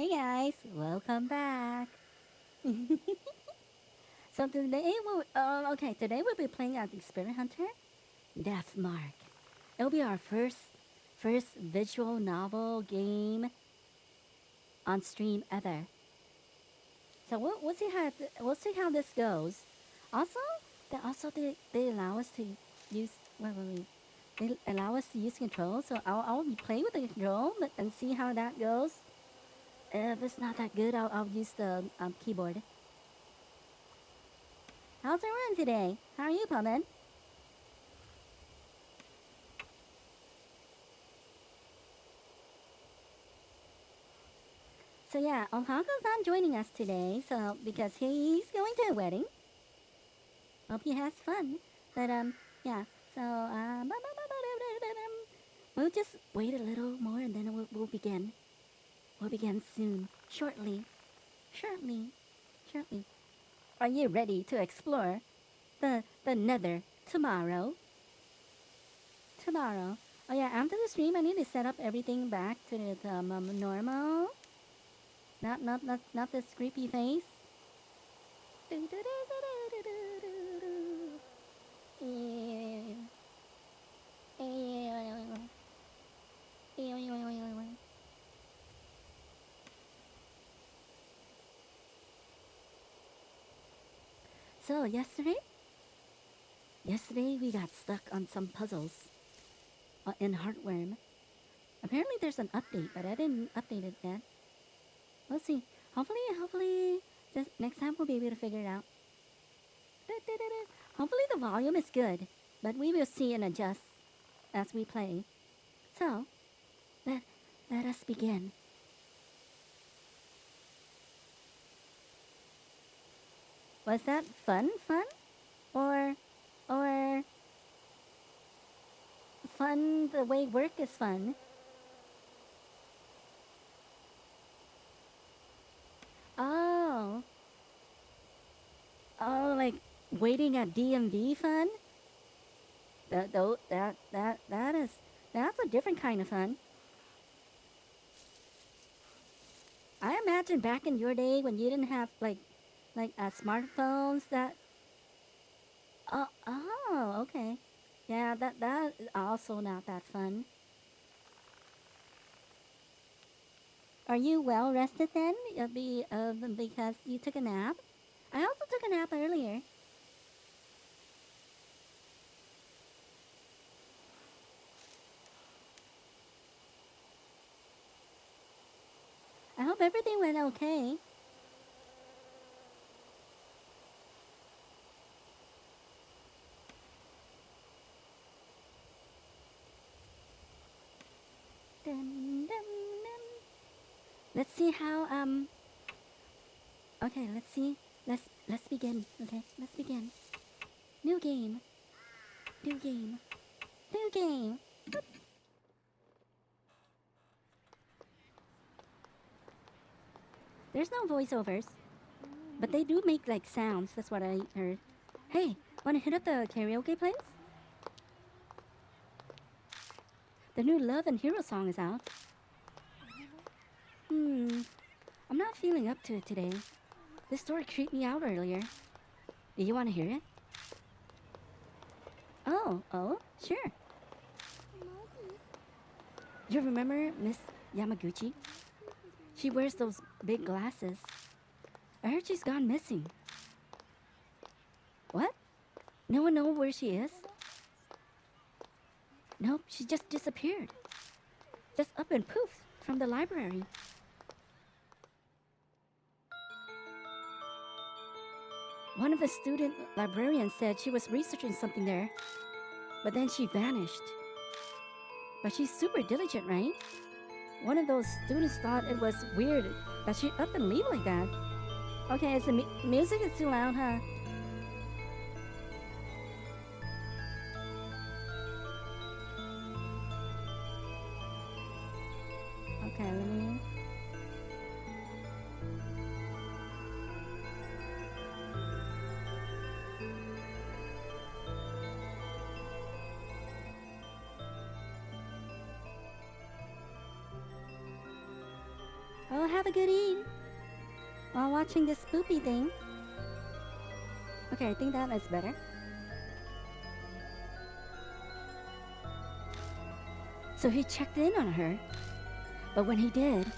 Hey guys, welcome back. So today today we'll be playing at the Spirit Hunter Death Mark. It'll be our first visual novel game on stream ever. So we'll see how this goes. Also, they allow us to use wait. They allow us to use controls, so I'll be playing with the control and see how that goes. If it's not that good, I'll use the keyboard. How's it run today? How are you, Pumpin? So yeah, Ohako's not joining us today, so because he's going to a wedding. Hope he has fun. But yeah. So we'll just wait a little more and then we'll begin. We'll begin soon, shortly. Are you ready to explore the Nether tomorrow? Tomorrow. Oh yeah, after the stream, I need to set up everything back to the normal. Not this creepy face. So yesterday we got stuck on some puzzles in Heartworm. Apparently there's an update, but I didn't update it yet. We'll see. Hopefully, this next time we'll be able to figure it out. Hopefully the volume is good, but we will see and adjust as we play. So, let, let us begin. Was that fun? Or, or fun the way work is fun? Oh, like waiting at DMV fun? That's a different kind of fun. I imagine back in your day when you didn't have smartphones that. Okay. Yeah, that is also not that fun. Are you well rested then? Because you took a nap. I also took a nap earlier. I hope everything went okay. Dun, dun, dun. Let's see how Okay, let's see. Let's begin. Okay, let's begin. New game. New game. New game. There's no voiceovers, but they do make like sounds. That's what I heard. Hey, wanna hit up the karaoke place? The new Love and Hero song is out. I'm not feeling up to it today. This story creeped me out earlier. Do you want to hear it? Oh, sure. You remember Miss Yamaguchi? She wears those big glasses. I heard she's gone missing. What? No one knows where she is? Nope, she just disappeared. Just up and poof from the library. One of the student librarians said she was researching something there, but then she vanished. But she's super diligent, right? One of those students thought it was weird that she up and leave like that. Okay, the music is too loud, huh? Okay, let me. Well, have a good eat while watching this spoopy thing. Okay, I think that is better. So he checked in on her, but when he did,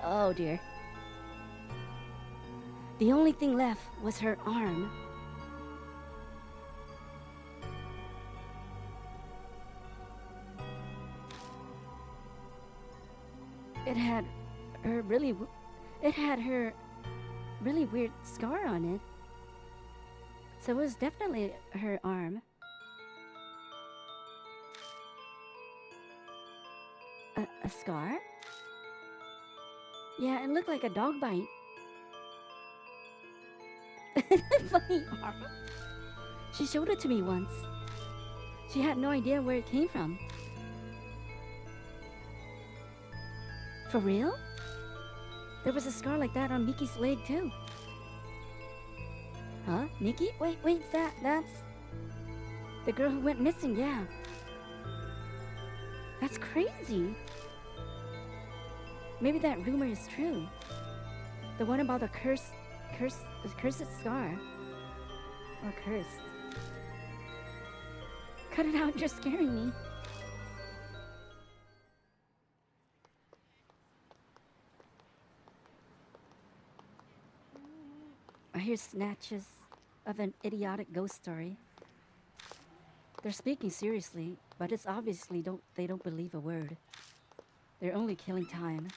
oh dear. The only thing left was her arm. It had her really, it had her really weird scar on it. So it was definitely her arm. A scar? Yeah, it looked like a dog bite. Funny arm. She showed it to me once. She had no idea where it came from. For real? There was a scar like that on Miki's leg too. Huh? Miki? Wait, that's the girl who went missing, yeah. That's crazy. Maybe that rumor is true. The one about the cursed scar. Or cursed. Cut it out, you're scaring me. I hear snatches of an idiotic ghost story. They're speaking seriously, but it's obviously they don't believe a word. They're only killing time.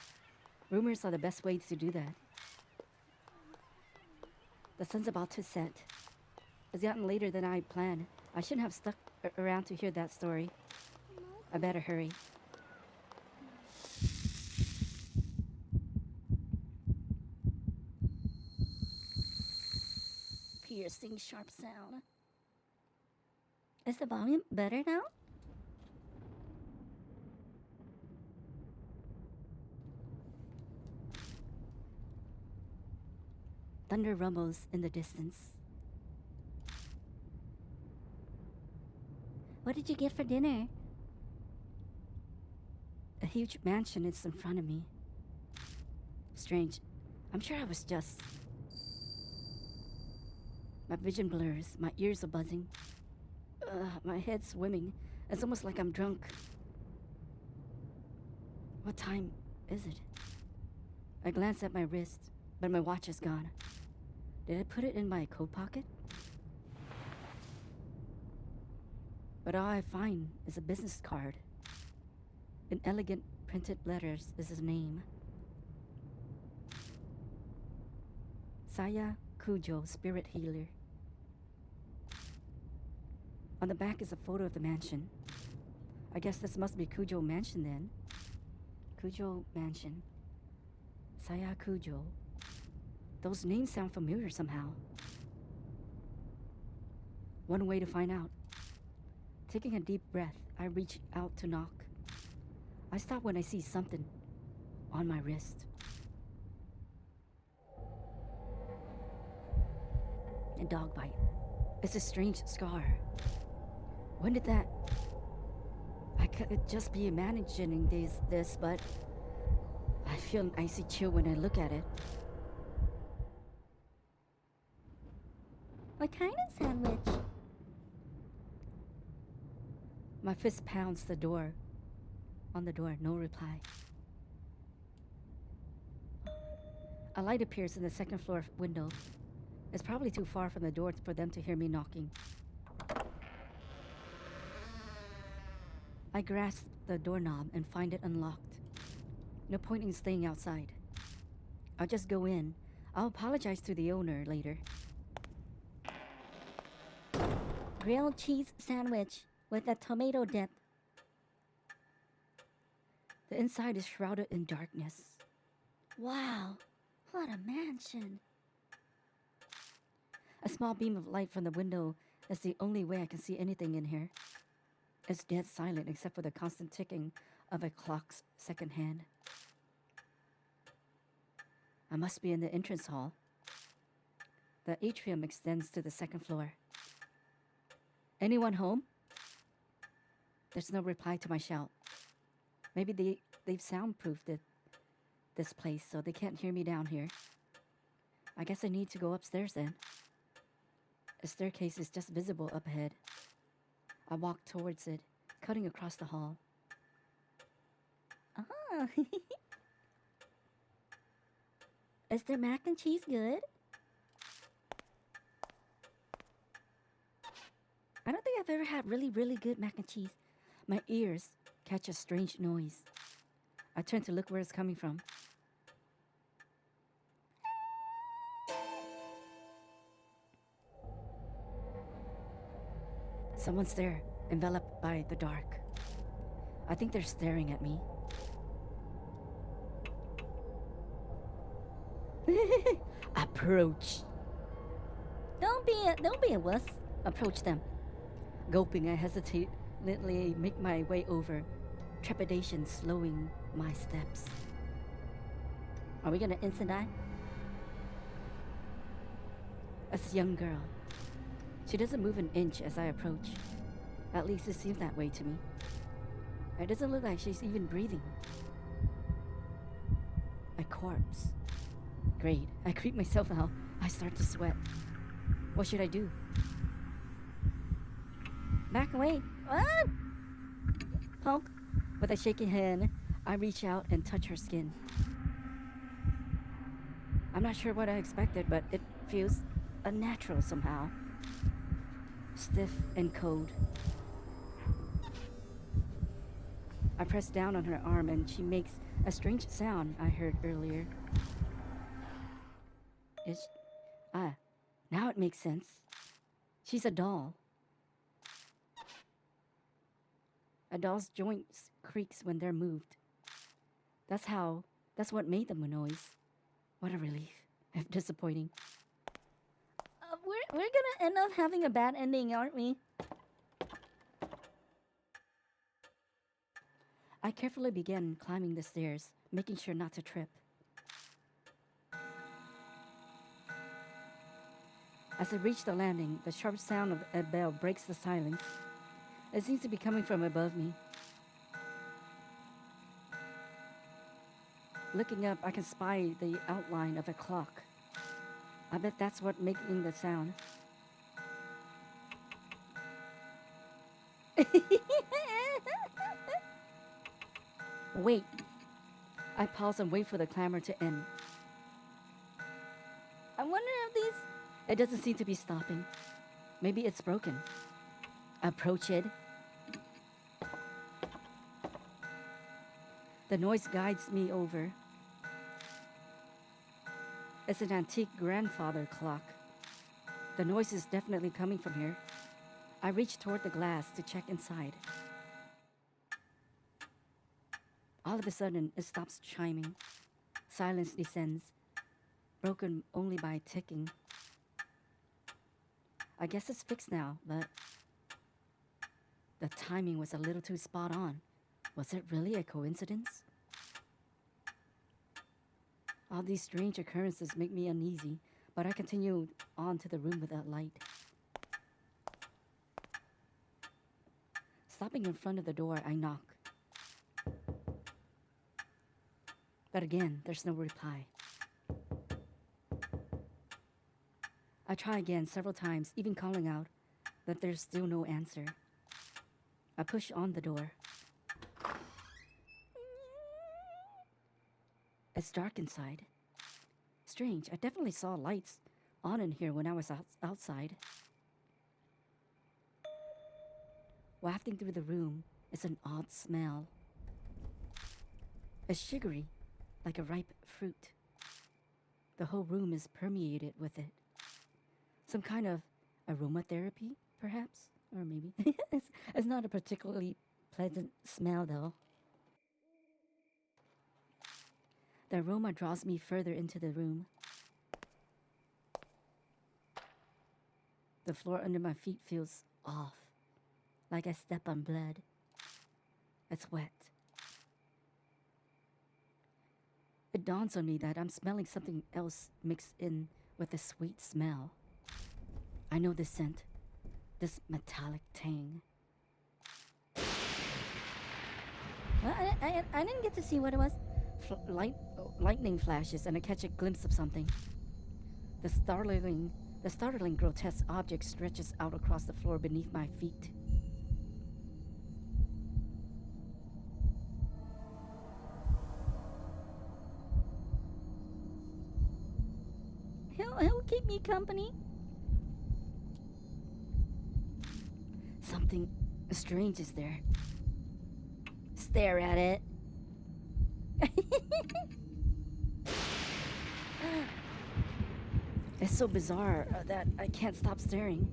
Rumors are the best way to do that. The sun's about to set. It's gotten later than I planned. I shouldn't have stuck around to hear that story. I better hurry. Piercing sharp sound. Is the volume better now? Thunder rumbles in the distance. What did you get for dinner? A huge mansion is in front of me. Strange. I'm sure I was just... My vision blurs. My ears are buzzing. My head's swimming. It's almost like I'm drunk. What time is it? I glance at my wrist, but my watch is gone. Did I put it in my coat pocket? But all I find is a business card. In elegant printed letters is his name. Saya Kujo, spirit healer. On the back is a photo of the mansion. I guess this must be Kujo Mansion then. Kujo Mansion. Saya Kujo. Those names sound familiar somehow. One way to find out. Taking a deep breath, I reach out to knock. I stop when I see something on my wrist. A dog bite. It's a strange scar. When did that... I could just be imagining this, but I feel an icy chill when I look at it. What kind of sandwich? My fist pounds the door. On the door, no reply. A light appears in the second floor window. It's probably too far from the door for them to hear me knocking. I grasp the doorknob and find it unlocked. No point in staying outside. I'll just go in. I'll apologize to the owner later. Grilled cheese sandwich with a tomato dip. The inside is shrouded in darkness. Wow, what a mansion. A small beam of light from the window is the only way I can see anything in here. It's dead silent except for the constant ticking of a clock's second hand. I must be in the entrance hall. The atrium extends to the second floor. Anyone home? There's no reply to my shout. Maybe they've soundproofed this place so they can't hear me down here. I guess I need to go upstairs then. A staircase is just visible up ahead. I walk towards it, cutting across the hall. Ah, is their mac and cheese good? I don't think I've ever had really, really good mac and cheese. My ears catch a strange noise. I turn to look where it's coming from. Someone's there, enveloped by the dark. I think they're staring at me. Approach. Don't be a wuss. Approach them. Gulping, I hesitantly make my way over, trepidation slowing my steps. Are we gonna instant die? A young girl. She doesn't move an inch as I approach. At least it seems that way to me. It doesn't look like she's even breathing. A corpse. Great. I creep myself out. I start to sweat. What should I do? Back away. Ah! Poke. With a shaking hand, I reach out and touch her skin. I'm not sure what I expected, but it feels unnatural somehow. Stiff and cold. I press down on her arm and she makes a strange sound I heard earlier. Now it makes sense. She's a doll. A doll's joints creaks when they're moved. That's what made them a noise. What a relief. If disappointing. We're gonna end up having a bad ending, aren't we? I carefully begin climbing the stairs, making sure not to trip. As I reach the landing, the sharp sound of a bell breaks the silence. It seems to be coming from above me. Looking up, I can spy the outline of a clock. I bet that's what making the sound. Wait. I pause and wait for the clamor to end. I wonder if these... It doesn't seem to be stopping. Maybe it's broken. Approach it. The noise guides me over. It's an antique grandfather clock. The noise is definitely coming from here. I reach toward the glass to check inside. All of a sudden, it stops chiming. Silence descends, broken only by ticking. I guess it's fixed now, but the timing was a little too spot on. Was it really a coincidence? All these strange occurrences make me uneasy, but I continue on to the room without light. Stopping in front of the door, I knock. But again, there's no reply. I try again several times, even calling out, but there's still no answer. I push on the door. It's dark inside. Strange, I definitely saw lights on in here when I was outside. Wafting through the room is an odd smell. It's sugary, like a ripe fruit. The whole room is permeated with it. Some kind of aromatherapy, perhaps? Or maybe. It's not a particularly pleasant smell, though. The aroma draws me further into the room. The floor under my feet feels off, like I step on blood. It's wet. It dawns on me that I'm smelling something else mixed in with the sweet smell. I know this scent, this metallic tang. Well, I didn't get to see what it was. Lightning flashes and I catch a glimpse of something. The startling, the startling grotesque object stretches out across the floor beneath my feet. He'll keep me company. Something strange is there. Stare at it. It's so bizarre that I can't stop staring.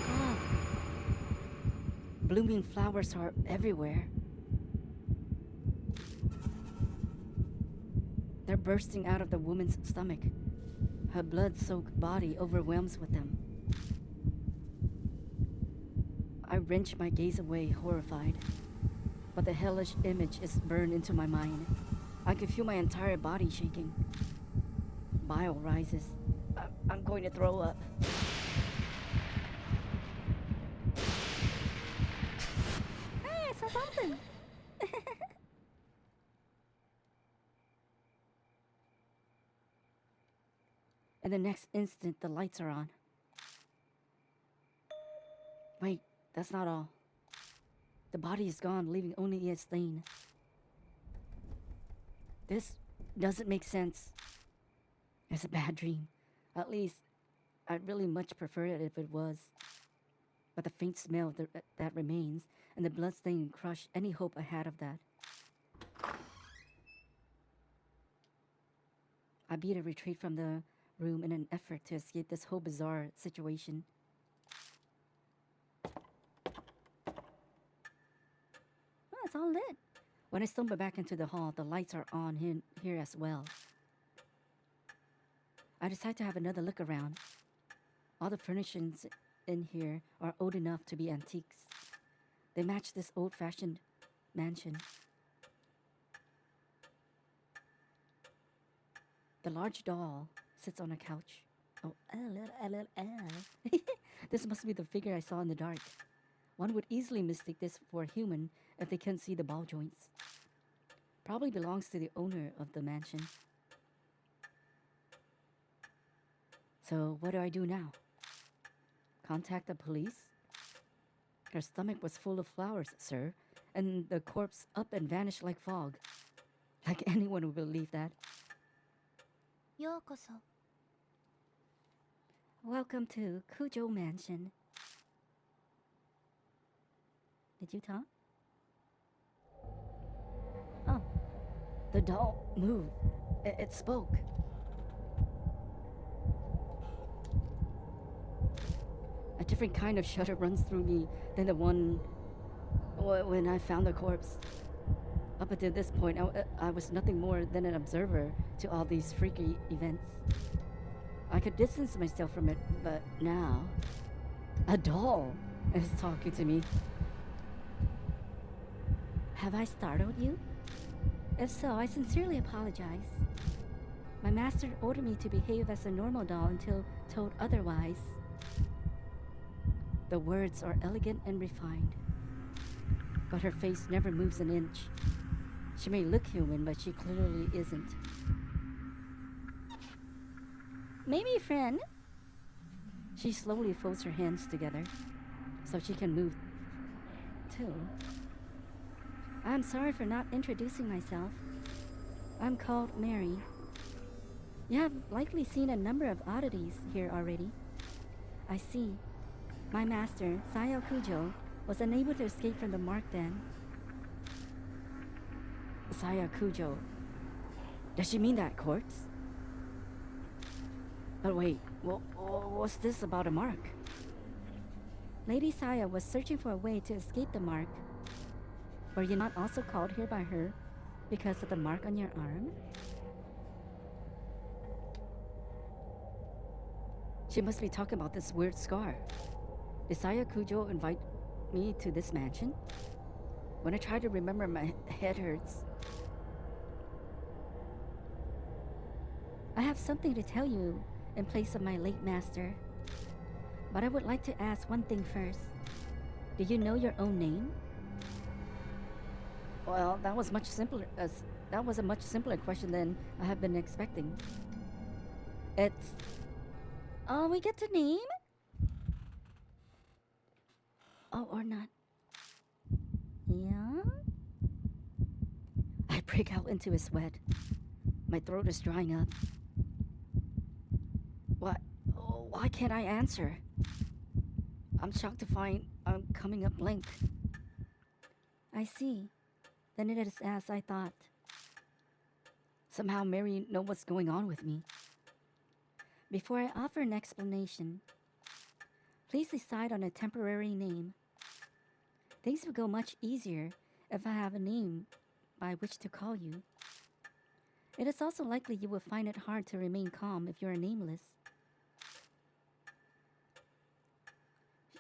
Ah, blooming flowers are everywhere. They're bursting out of the woman's stomach. Her blood-soaked body overwhelms with them. I wrench my gaze away, horrified. But the hellish image is burned into my mind. I can feel my entire body shaking. Bile rises. I'm going to throw up. Hey, I saw something. And the next instant, the lights are on. Wait, that's not all. The body is gone, leaving only a stain. This doesn't make sense. It's a bad dream. At least, I'd really much prefer it if it was. But the faint smell that remains and the bloodstain crush any hope I had of that. I beat a retreat from the room in an effort to escape this whole bizarre situation. Well, it's all lit. When I stumble back into the hall, the lights are on here as well. I decide to have another look around. All the furnishings in here are old enough to be antiques. They match this old-fashioned mansion. The large doll sits on a couch. Oh, this must be the figure I saw in the dark. One would easily mistake this for a human if they can't see the ball joints. Probably belongs to the owner of the mansion. So what do I do now? Contact the police? Her stomach was full of flowers, sir, and the corpse up and vanished like fog. Like anyone would believe that. ようこそ。 Welcome to Kujo Mansion. Did you talk? Oh, the doll moved. It spoke. A different kind of shudder runs through me than the one when I found the corpse. Up until this point, I was nothing more than an observer to all these freaky events. I could distance myself from it, but now, a doll is talking to me. Have I startled you? If so, I sincerely apologize. My master ordered me to behave as a normal doll until told otherwise. The words are elegant and refined, but her face never moves an inch. She may look human, but she clearly isn't. Maybe, friend. She slowly folds her hands together so she can move too. I'm sorry for not introducing myself. I'm called Mary. You have likely seen a number of oddities here already. I see. My master, Saya Kujo, was unable to escape from the mark then. Saya Kujo. Does she mean that corpse? But wait, what's this about a mark? Lady Saya was searching for a way to escape the mark. Were you not also called here by her because of the mark on your arm? She must be talking about this weird scar. Did Saya Kujo invite me to this mansion? When I try to remember, my head hurts. I have something to tell you in place of my late master. But I would like to ask one thing first. Do you know your own name? Well, that was much simpler. That was a much simpler question than I have been expecting. It's. Oh, we get to name? Oh, or not. Yeah? I break out into a sweat. My throat is drying up. What? Oh, why can't I answer? I'm shocked to find I'm coming up blank. I see. Then it is as I thought. Somehow Mary knows what's going on with me. Before I offer an explanation, please decide on a temporary name. Things will go much easier if I have a name by which to call you. It is also likely you will find it hard to remain calm if you are nameless.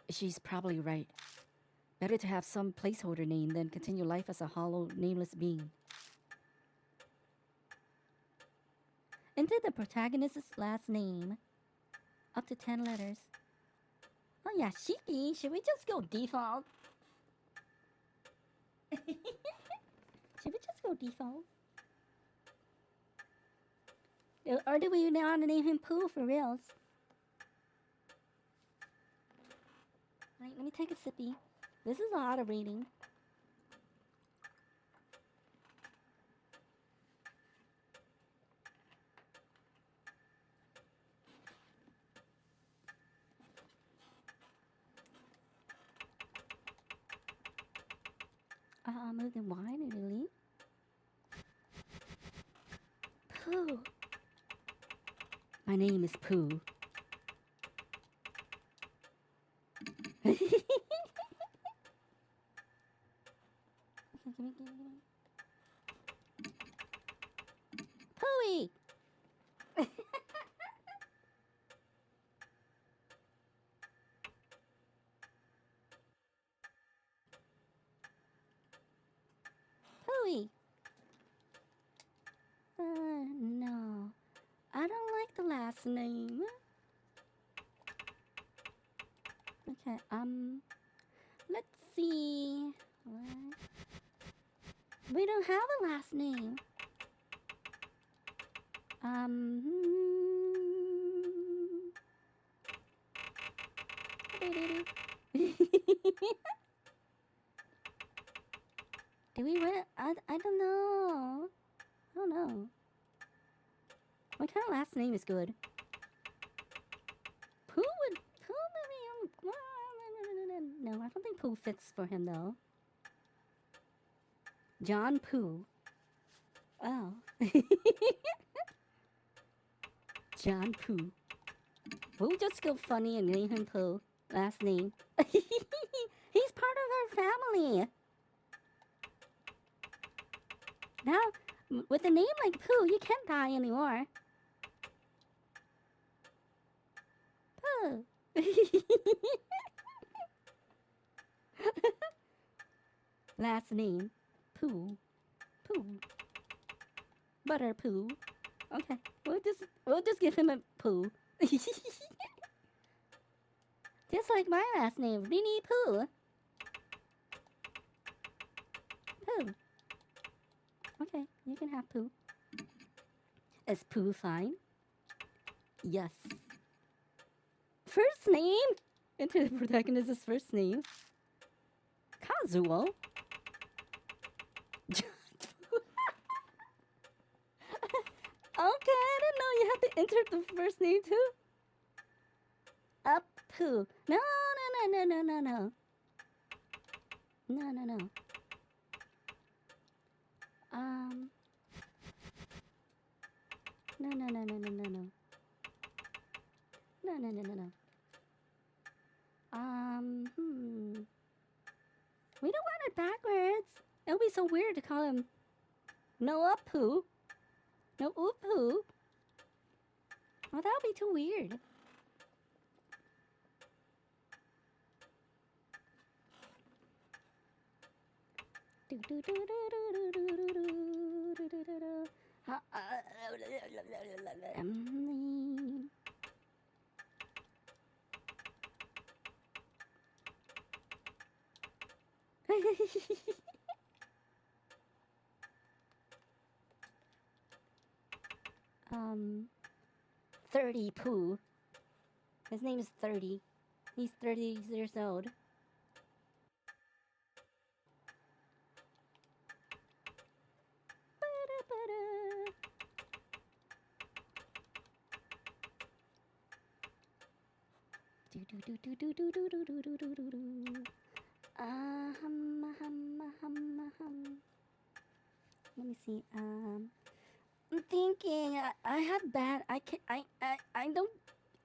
She's probably right. Better to have some placeholder name than continue life as a hollow, nameless being. Enter the protagonist's last name. Up to 10 letters. Oh yeah, Shiki. Should we just go default? Should we just go default? Or do we want to name him Pooh for reals? Right, let me take a sippy. This is a lot of reading. Move the wine and delete. Pooh. My name is Pooh. Okay, give me. Pooey! Pooey! No. I don't like the last name. Okay, let's see. What? We don't have a last name. Do we really? I don't know. I don't know. What kind of last name is good? Pooh would. Pooh maybe. No, I don't think Pooh fits for him though. John Pooh. Oh. John Pooh. We'll just go funny and name him Pooh. Last name. He's part of our family. Now, with a name like Pooh, you can't die anymore. Pooh. Last name. Pooh. Pooh. Butter Pooh. Okay, we'll just give him a Pooh. Just like my last name, Winnie Pooh. Pooh. Okay, you can have Pooh. Is Pooh fine? Yes. First name? Enter the protagonist's first name. Kazuo. Okay, I didn't know you had to enter the first name too. Up Pooh. No. No. No. We don't want it backwards. It would be so weird to call him Noah Pooh. No Oop Pooh. Well, that would be too weird. um, 30 Pooh. His name is 30. He's 30 years old. Let me see. I'm thinking. I had bad. I can.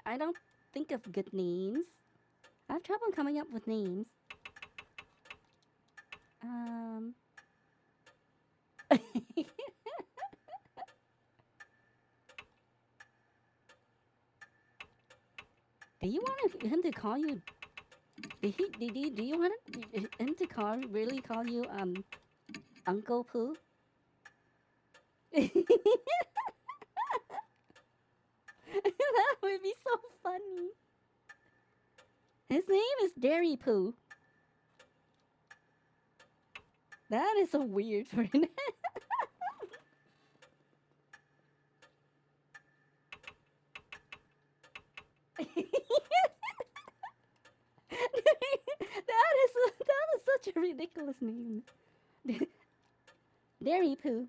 I don't think of good names. I have trouble coming up with names. Do you want him to call you? Do you want him to really call you Uncle Pooh? That would be so funny. His name is Dairy Pooh. That is so weird for him. that is such a ridiculous name. Dairy Pooh.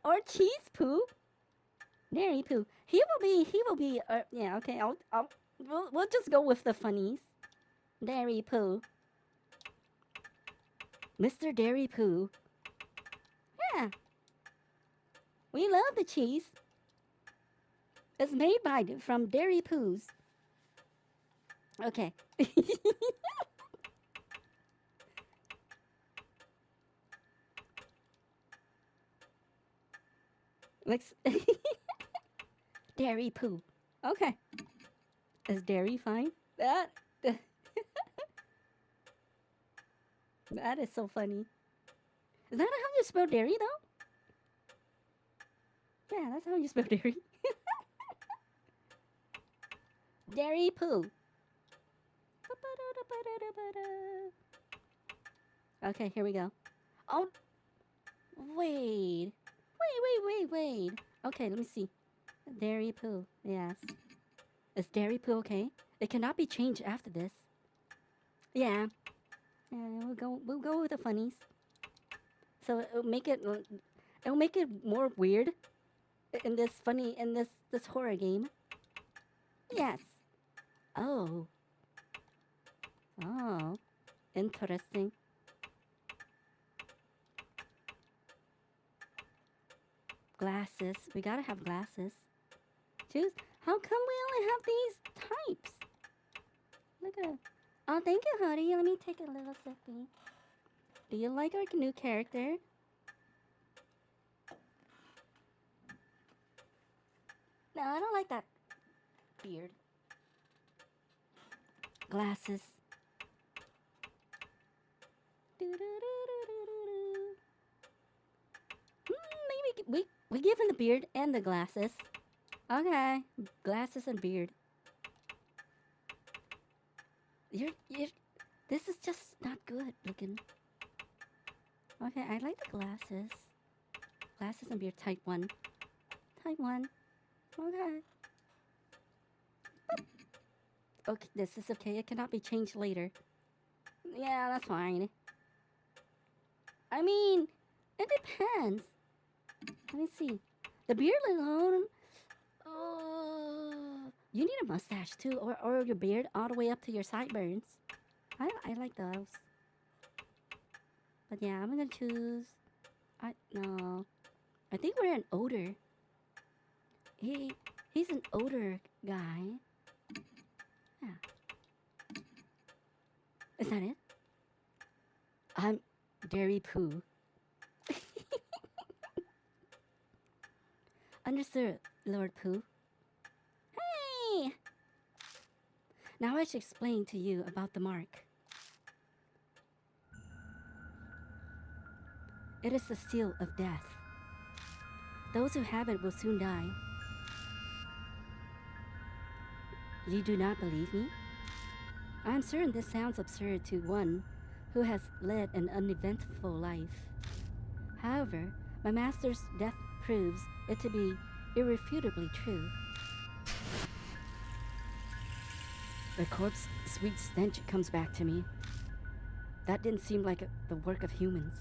or Cheese Pooh. Dairy Pooh. He will be yeah, okay. We'll just go with the funnies. Dairy Pooh. Mr. Dairy Pooh. Yeah. We love the cheese. It's made from Dairy Poohs. Okay. Let's Dairy Pooh. Okay. Is Dairy fine? That that is so funny. Is that how you spell dairy though? Yeah, that's how you spell dairy. Dairy Pooh. Okay, here we go. Oh, wait. Wait. Okay, let me see. Dairy Pooh. Yes. Is Dairy Pooh okay? It cannot be changed after this. Yeah. Yeah, we'll go with the funnies. So it'll make it more weird in this horror game. Yes. Oh. Oh. Interesting. Glasses. We gotta have glasses. Choose. How come we only have these types? Look at. Oh, thank you, Hody. Let me take a little sippy. Do you like our new character? No, I don't like that beard. Glasses. Maybe we give him the beard and the glasses. Okay, glasses and beard. You're this is just not good looking. Okay, I like the glasses. Glasses and beard, type 1. Type 1. Okay. Okay, this is okay. It cannot be changed later. Yeah, that's fine. I mean, it depends. Let me see. The beard alone. You need a mustache too, or your beard all the way up to your sideburns. I like those. But yeah, I'm gonna choose. No. I think we're an older. He's an older guy. Yeah. Is that it? I'm Dairy Pooh. Understood, Lord Pooh. Hey! Now I should explain to you about the mark. It is the seal of death. Those who have it will soon die. You do not believe me? I'm certain this sounds absurd to one who has led an uneventful life. However, my master's death proves it to be irrefutably true. The corpse sweet stench comes back to me. That didn't seem like the work of humans.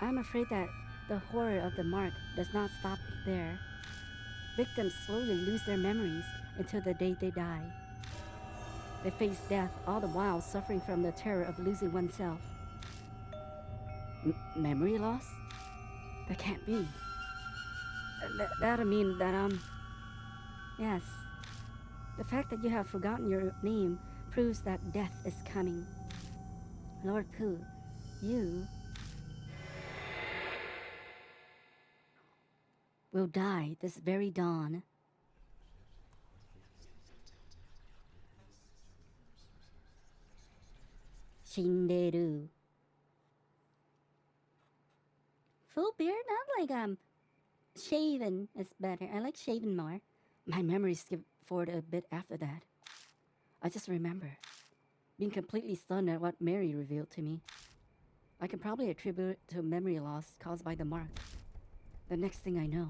I'm afraid that the horror of the mark does not stop there. Victims slowly lose their memories until the day they die. They face death, all the while suffering from the terror of losing oneself. Memory loss? That can't be. That'll mean that, yes. The fact that you have forgotten your name proves that death is coming. Lord Pooh, you will die this very dawn. Shinderu. Full beard? Not like shaven is better. I like shaven more. My memory skipped forward a bit after that. I just remember being completely stunned at what Mary revealed to me. I can probably attribute it to memory loss caused by the mark. The next thing I know,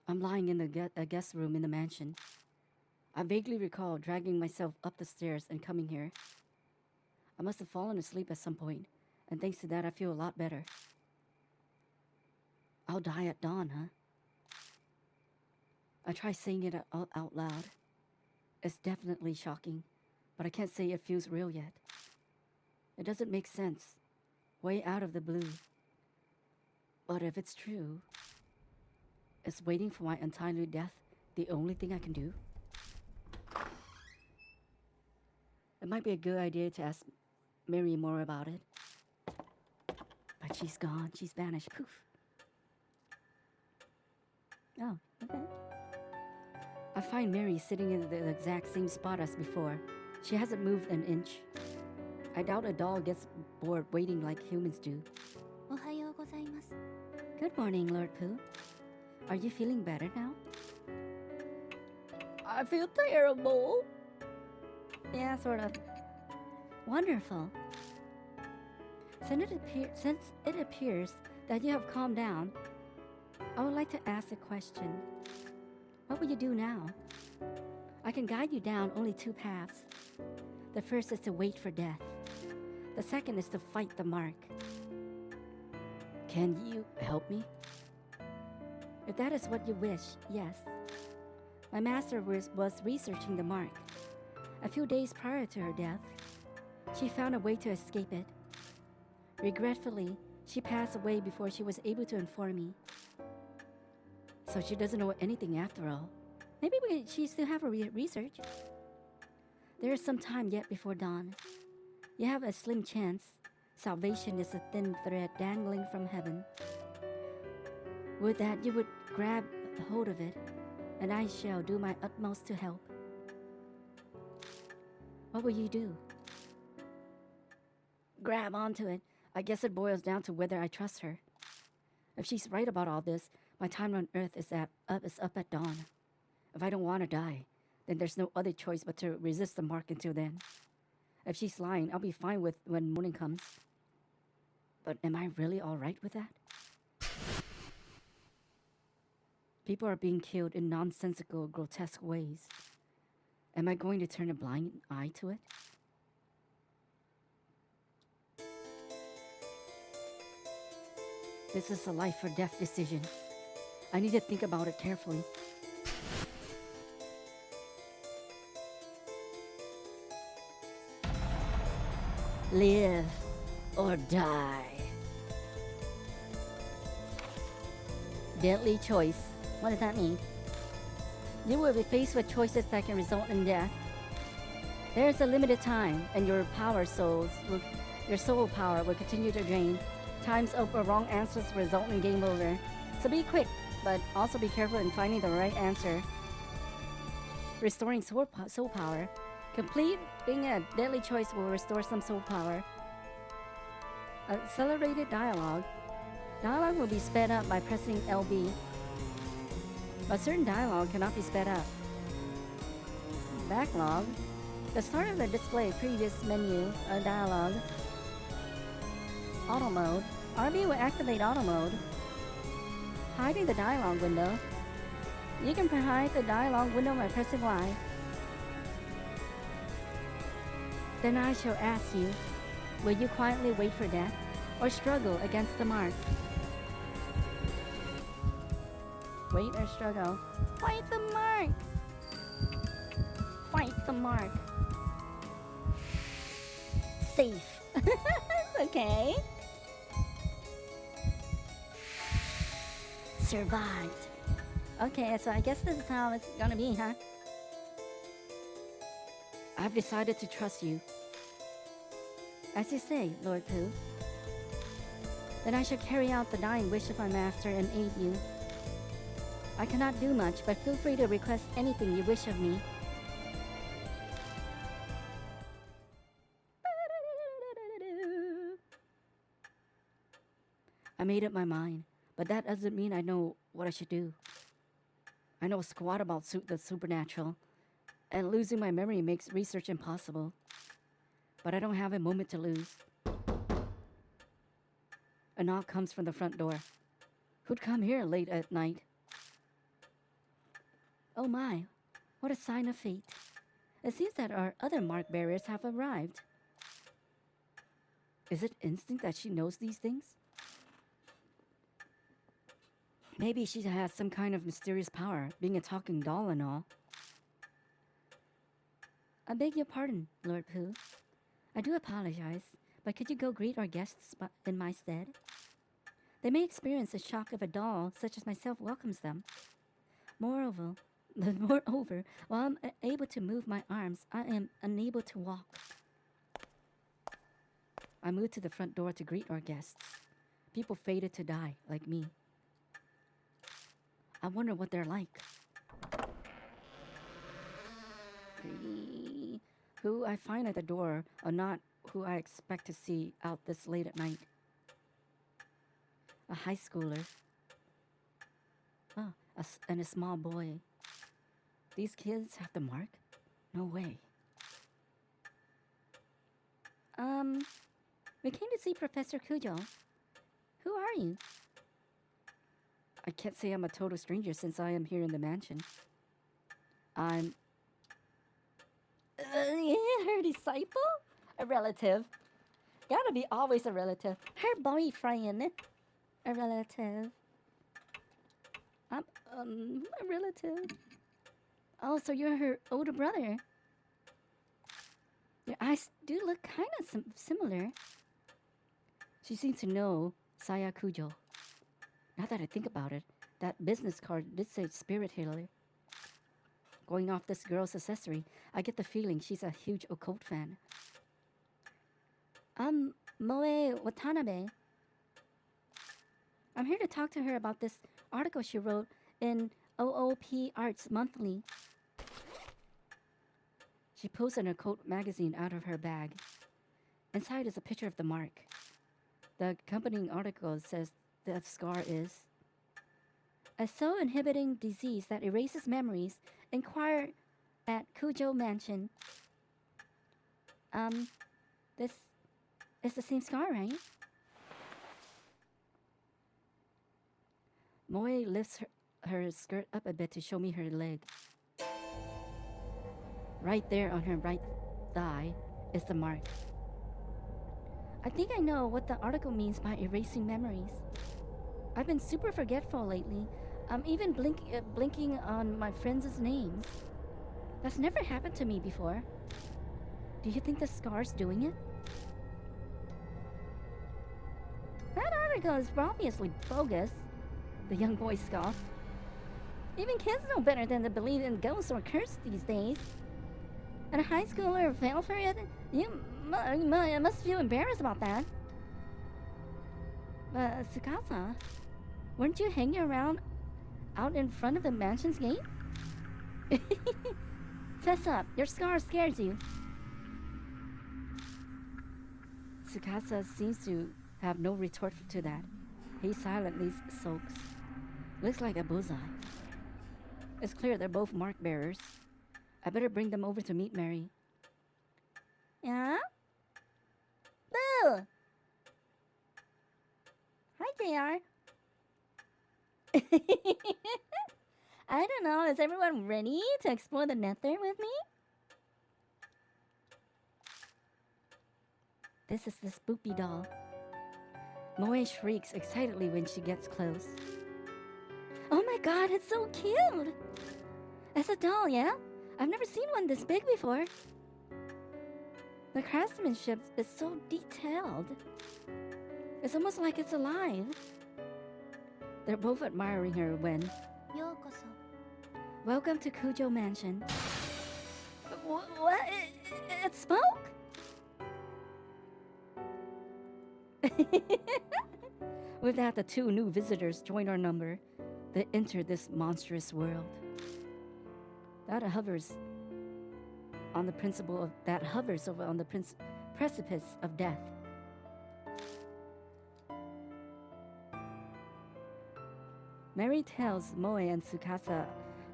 I'm lying in a guest room in the mansion. I vaguely recall dragging myself up the stairs and coming here. I must have fallen asleep at some point, and thanks to that I feel a lot better. I'll die at dawn, huh? I try saying it out loud. It's definitely shocking, but I can't say it feels real yet. It doesn't make sense. Way out of the blue. But if it's true, is waiting for my untimely death the only thing I can do? It might be a good idea to ask Mary more about it. But she's gone. She's vanished. Poof. Oh, okay. I find Mary sitting in the exact same spot as before. She hasn't moved an inch. I doubt a doll gets bored waiting like humans do. おはようございます。 Good morning, Lord Pooh. Are you feeling better now? I feel terrible. Yeah, sort of. Wonderful. Since it appears that you have calmed down, I would like to ask a question. What will you do now? I can guide you down only two paths. The first is to wait for death. The second is to fight the mark. Can you help me? If that is what you wish, yes. My master was researching the mark. A few days prior to her death, she found a way to escape it. Regretfully, she passed away before she was able to inform me. So she doesn't know anything after all. Maybe she still have her research. There is some time yet before dawn. You have a slim chance. Salvation is a thin thread dangling from heaven. Would that you would grab hold of it, and I shall do my utmost to help. What will you do? Grab onto it. I guess it boils down to whether I trust her. If she's right about all this, my time on Earth is up at dawn. If I don't want to die, then there's no other choice but to resist the mark until then. If she's lying, I'll be fine with when morning comes. But am I really all right with that? People are being killed in nonsensical, grotesque ways. Am I going to turn a blind eye to it? This is a life or death decision. I need to think about it carefully. Live or die. Deadly choice. What does that mean? You will be faced with choices that can result in death. There is a limited time, and your soul power will continue to drain. Times up or wrong answers result in game over. So be quick, but also be careful in finding the right answer. Restoring soul power. Completing a deadly choice will restore some soul power. Accelerated dialogue. Dialogue will be sped up by pressing LB. but certain dialogue cannot be sped up. Backlog. The start of the display previous menu dialogue. Auto mode. RB will activate auto mode. Hiding the dialogue window. You can hide the dialogue window by pressing Y. Then I shall ask you, will you quietly wait for death or struggle against the mark? Wait or struggle? Fight the mark! Fight the mark. Safe. Okay. Survived. Okay, so I guess this is how it's gonna be, huh? I've decided to trust you. As you say, Lord Pooh. Then I shall carry out the dying wish of my master and aid you. I cannot do much, but feel free to request anything you wish of me. I made up my mind, but that doesn't mean I know what I should do. I know a squat about the supernatural, and losing my memory makes research impossible. But I don't have a moment to lose. A knock comes from the front door. Who'd come here late at night? Oh my, what a sign of fate. It seems that our other mark bearers have arrived. Is it instinct that she knows these things? Maybe she has some kind of mysterious power, being a talking doll and all. I beg your pardon, Lord Pooh. I do apologize, but could you go greet our guests in my stead? They may experience the shock of a doll such as myself welcomes them. Moreover, while I'm able to move my arms, I am unable to walk. I moved to the front door to greet our guests. People fated to die, like me. I wonder what they're like. Who I find at the door are not who I expect to see out this late at night. A high schooler. Oh, and a small boy. These kids have the mark? No way. We came to see Professor Kujo. Who are you? I can't say I'm a total stranger since I am here in the mansion. I'm... her disciple? A relative. Gotta be always a relative. Her boyfriend. A relative. I'm, a relative. Oh, so you're her older brother. Your eyes do look kind of similar. She seems to know Saya Kujo. Now that I think about it, that business card did say spirit healer. Going off this girl's accessory, I get the feeling she's a huge occult fan. I'm Moe Watanabe. I'm here to talk to her about this article she wrote in OOP Arts Monthly. She pulls an occult magazine out of her bag. Inside is a picture of the mark. The accompanying article says the scar is a soul-inhibiting disease that erases memories. Inquire at Kujo Mansion. This is the same scar, right? Moe lifts her skirt up a bit to show me her leg. Right there on her right thigh is the mark. I think I know what the article means by erasing memories. I've been super forgetful lately. I'm even blinking on my friends' names. That's never happened to me before. Do you think the scar's doing it? That article is obviously bogus, the young boy scoffed. Even kids know better than to believe in ghosts or curses these days. And a high schooler fell for it? You must feel embarrassed about that. But Tsukasa, weren't you hanging around out in front of the mansion's gate? Fess up, your scar scares you. Tsukasa seems to have no retort to that. He silently sulks. Looks like a bullseye. It's clear they're both mark bearers. I better bring them over to meet Mary. Yeah? Boo! Hi, JR. I don't know. Is everyone ready to explore the nether with me? This is the spoopy doll. Moe shrieks excitedly when she gets close. Oh my god, it's so cute! It's a doll, yeah? I've never seen one this big before. The craftsmanship is so detailed. It's almost like it's alive. They're both admiring her when... ようこそ Welcome to Kujo Mansion. What? It's smoke? With that, the two new visitors join our number. They enter this monstrous world. That hovers on the principle of that hovers over on the precipice of death. Mary tells Moe and Tsukasa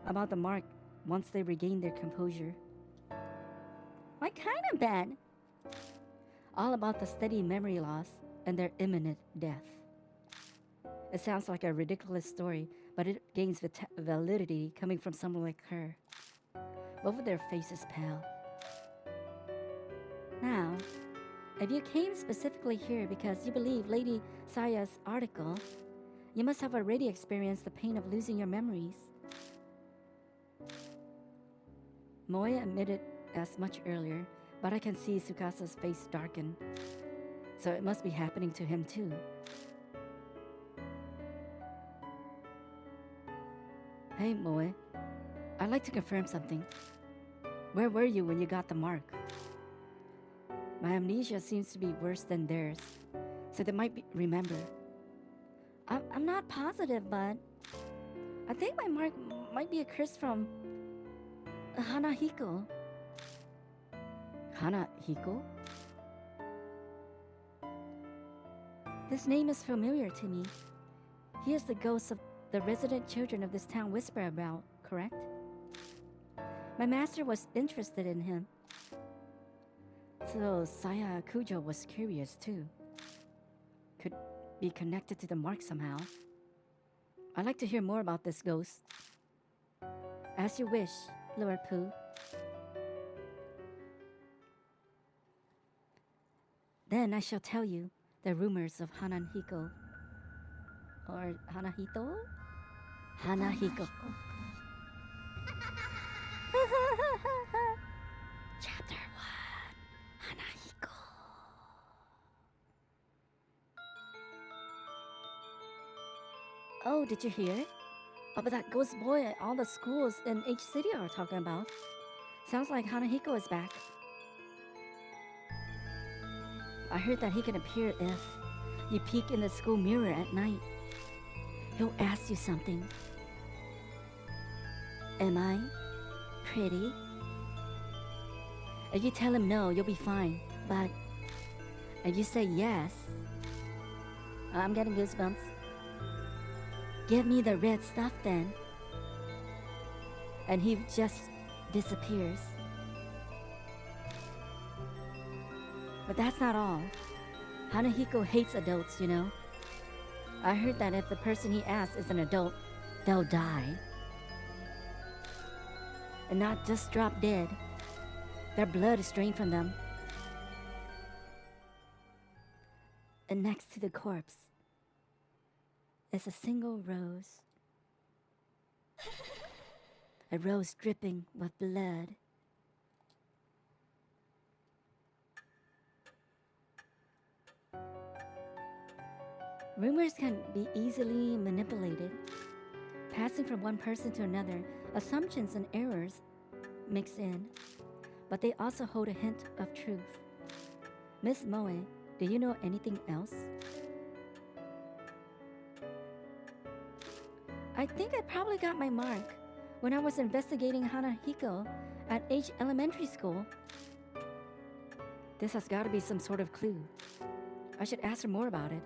about the mark once they regain their composure. What kind of bad? All about the steady memory loss and their imminent death. It sounds like a ridiculous story, but it gains validity coming from someone like her. Both of their faces pale. Now, if you came specifically here because you believe Lady Saya's article, you must have already experienced the pain of losing your memories. Moe admitted as much earlier, but I can see Tsukasa's face darken. So it must be happening to him too. Hey, Moe. I'd like to confirm something. Where were you when you got the mark? My amnesia seems to be worse than theirs, so they might remember. I'm not positive, but I think my mark might be a curse from Hanahiko. Hanahiko? This name is familiar to me. He is the ghost of the resident children of this town whisper about, correct? My master was interested in him. So Saya Kujo was curious too. Could be connected to the mark somehow. I'd like to hear more about this ghost. As you wish, Lord Pooh. Then I shall tell you the rumors of Hanahiko. Or Hanahito? Hanahiko. Chapter 1. Hanahiko. Oh, did you hear? About that ghost boy all the schools in H City are talking about. Sounds like Hanahiko is back. I heard that he can appear if you peek in the school mirror at night. He'll ask you something. Am I pretty? If you tell him no, you'll be fine. But if you say yes, I'm getting goosebumps. Give me the red stuff then. And he just disappears. But that's not all. Hanahiko hates adults, you know. I heard that if the person he asks is an adult, they'll die. And not just drop dead. Their blood is drained from them. And next to the corpse is a single rose. A rose dripping with blood. Rumors can be easily manipulated, passing from one person to another. Assumptions and errors mix in, but they also hold a hint of truth. Miss Moe, do you know anything else? I think I probably got my mark when I was investigating Hanahiko at H Elementary School. This has got to be some sort of clue. I should ask her more about it.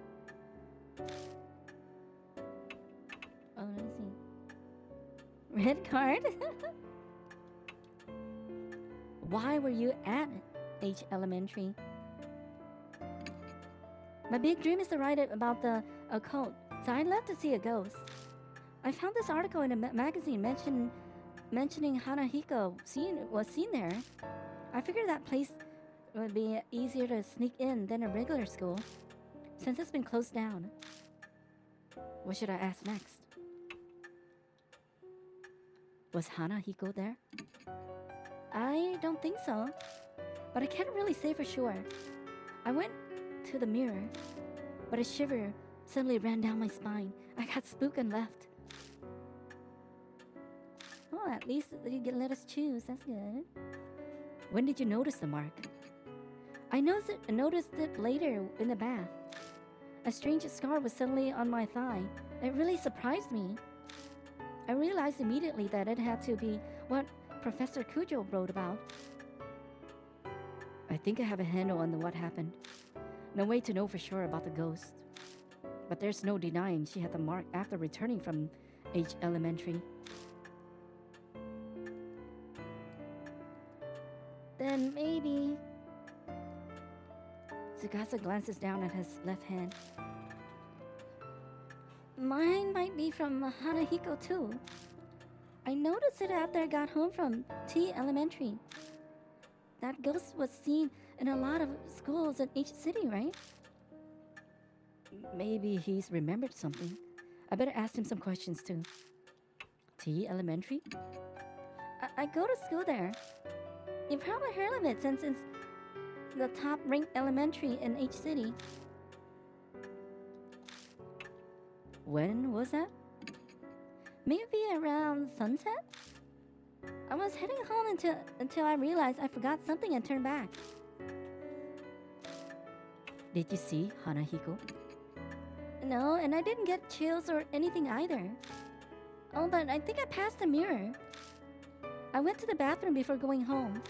Oh, let me see. Red card? Why were you at H Elementary? My big dream is to write it about the occult, so I'd love to see a ghost. I found this article in a magazine mentioning Hanahiko was seen there. I figured that place would be easier to sneak in than a regular school, since it's been closed down. What should I ask next? Was Hanahiko there? I don't think so, but I can't really say for sure. I went to the mirror, but a shiver suddenly ran down my spine. I got spooked and left. Oh, at least you can let us choose. That's good. When did you notice the mark? I noticed it later in the bath. A strange scar was suddenly on my thigh. It really surprised me. I realized immediately that it had to be what Professor Kujo wrote about. I think I have a handle on what happened. No way to know for sure about the ghost. But there's no denying she had the mark after returning from H Elementary. Then maybe... Tsukasa glances down at his left hand. Mine might be from Hanahiko too. I noticed it after I got home from T Elementary. That ghost was seen in a lot of schools in each city, right? Maybe he's remembered something. I better ask him some questions too. T Elementary? I go to school there. You probably heard of it since it's the top-ranked elementary in each city. When was that? Maybe around sunset? I was heading home until I realized I forgot something and turned back. Did you see Hanahiko? No, and I didn't get chills or anything either. Oh, but I think I passed the mirror. I went to the bathroom before going home.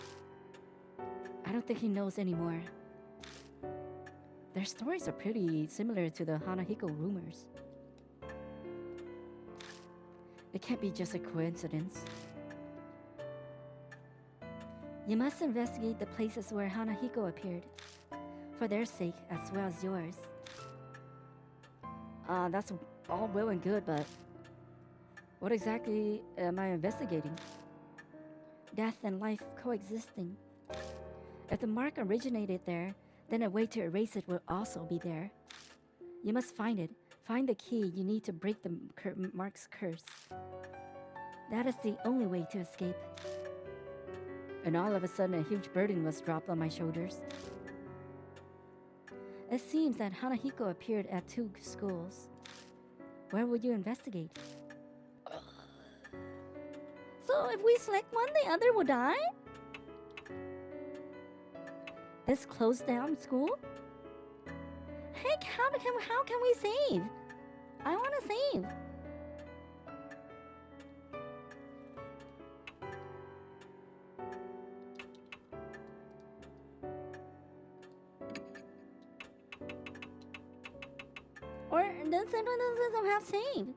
I don't think he knows anymore. Their stories are pretty similar to the Hanahiko rumors. It can't be just a coincidence. You must investigate the places where Hanahiko appeared, for their sake as well as yours. That's all well and good, but what exactly am I investigating? Death and life coexisting. If the mark originated there, then a way to erase it will also be there. You must find it. Find the key you need to break the mark's curse. That is the only way to escape. And all of a sudden, a huge burden was dropped on my shoulders. It seems that Hanahiko appeared at 2 schools. Where would you investigate? So if we select one, the other will die? This closed down school? Heck, how can we save? I want to save. Or does someone doesn't have saved?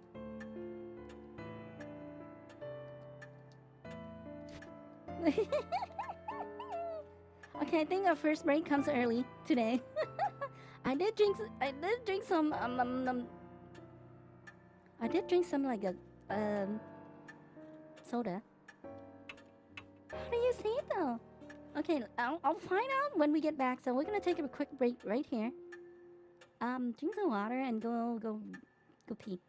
Okay, I think our first break comes early today. I did drink some I did drink some like a soda. How do you say it though? Okay, I'll find out when we get back. So we're gonna take a quick break right here. Drink some water and go pee.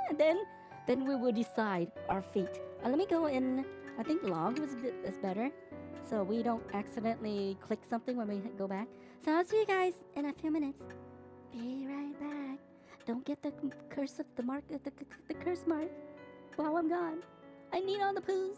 And then we will decide our fate. Let me go in. I think log is better, so we don't accidentally click something when we go back. So I'll see you guys in a few minutes. Be right back. Don't get the curse of the mark, the curse mark while I'm gone. I need all the poos.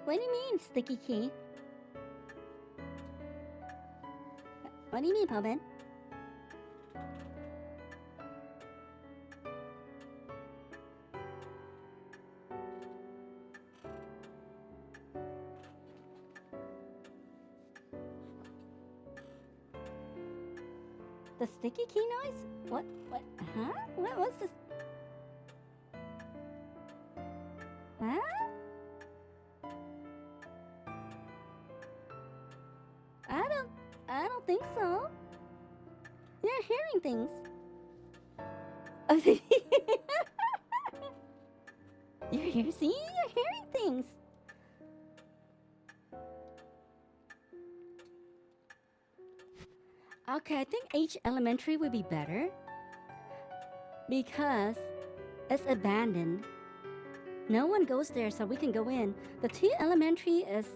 What do you mean, sticky key? What do you mean, Pobin? The sticky key noise? What? Huh? What's this? Huh? I don't think so. You're hearing things. See? You're hearing things. Okay, I think H Elementary would be better. Because it's abandoned. No one goes there, so we can go in. The T Elementary is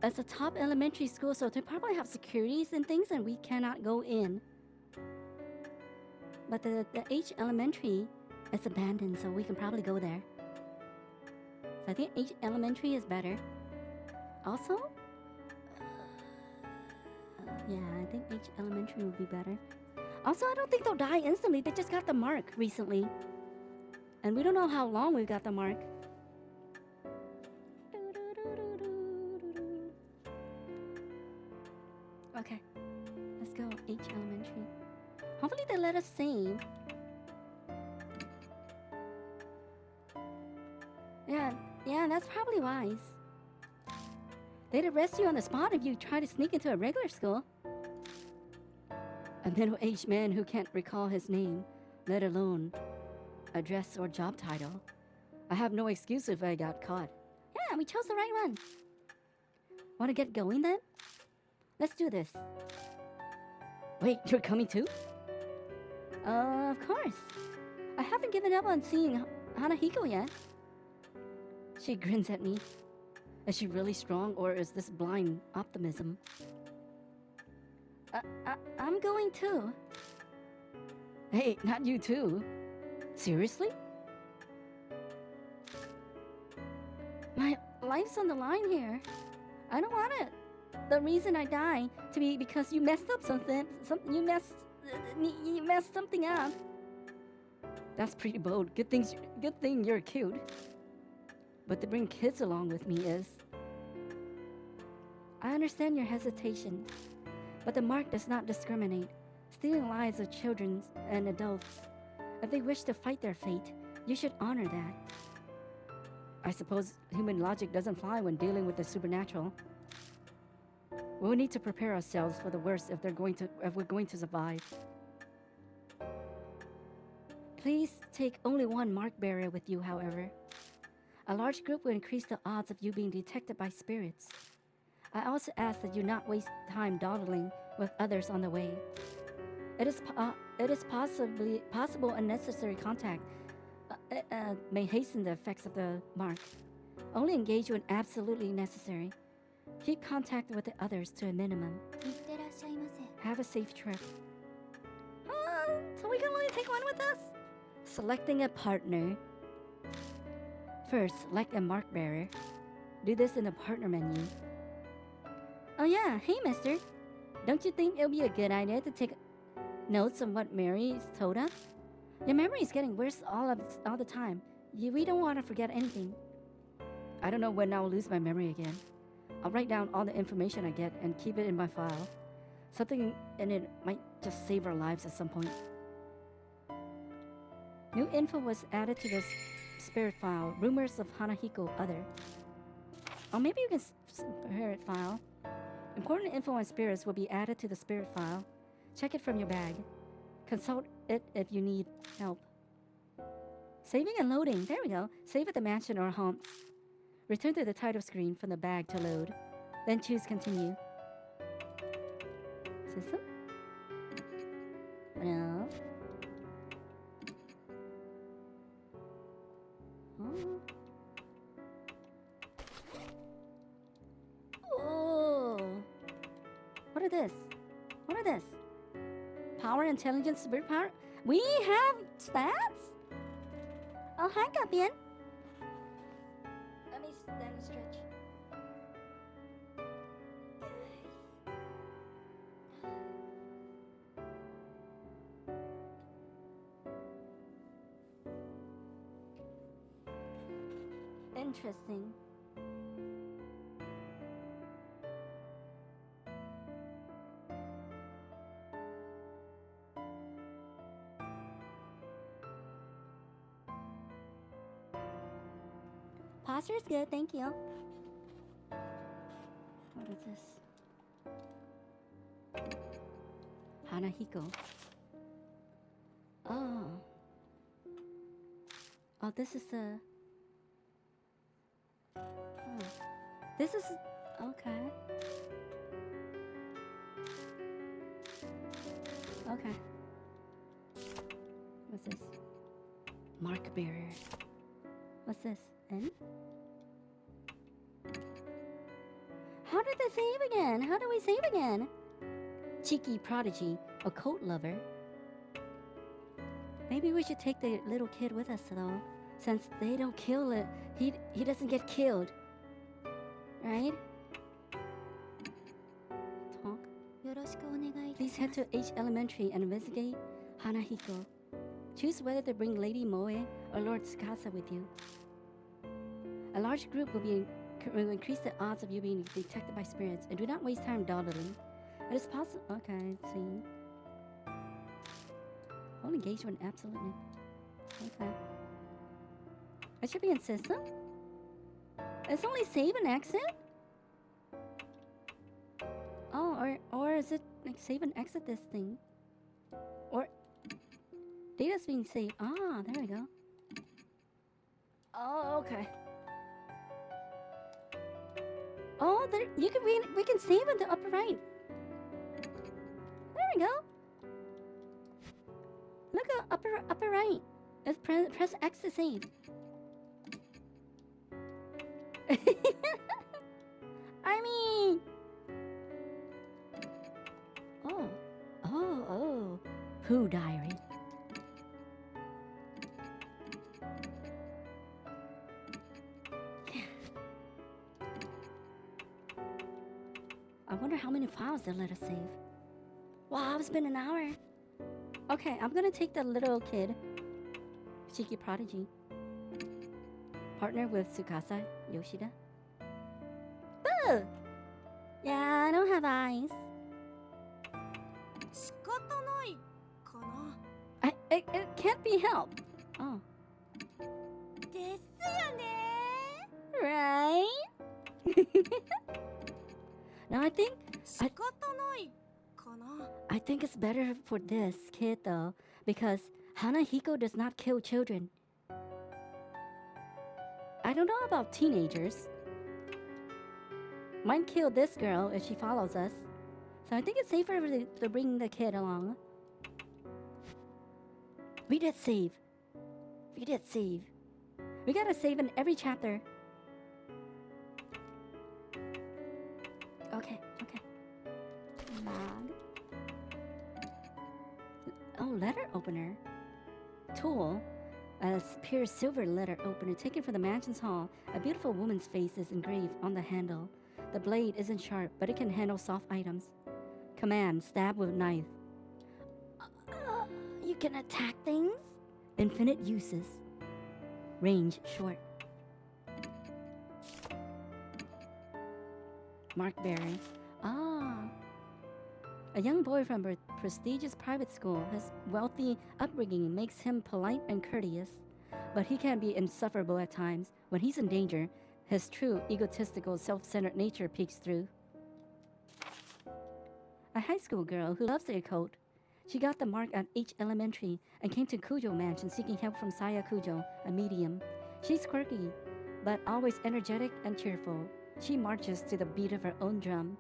a top elementary school, so they probably have securities and things, and we cannot go in. But the H Elementary is abandoned, so we can probably go there. So I think H Elementary is better. Also, yeah, I think H Elementary would be better. Also, I don't think they'll die instantly. They just got the mark recently. And we don't know how long we've got the mark. Okay, let's go H Elementary. Hopefully they let us save. Yeah, that's probably wise. They'd arrest you on the spot if you try to sneak into a regular school. A middle-aged man who can't recall his name, let alone address or job title. I have no excuse if I got caught. Yeah, we chose the right one. Want to get going then? Let's do this. Wait, you're coming too? Of course. I haven't given up on seeing Hanahiko yet. She grins at me. Is she really strong, or is this blind optimism? I'm going too. Hey, not you too. Seriously? My life's on the line here. I don't want it. The reason I die to be because you messed up something. You messed something up. That's pretty bold. Good thing you're cute. But to bring kids along with me is... I understand your hesitation, but the mark does not discriminate, stealing lives of children and adults. If they wish to fight their fate, you should honor that. I suppose human logic doesn't fly when dealing with the supernatural. We'll need to prepare ourselves for the worst if we're going to survive. Please take only one mark bearer with you, however. A large group will increase the odds of you being detected by spirits. I also ask that you not waste time dawdling with others on the way. It is possible unnecessary contact may hasten the effects of the mark. Only engage when absolutely necessary. Keep contact with the others to a minimum. いってらっしゃいませ。 Have a safe trip. So we can only take one with us? Selecting a partner. First, select a mark bearer. Do this in the partner menu. Oh yeah, hey mister. Don't you think it would be a good idea to take notes on what Mary's told us? Your memory is getting worse all the time. We don't want to forget anything. I don't know when I'll lose my memory again. I'll write down all the information I get and keep it in my file. Something in it might just save our lives at some point. New info was added to the spirit file. Rumors of Hanahiko other. Or maybe you can spirit file. Important info on spirits will be added to the spirit file. Check it from your bag. Consult it if you need help. Saving and loading. There we go. Save at the mansion or home. Return to the title screen from the bag to load. Then choose continue. System? No. Oh. What are this? What are this? Power, intelligence, spirit power? We have stats? Oh, hi, Gabian. Let me interesting. Posture's good, thank you. What is this? Hanahiko. Oh. Oh, this is the... Oh. This is... Okay. Okay. What's this? Mark bearer. What's this? N? How did they save again? How do we save again? Cheeky prodigy, occult lover. Maybe we should take the little kid with us though, since they don't kill it. He doesn't get killed, right? Talk. よろしくお願いいた Please しま head す to H Elementary and investigate Hanahiko. Choose whether to bring Lady Moe or Lord Tsukasa with you. A large group will increase the odds of you being detected by spirits, and do not waste time dawdling. It is possible. Okay, let's see. Whole engagement, absolutely. Okay. It should be in system. It's only save and exit. Oh, or is it like save and exit this thing? Or data's being saved. Ah, there we go. Oh, okay. Oh, there you can we can save in the upper right. There we go. Look at upper right. Let's press X to save. I mean, oh, Pooh Diary. I wonder how many files they'll let us save. Wow, it's been an hour. Okay, I'm gonna take the little kid, cheeky prodigy. Partner with Tsukasa Yoshida. Boo! Yeah, I don't have eyes. 仕方ないかな It can't be helped. Oh, ですよね right? No, I think 仕方ないかな I think it's better for this kid though, because Hanahiko does not kill children. I don't know about teenagers. Might kill this girl if she follows us. So I think it's safer to bring the kid along. We did save. We did save. We gotta save in every chapter. Okay, okay. Log. Oh, letter opener. Tool. A pure silver letter opener taken from the mansion's hall. A beautiful woman's face is engraved on the handle. The blade isn't sharp, but it can handle soft items. Command, stab with knife. You can attack things? Infinite uses. Range, short. Mark Berry. Ah. A young boy from a prestigious private school. His wealthy upbringing makes him polite and courteous, but he can be insufferable at times. When he's in danger, his true egotistical, self-centered nature peeks through. A high school girl who loves the occult. She got the mark at H Elementary and came to Kujo Mansion seeking help from Saya Kujo, a medium. She's quirky, but always energetic and cheerful. She marches to the beat of her own drum.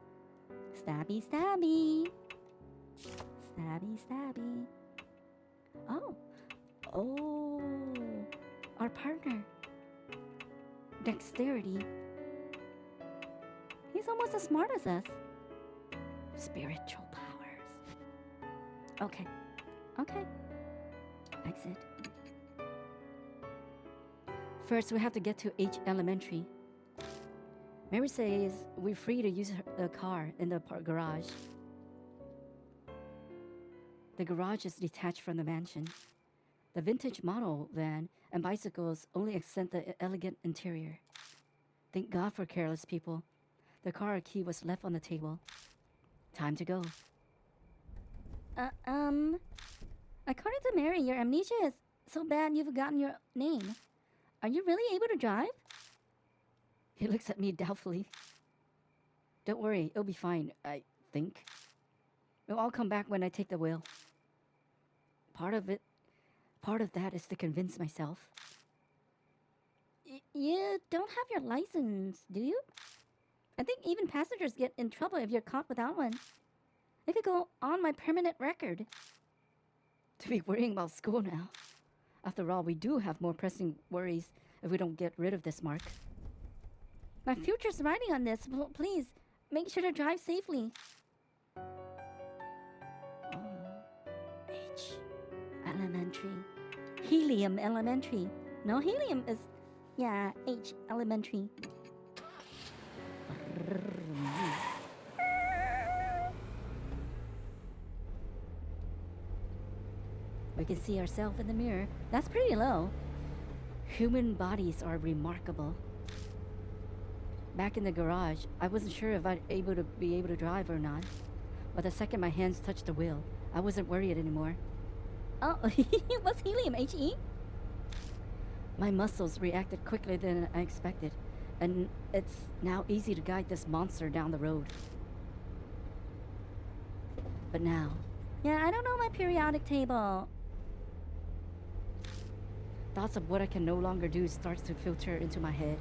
Stabby, stabby. Stabby, stabby. Oh, our partner. Dexterity. He's almost as smart as us. Spiritual powers. Okay. Exit. First, we have to get to H Elementary. Mary says we're free to use the car in the garage. The garage is detached from the mansion. The vintage model van and bicycles only accent the elegant interior. Thank God for careless people. The car key was left on the table. Time to go. According to Mary, your amnesia is so bad you've forgotten your name. Are you really able to drive? He looks at me doubtfully. Don't worry, it'll be fine, I think. It'll all come back when I take the wheel. Part of that is to convince myself. You don't have your license, do you? I think even passengers get in trouble if you're caught without one. It could go on my permanent record. To be worrying about school now. After all, we do have more pressing worries if we don't get rid of this mark. My future's riding on this. Please, make sure to drive safely. H. Elementary. Helium Elementary. No, helium is... Yeah, H. Elementary. We can see ourselves in the mirror. That's pretty low. Human bodies are remarkable. Back in the garage, I wasn't sure if I'd be able to drive or not. But the second my hands touched the wheel, I wasn't worried anymore. Oh, what's helium, H-E? My muscles reacted quicker than I expected, and it's now easy to guide this monster down the road. But now... Yeah, I don't know my periodic table. Thoughts of what I can no longer do starts to filter into my head.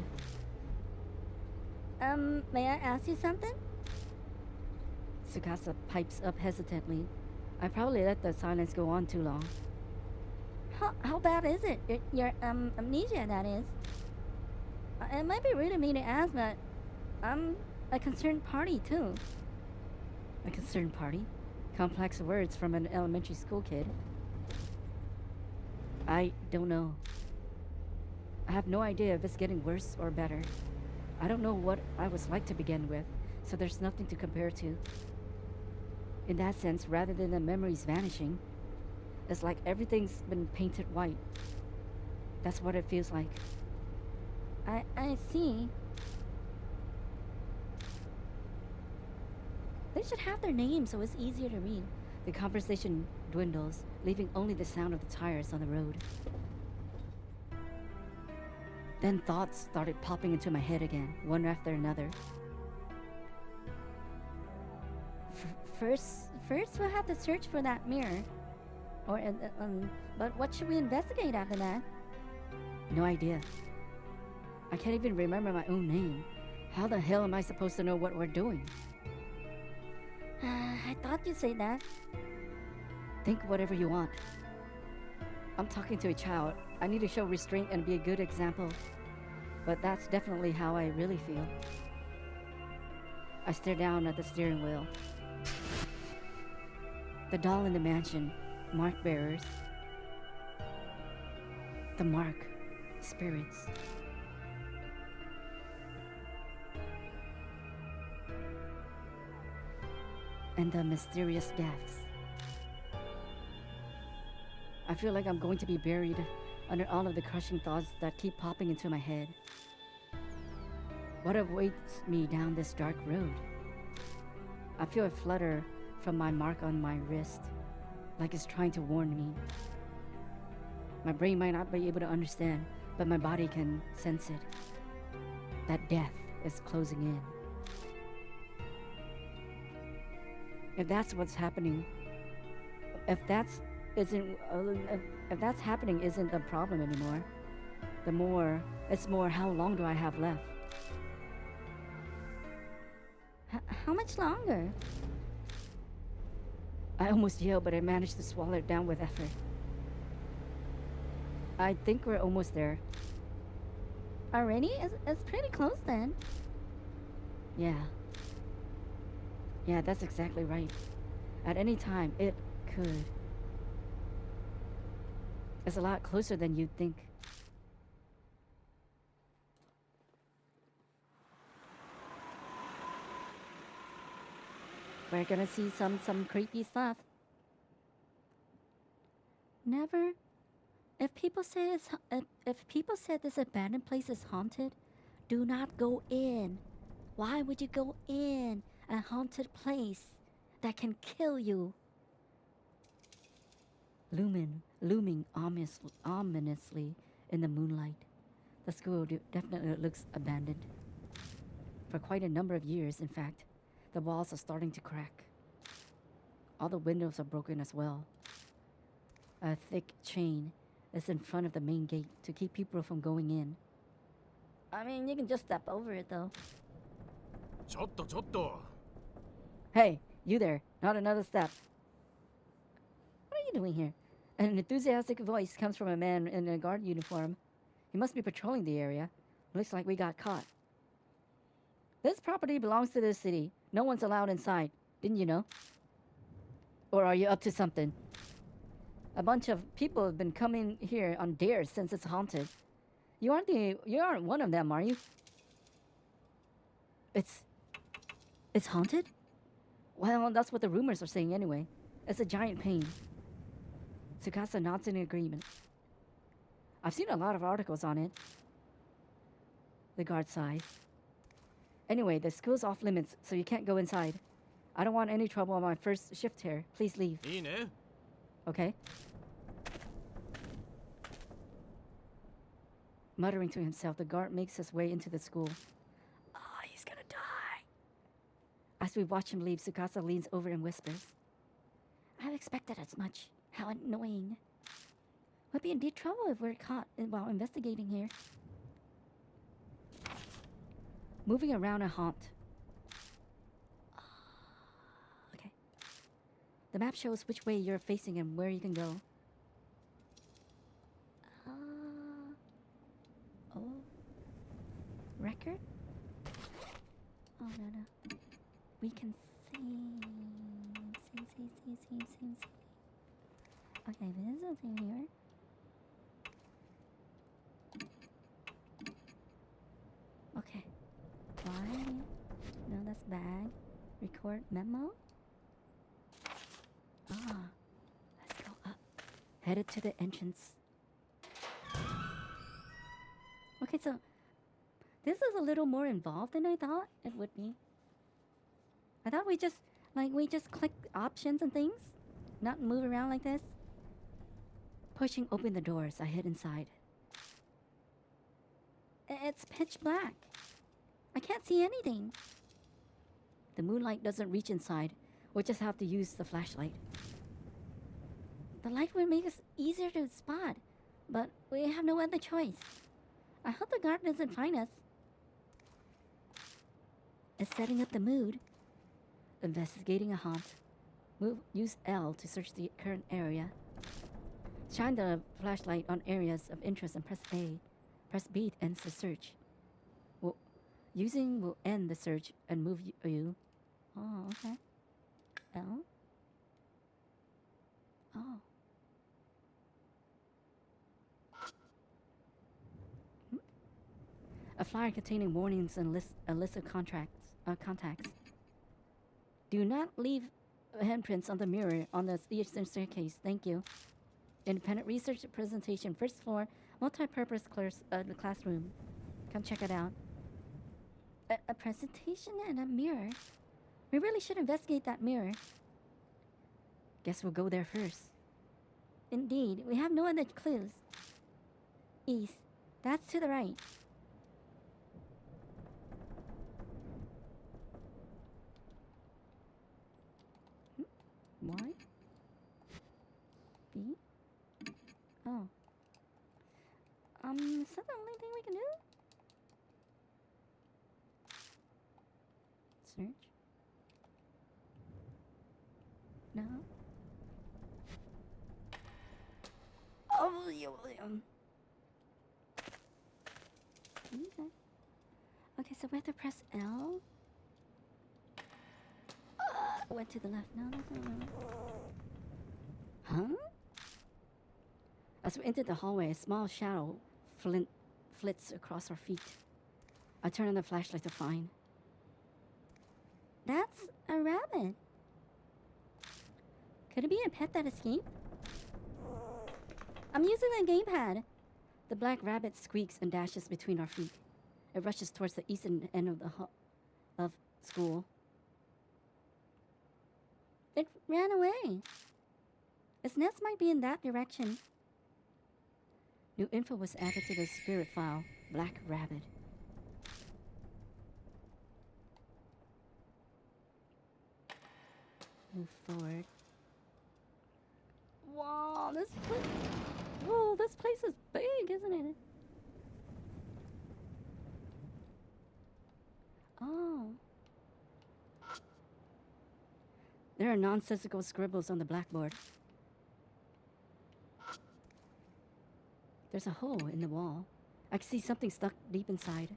May I ask you something? Tsukasa pipes up hesitantly. I probably let the silence go on too long. How bad is it? Your amnesia, that is. It might be rude of me to ask, but I'm a concerned party, too. A concerned party? Complex words from an elementary school kid. I don't know. I have no idea if it's getting worse or better. I don't know what I was like to begin with, so there's nothing to compare to. In that sense, rather than the memories vanishing, it's like everything's been painted white. That's what it feels like. I see. They should have their names so it's easier to read. The conversation dwindles, leaving only the sound of the tires on the road. Then thoughts started popping into my head again, one after another. First we'll have to search for that mirror. But what should we investigate after that? No idea. I can't even remember my own name. How the hell am I supposed to know what we're doing? I thought you'd say that. Think whatever you want. I'm talking to a child. I need to show restraint and be a good example. But that's definitely how I really feel. I stare down at the steering wheel. The doll in the mansion. Mark bearers. The mark. Spirits. And the mysterious deaths. I feel like I'm going to be buried under all of the crushing thoughts that keep popping into my head. What awaits me down this dark road? I feel a flutter from my mark on my wrist, like it's trying to warn me. My brain might not be able to understand, but my body can sense it. That death is closing in. If that's what's happening, if that's happening isn't the problem anymore, it's more how long do I have left? How much longer? I almost yelled, but I managed to swallow it down with effort. I think we're almost there. Already? It's pretty close then. Yeah. Yeah, that's exactly right. At any time, it could. It's a lot closer than you'd think. We're gonna see some creepy stuff. Never If people say if people said this abandoned place is haunted, do not go in. Why would you go in a haunted place that can kill you? Looming ominously in the moonlight, the school definitely looks abandoned. For quite a number of years, in fact, the walls are starting to crack. All the windows are broken as well. A thick chain is in front of the main gate to keep people from going in. I mean, you can just step over it though. ちょっと Hey, you there, not another step. What are you doing here? An enthusiastic voice comes from a man in a guard uniform. He must be patrolling the area. Looks like we got caught. This property belongs to the city. No one's allowed inside. Didn't you know? Or are you up to something? A bunch of people have been coming here on dares since it's haunted. You aren't one of them, are you? It's haunted? Well, that's what the rumors are saying anyway. It's a giant pain. Tsukasa nods in agreement. I've seen a lot of articles on it. The guard sighs. Anyway, the school's off limits, so you can't go inside. I don't want any trouble on my first shift here. Please leave. いいね Okay? Muttering to himself, the guard makes his way into the school. Oh, he's gonna die. As we watch him leave, Tsukasa leans over and whispers. I've expected as much. How annoying. We'll be in deep trouble if we're caught while investigating here. Moving around a haunt. Okay. The map shows which way you're facing and where you can go. Oh. Record? Oh, no. We can see. See. Okay, this is nothing here. Okay. Why? No, that's bag. Record memo. Let's go up. Headed to the entrance. Okay, so this is a little more involved than I thought it would be. I thought we just click options and things, not move around like this. Pushing open the doors, I head inside. It's pitch black. I can't see anything. The moonlight doesn't reach inside. We'll just have to use the flashlight. The light would make us easier to spot, but we have no other choice. I hope the guard doesn't find us. It's setting up the mood. Investigating a haunt. Use L to search the current area. Shine the flashlight on areas of interest and press A. Press B ends the search. Using will end the search and move you. Oh, okay. L. Oh. A flyer containing warnings and a list of contacts. Do not leave handprints on the mirror on the eastern staircase. Thank you. Independent research presentation, first floor, multi-purpose classroom. Come check it out. A presentation and a mirror? We really should investigate that mirror. Guess we'll go there first. Indeed, we have no other clues. East. That's to the right. Y? B? Oh. Is that the only thing we can do? Search. No. Oh, yeah. Okay. Okay, so we have to press L. Went to the left. No, that's not right. Huh? As we entered the hallway, a small shadow flits across our feet. I turn on the flashlight to find. That's a rabbit. Could it be a pet that escaped? I'm using the gamepad. The black rabbit squeaks and dashes between our feet. It rushes towards the eastern end of the of school. It ran away. Its nest might be in that direction. New info was added to the spirit file. Black rabbit. Move forward. Wow, this place. Whoa, this place is big, isn't it? Oh. There are nonsensical scribbles on the blackboard. There's a hole in the wall. I can see something stuck deep inside.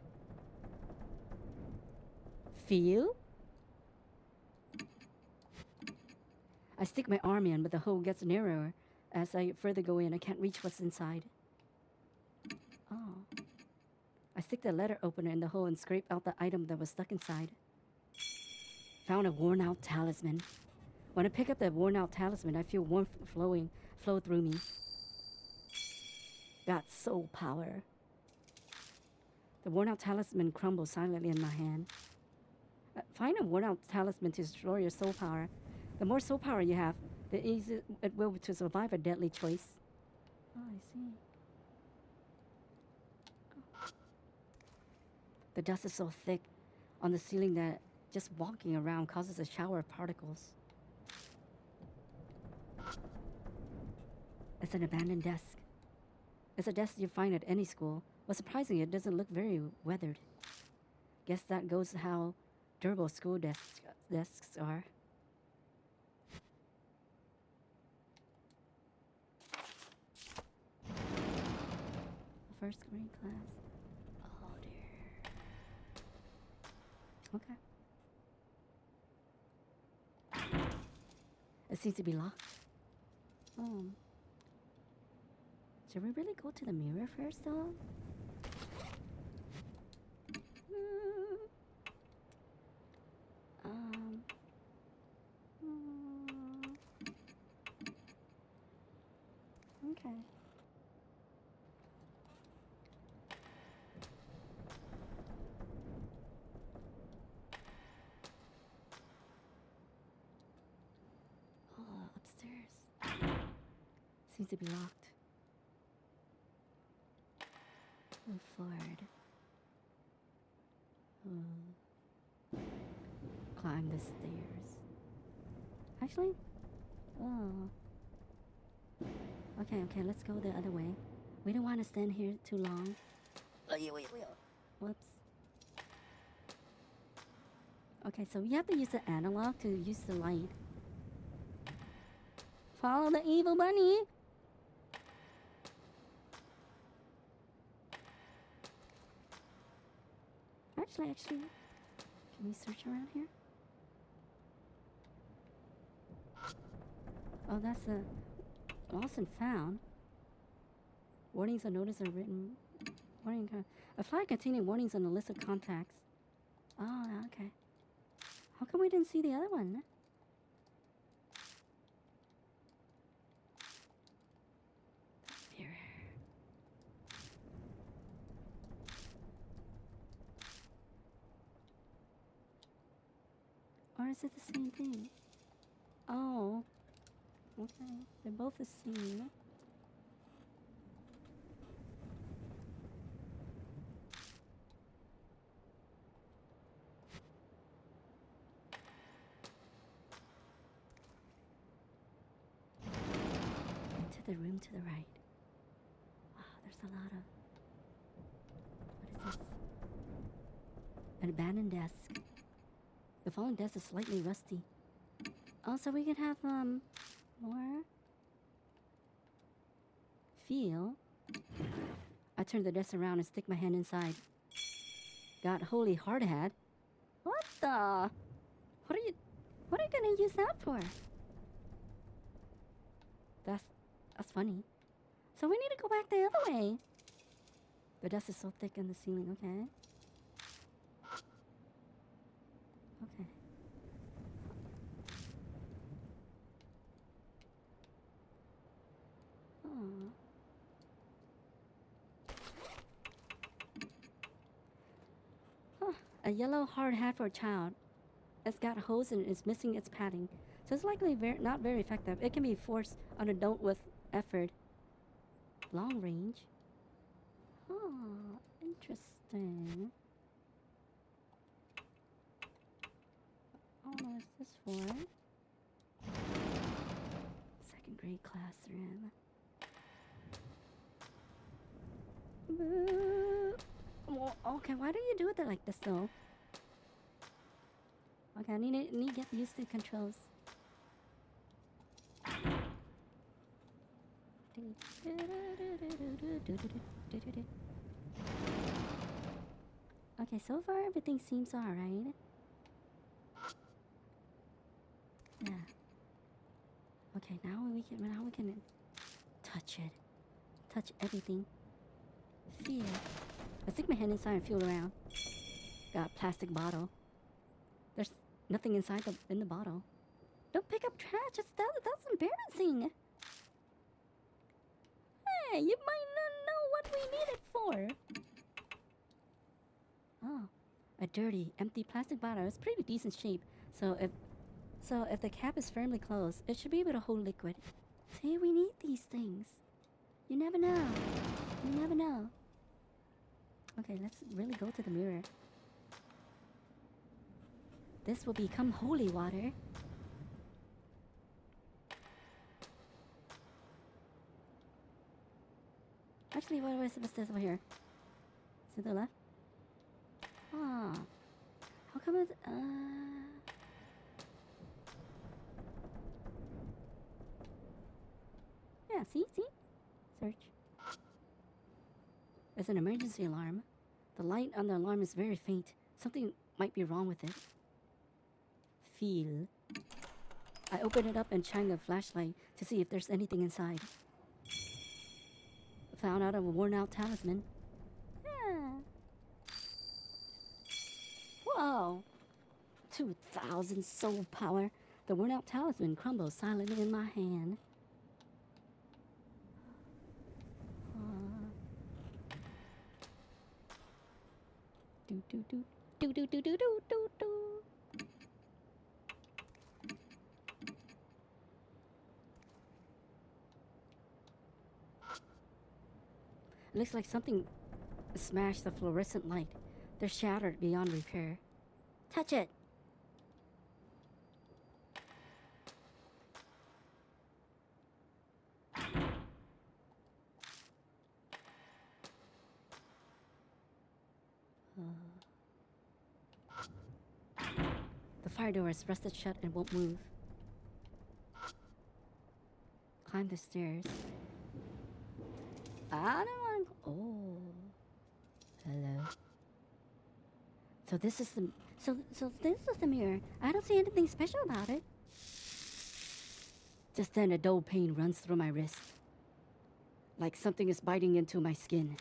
Feel? I stick my arm in, but the hole gets narrower. As I further go in, I can't reach what's inside. Oh. I stick the letter opener in the hole and scrape out the item that was stuck inside. Found a worn-out talisman. When I pick up the worn-out talisman, I feel warmth flow through me. Got soul power. The worn-out talisman crumbles silently in my hand. Find a worn-out talisman to destroy your soul power. The more soul power you have, the easier it will be to survive a deadly choice. Oh, I see. Oh. The dust is so thick on the ceiling that just walking around causes a shower of particles. It's an abandoned desk. It's a desk you find at any school. What's surprising, it doesn't look very weathered. Guess that goes how durable school desks are. First grade class. Oh dear. Okay. It seems to be locked. Oh. Should we really go to the mirror first, though? Okay. Oh, upstairs. Seems to be locked. Move forward. Climb the stairs. Actually? Oh. Okay, let's go the other way. We don't want to stand here too long. Wait. Whoops. Okay, so we have to use the analog to use the light. Follow the evil bunny! Actually, can we search around here? Oh, that's a lost and found. Warnings and notices are written. A flyer containing warnings on the list of contacts. Oh, okay. How come we didn't see the other one? Mirror. Or is it the same thing? Oh. Okay. They're both the same. Into the room to the right. Wow, there's a lot of... What is this? An abandoned desk. The fallen desk is slightly rusty. Also, we can have, more... Feel. I turn the desk around and stick my hand inside. Got holy hard hat. What the? What are you gonna use that for? That's funny. So we need to go back the other way. The dust is so thick in the ceiling, okay. Okay. Oh. A yellow hard hat for a child. It's got holes and is missing its padding. So it's likely not very effective. It can be forced on adult with effort. Long range. Oh, interesting. Oh, what is this for? Second grade classroom. Boo. Well, okay, why do you do it like this though? Okay, I need to get used to the controls. Okay, so far everything seems alright. Yeah. Okay, now we can touch it. Touch everything. Feel. I stick my hand inside and feel around. Got a plastic bottle. There's nothing inside in the bottle. Don't pick up trash. That's embarrassing. Hey, you might not know what we need it for. Oh, a dirty, empty plastic bottle. It's pretty decent shape. So if the cap is firmly closed, it should be able to hold liquid. See, we need these things. You never know. You never know. Okay, let's really go to the mirror. This will become holy water. Actually, what was this over here? To the left? Ah. How come it's, yeah, see? Search. It's an emergency alarm. The light on the alarm is very faint. Something might be wrong with it. Feel. I open it up and shine the flashlight to see if there's anything inside. Found out a worn out talisman. Yeah. Whoa. 2,000 soul power. The worn out talisman crumbles silently in my hand. Do do do do do do do do do do. It looks like something smashed the fluorescent light. They're shattered beyond repair. Touch it! The fire door is rusted shut and won't move. Climb the stairs. I don't want. Oh, hello. So this is the this is the mirror. I don't see anything special about it. Just then, a dull pain runs through my wrist, like something is biting into my skin.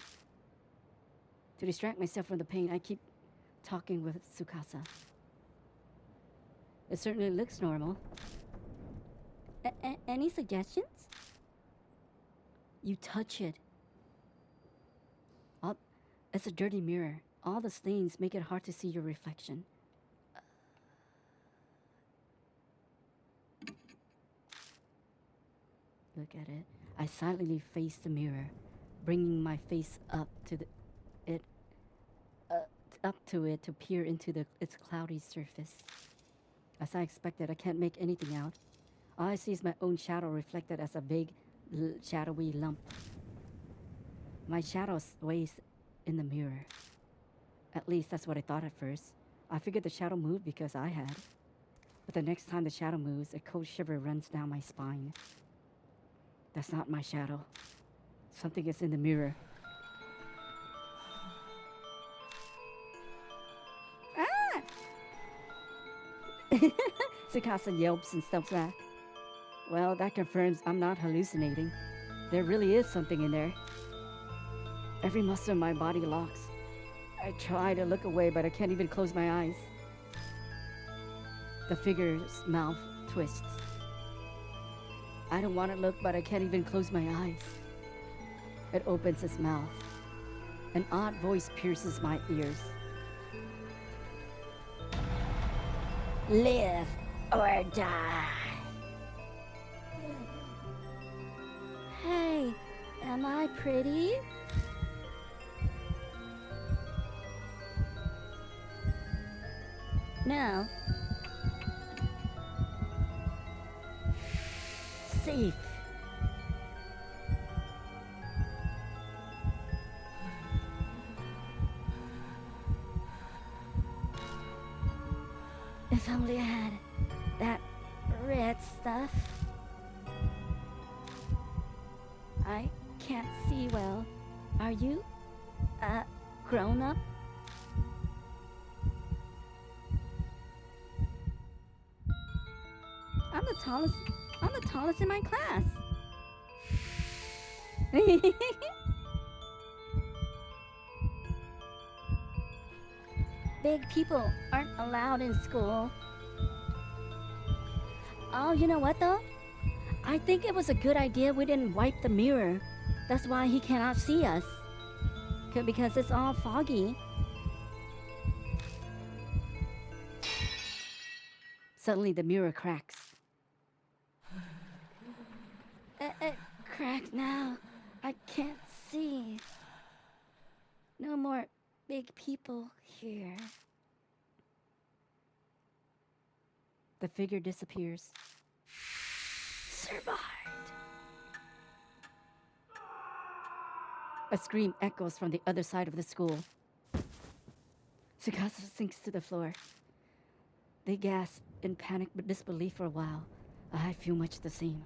To distract myself from the pain, I keep talking with Tsukasa. It certainly looks normal. Any suggestions? You touch it. It's a dirty mirror. All the stains make it hard to see your reflection. Look at it. I silently face the mirror, bringing my face up to it to peer into its cloudy surface. As I expected, I can't make anything out. All I see is my own shadow reflected as a vague, shadowy lump. My shadow sways in the mirror. At least that's what I thought at first. I figured the shadow moved because I had. But the next time the shadow moves, a cold shiver runs down my spine. That's not my shadow. Something is in the mirror. Ah! Tsukasa yelps and steps back. Well, that confirms I'm not hallucinating. There really is something in there. Every muscle in my body locks. I try to look away, but I can't even close my eyes. The figure's mouth twists. I don't want to look, but I can't even close my eyes. It opens its mouth. An odd voice pierces my ears. Live or die. Hey, am I pretty? No. Safe. If only I had that red stuff. I can't see well. Are you grown up? I'm the tallest. I'm the tallest in my class. Big people aren't allowed in school. Oh, you know what though? I think it was a good idea we didn't wipe the mirror. That's why he cannot see us. Because it's all foggy. Suddenly the mirror cracks. It cracked now. I can't see. No more big people here. The figure disappears. Survived. A scream echoes from the other side of the school. Tsukasa sinks to the floor. They gasp in panic but disbelief for a while. I feel much the same.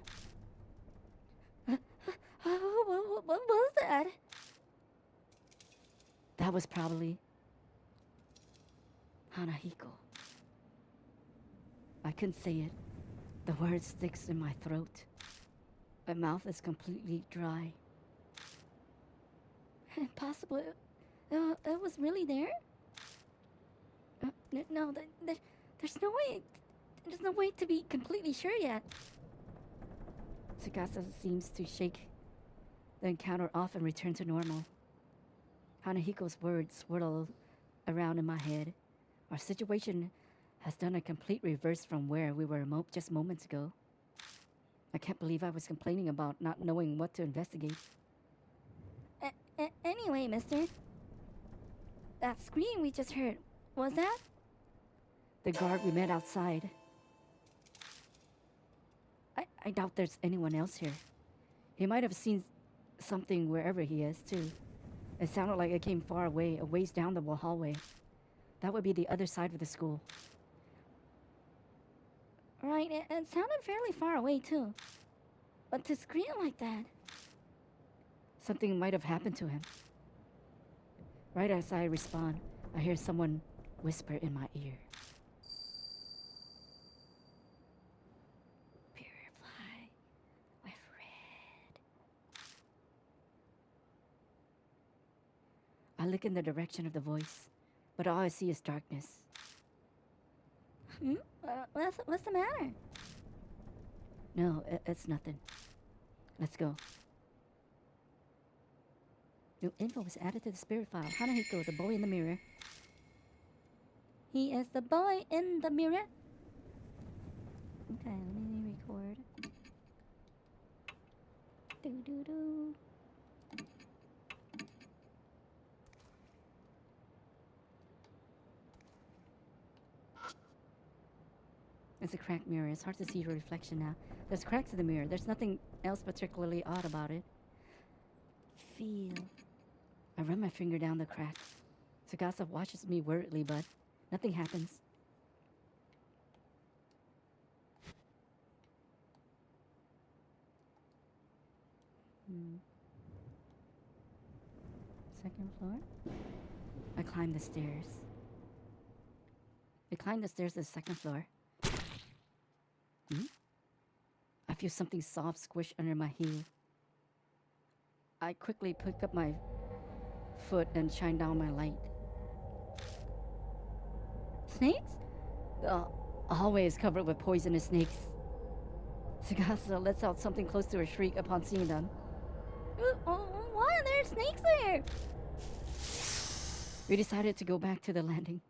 What was that? That was probably Hanahiko. I couldn't say it. The word sticks in my throat. My mouth is completely dry. Impossible. It was really there? No, there's no way. There's no way to be completely sure yet. Tsukasa seems to shake the encounter off and return to normal. Hanahiko's words swirl around in my head. Our situation has done a complete reverse from where we were just moments ago. I can't believe I was complaining about not knowing what to investigate. Anyway, mister. That scream we just heard, was that? The guard we met outside. I doubt there's anyone else here. He might have seen something wherever he is, too. It sounded like it came far away, a ways down the hallway. That would be the other side of the school. Right, it sounded fairly far away, too. But to scream like that... Something might have happened to him. Right as I respond, I hear someone whisper in my ear. Purify with red. I look in the direction of the voice, but all I see is darkness. What's the matter? No, it's nothing. Let's go. New info was added to the spirit file. Hanahiko, the boy in the mirror. He is the boy in the mirror. Okay, let me record. Do. It's a cracked mirror. It's hard to see your reflection now. There's cracks in the mirror. There's nothing else particularly odd about it. Feel. I run my finger down the crack. Tsukasa watches me worriedly, but nothing happens. Second floor? I climb the stairs. I climb the stairs to the second floor. I feel something soft squish under my heel. I quickly pick up my foot and shine down my light. Snakes? The hallway is covered with poisonous snakes. Tsukasa lets out something close to a shriek upon seeing them. Why are there snakes there? We decided to go back to the landing.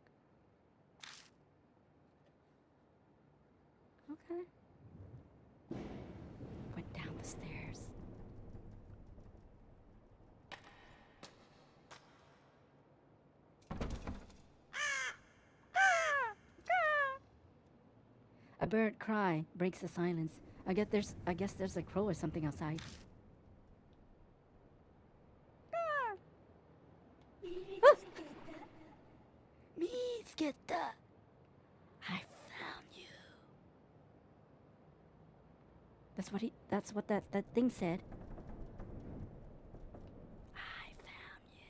Okay. Went down the stairs. A bird cry breaks the silence. I guess there's a crow or something outside. Mizuketa. I found you. That's what that thing said. I found you.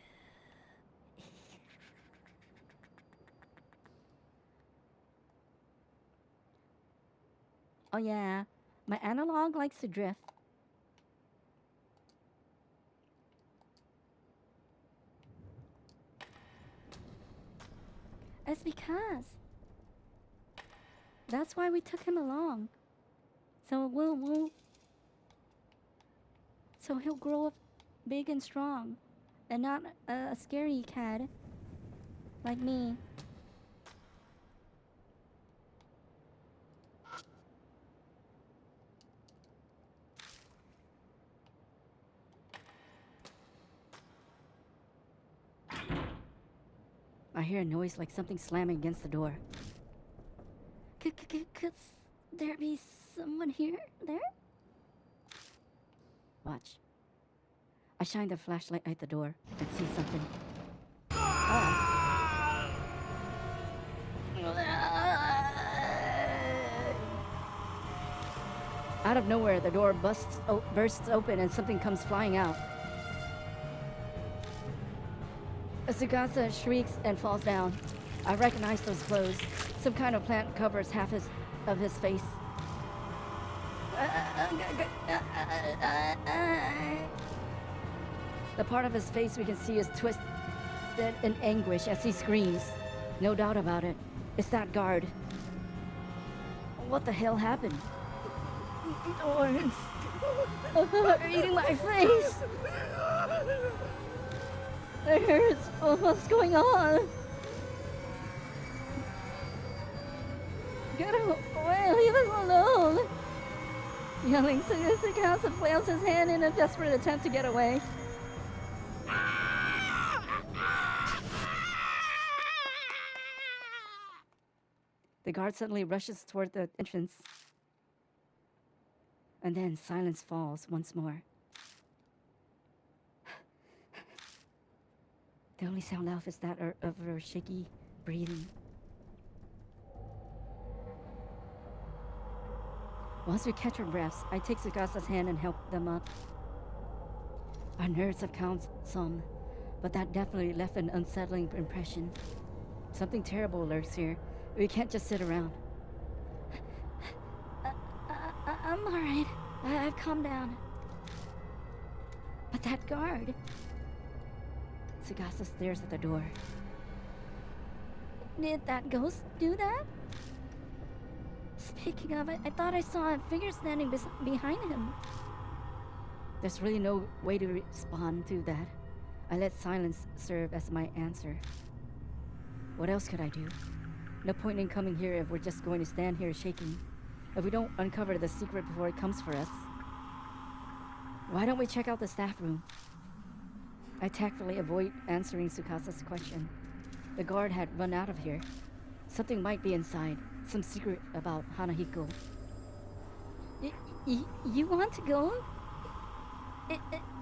Oh yeah, my analog likes to drift. It's because that's why we took him along. So so he'll grow up big and strong, and not a scary cat like me. I hear a noise like something slamming against the door. Could there be someone here? There? Watch. I shine the flashlight at the door and see something. Oh. Out of nowhere, the door bursts open and something comes flying out. Tsukasa shrieks and falls down. I recognize those clothes. Some kind of plant covers half of his face. The part of his face we can see is twisted in anguish as he screams. No doubt about it. It's that guard. What the hell happened? Thorns are eating my face. It hurts. Oh, what's going on? Get away, leave us alone. Yelling, Tsukasa flails his hand in a desperate attempt to get away. The guard suddenly rushes toward the entrance. And then silence falls once more. The only sound left is that of her shaky breathing. Once we catch our breaths, I take Tsukasa's hand and help them up. Our nerves have calmed some, but that definitely left an unsettling impression. Something terrible lurks here. We can't just sit around. I'm alright. I've calmed down. But that guard... Tsukasa stares at the door. Did that ghost do that? Speaking of it, I thought I saw a figure standing behind him. There's really no way to respond to that. I let silence serve as my answer. What else could I do? No point in coming here if we're just going to stand here shaking. If we don't uncover the secret before it comes for us. Why don't we check out the staff room? I tactfully avoid answering Tsukasa's question. The guard had run out of here. Something might be inside. Some secret about Hanahiko. You want to go?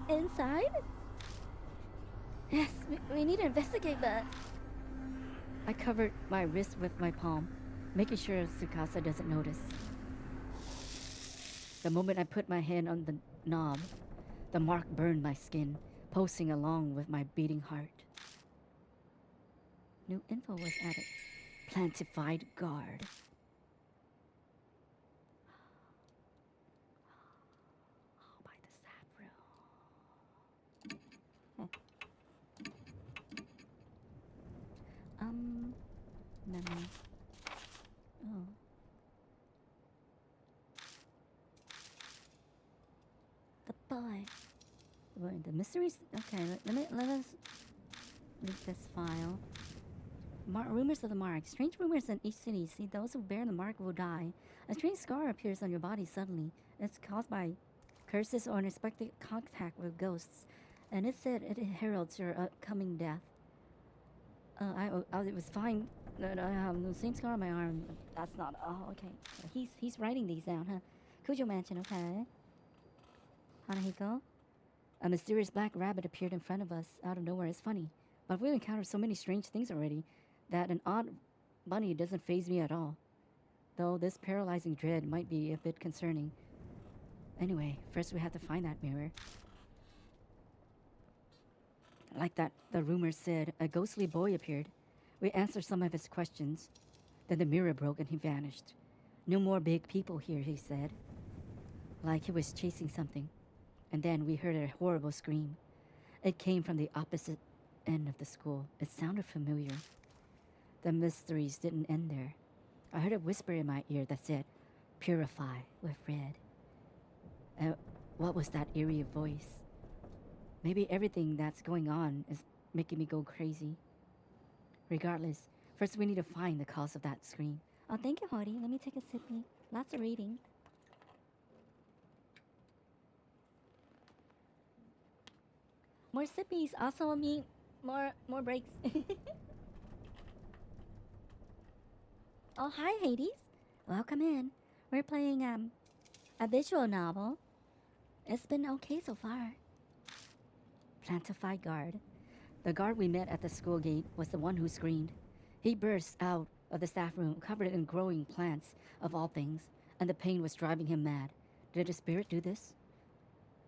Inside? Yes, we need to investigate that. I covered my wrist with my palm, making sure Tsukasa doesn't notice. The moment I put my hand on the knob, the mark burned my skin, pulsing along with my beating heart. New info was added. Plantified guard. Oh, by the staff room. Memo. Oh. The boy. Wait, the mysteries. Okay, let us read this file. Rumors of the mark. Strange rumors in each city. See, those who bear the mark will die. A strange scar appears on your body suddenly. It's caused by curses or unexpected contact with ghosts. And it said it heralds your upcoming death. It was fine that I have the same scar on my arm. That's not. Oh, okay. He's writing these down, huh? Kujo Mansion, okay. Hanahiko. A mysterious black rabbit appeared in front of us out of nowhere. It's funny, but we've encountered so many strange things already that an odd bunny doesn't faze me at all. Though this paralyzing dread might be a bit concerning. Anyway, first we have to find that mirror. Like that, the rumor said, a ghostly boy appeared. We answered some of his questions. Then the mirror broke and he vanished. No more big people here, he said. Like he was chasing something. And then we heard a horrible scream. It came from the opposite end of the school. It sounded familiar. The mysteries didn't end there. I heard a whisper in my ear that said, "Purify with red." What was that eerie voice? Maybe everything that's going on is making me go crazy. Regardless, first we need to find the cause of that scream. Oh, thank you, Hori. Let me take a sippy. Lots of reading. More sippies also mean more breaks. Oh, hi, Hades. Welcome in. We're playing a visual novel. It's been okay so far. Plantified guard. The guard we met at the school gate was the one who screamed. He burst out of the staff room, covered in growing plants of all things, and the pain was driving him mad. Did a spirit do this?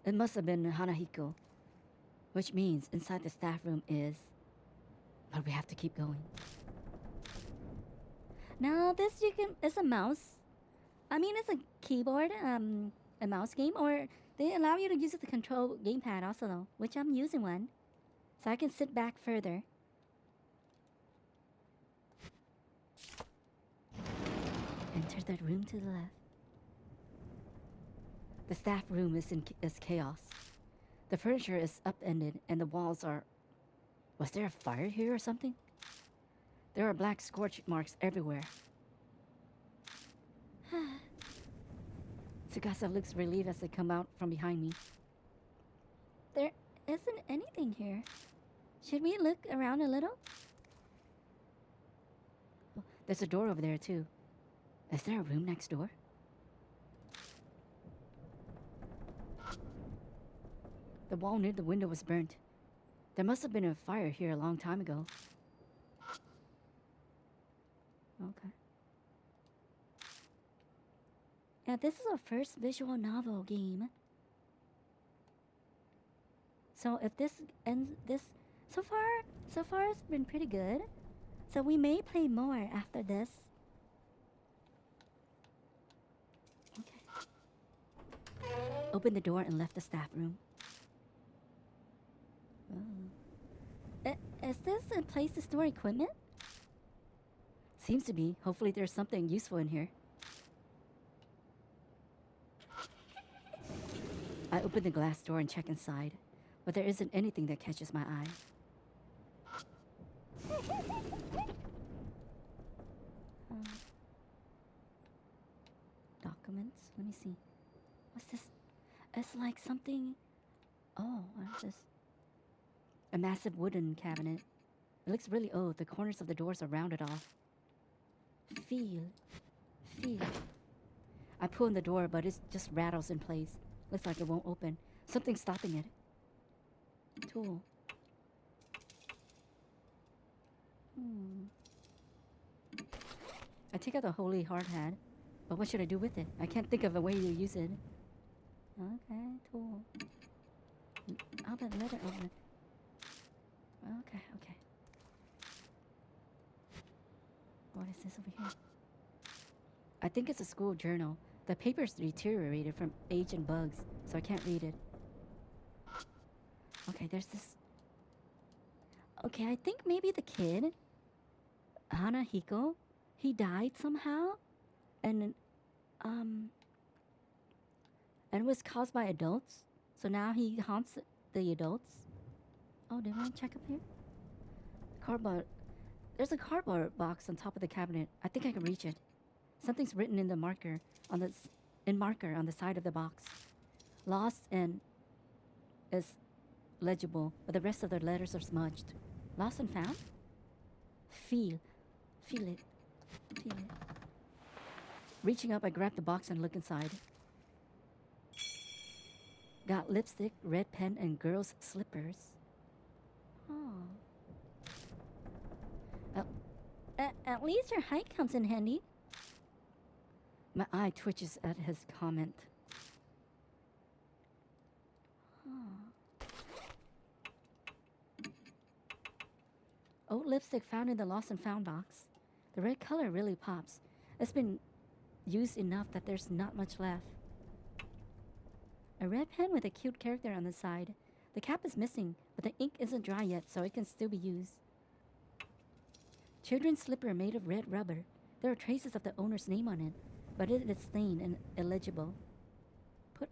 It must have been Hanahiko, which means inside the staff room is... But we have to keep going. Now this it's a mouse. I mean, it's a keyboard, a mouse game, or they allow you to use the control gamepad also though, which I'm using one. So I can sit back further. Enter the room to the left. The staff room is chaos. The furniture is upended and the walls are... Was there a fire here or something? There are black scorch marks everywhere. Tsukasa looks relieved as they come out from behind me. There isn't anything here. Should we look around a little? Oh, there's a door over there too. Is there a room next door? The wall near the window was burnt. There must have been a fire here a long time ago. Okay. Yeah, this is our first visual novel game. So if this ends so far it's been pretty good. So we may play more after this. Okay. Opened the door and left the staff room. Oh. Is this a place to store equipment? Seems to be. Hopefully there's something useful in here. I open the glass door and check inside, but there isn't anything that catches my eye. Documents? Let me see. What's this? It's like something... Oh, what is this? A massive wooden cabinet. It looks really old. The corners of the doors are rounded off. Feel. I pull in the door, but it just rattles in place. Looks like it won't open. Something's stopping it. Tool. I take out the holy hard hat, but what should I do with it? I can't think of a way to use it. Okay, tool. I'll let it open. Okay. What is this over here? I think it's a school journal. The paper's deteriorated from age and bugs, so I can't read it. Okay, there's this... Okay, I think maybe the kid, Hanahiko, he died somehow, and it was caused by adults, so now he haunts the adults. Oh, did I check up here? Cardboard. There's a cardboard box on top of the cabinet. I think I can reach it. Something's written in the marker on the in marker on the side of the box. Lost and is legible, but the rest of the letters are smudged. Lost and found? Feel it, feel it. Reaching up, I grab the box and look inside. Got lipstick, red pen, and girls' slippers. Oh. At least your height comes in handy. My eye twitches at his comment. Oat lipstick found in the lost and found box. The red color really pops. It's been used enough that there's not much left. A red pen with a cute character on the side. The cap is missing, but the ink isn't dry yet, so it can still be used. Children's slipper made of red rubber. There are traces of the owner's name on it, but it is stained and illegible. Put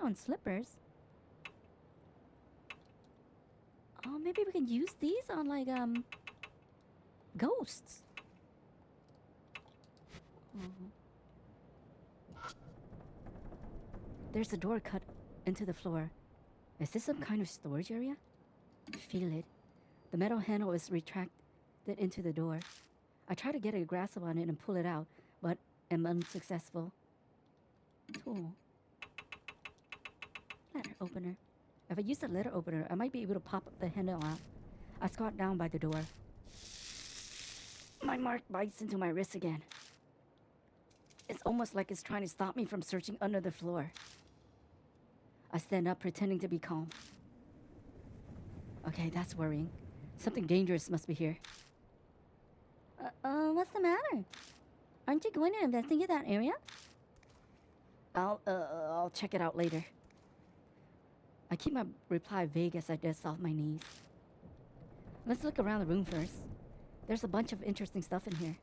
on slippers. Oh, maybe we can use these on like ghosts. There's a door cut into the floor. Is this some kind of storage area? Feel it. The metal handle is retracted into the door. I try to get a grasp on it and pull it out, but am unsuccessful. Tool. Letter opener. If I use the letter opener, I might be able to pop the handle out. I squat down by the door. My mark bites into my wrist again. It's almost like it's trying to stop me from searching under the floor. I stand up, pretending to be calm. Okay, that's worrying. Something dangerous must be here. What's the matter? Aren't you going to investigate that area? I'll check it out later. I keep my reply vague as I dust off my knees. Let's look around the room first. There's a bunch of interesting stuff in here.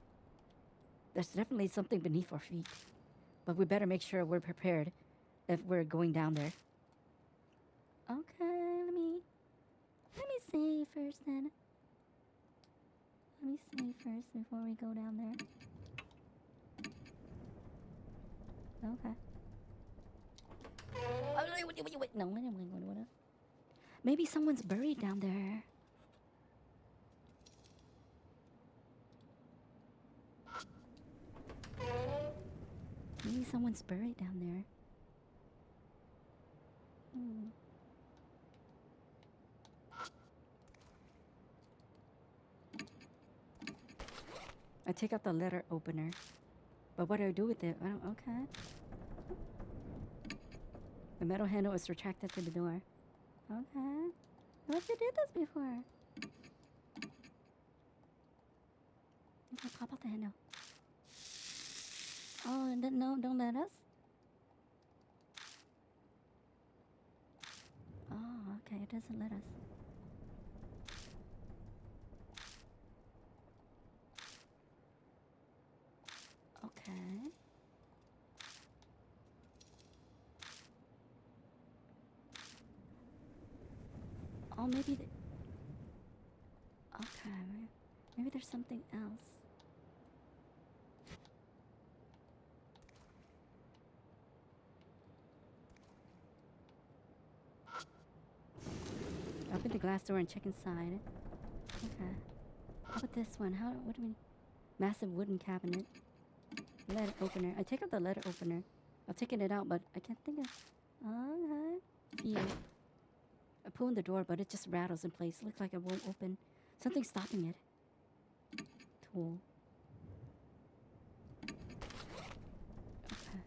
There's definitely something beneath our feet. But we better make sure we're prepared if we're going down there. Okay, let me see first then. Let me see first before we go down there. Okay. Wait. No, wait. Maybe someone's buried down there. Maybe someone's buried down there. I take out the letter opener. But what do I do with it? Okay. The metal handle is retracted to the door. Okay. What you did this before? Okay, pop out the handle. Oh, and then no, don't let us? Oh, okay, it doesn't let us. Okay. Oh, maybe okay, maybe there's something else. Open the glass door and check inside. Okay. How about this one? What do we... Massive wooden cabinet. Letter opener. I take out the letter opener. I've taken it out, but I can't think of... Okay. Feel. I pull in the door, but it just rattles in place. Looks like it won't open. Something's stopping it. Tool. Okay.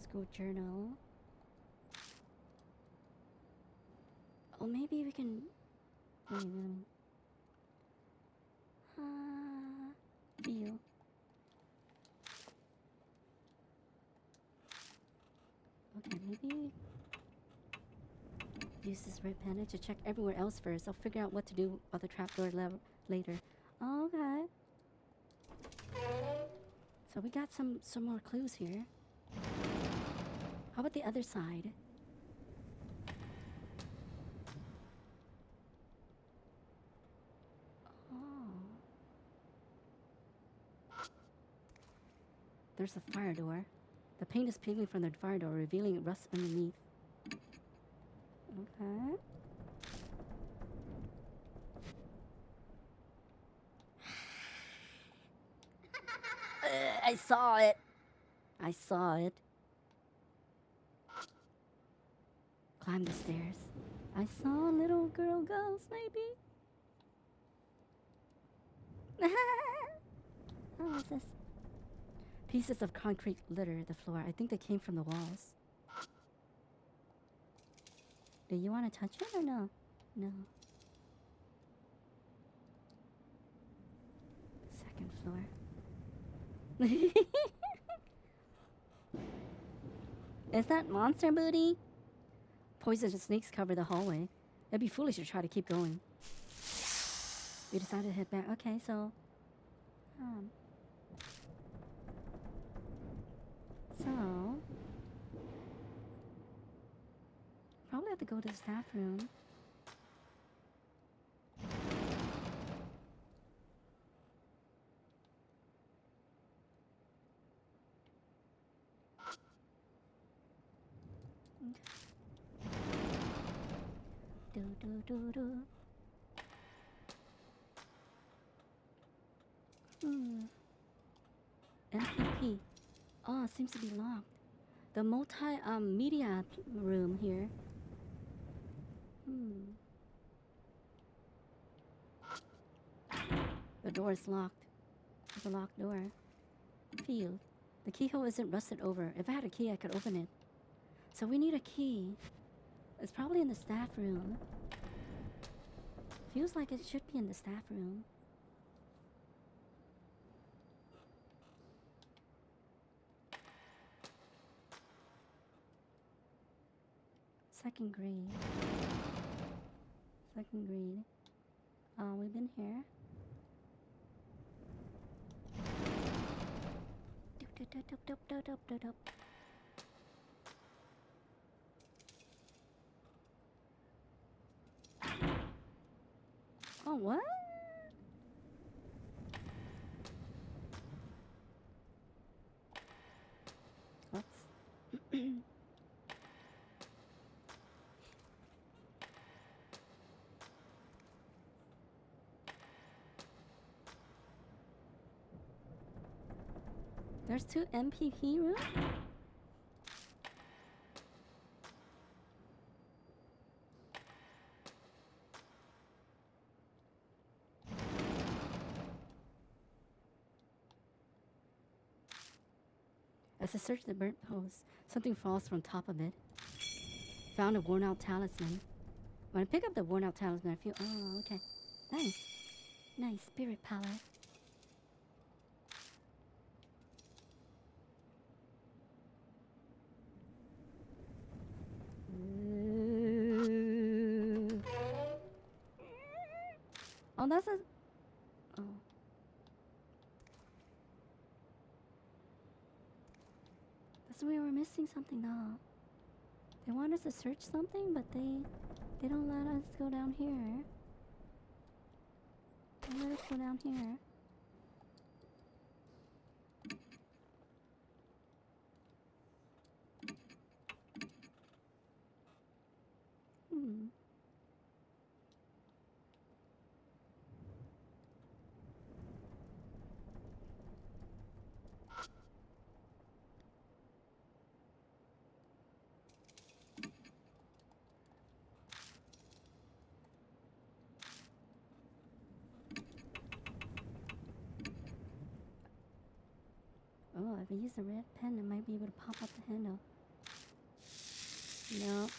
School journal. Oh, maybe we can... Wait. Feel. Okay, maybe use this red panda to check everywhere else first. I'll figure out what to do about the trapdoor later. Okay. So we got some more clues here. How about the other side? Oh. There's a fire door. The paint is peeling from the fire door, revealing rust underneath. Okay. I saw it. I saw it. Climb the stairs. I saw a little girl ghost, maybe. Oh, what's this? Pieces of concrete litter the floor. I think they came from the walls. Do you want to touch it or no? No. Second floor. Is that monster booty? Poisonous snakes cover the hallway. It'd be foolish to try to keep going. We decided to head back. Okay, so... So... Probably have to go to the staff room. Do do do do. MPP. Oh, it seems to be locked. The media room here. The door is locked. It's a locked door. Field. The keyhole isn't rusted over. If I had a key, I could open it. So we need a key. It's probably in the staff room. Feels like it should be in the staff room. Second grade. Second grade. We've been here. Oh, what? Oops. There's 2 MPP rooms? As I search the burnt post, something falls from top of it. Found a worn-out talisman. When I pick up the worn-out talisman, I feel... Oh, okay. Nice. Nice. Spirit power. Oh, that's a... Oh. That's where we were missing something, though. They want us to search something, but they don't let us go down here. They let us go down here. Oh, if I use a red pen, I might be able to pop up the handle. No.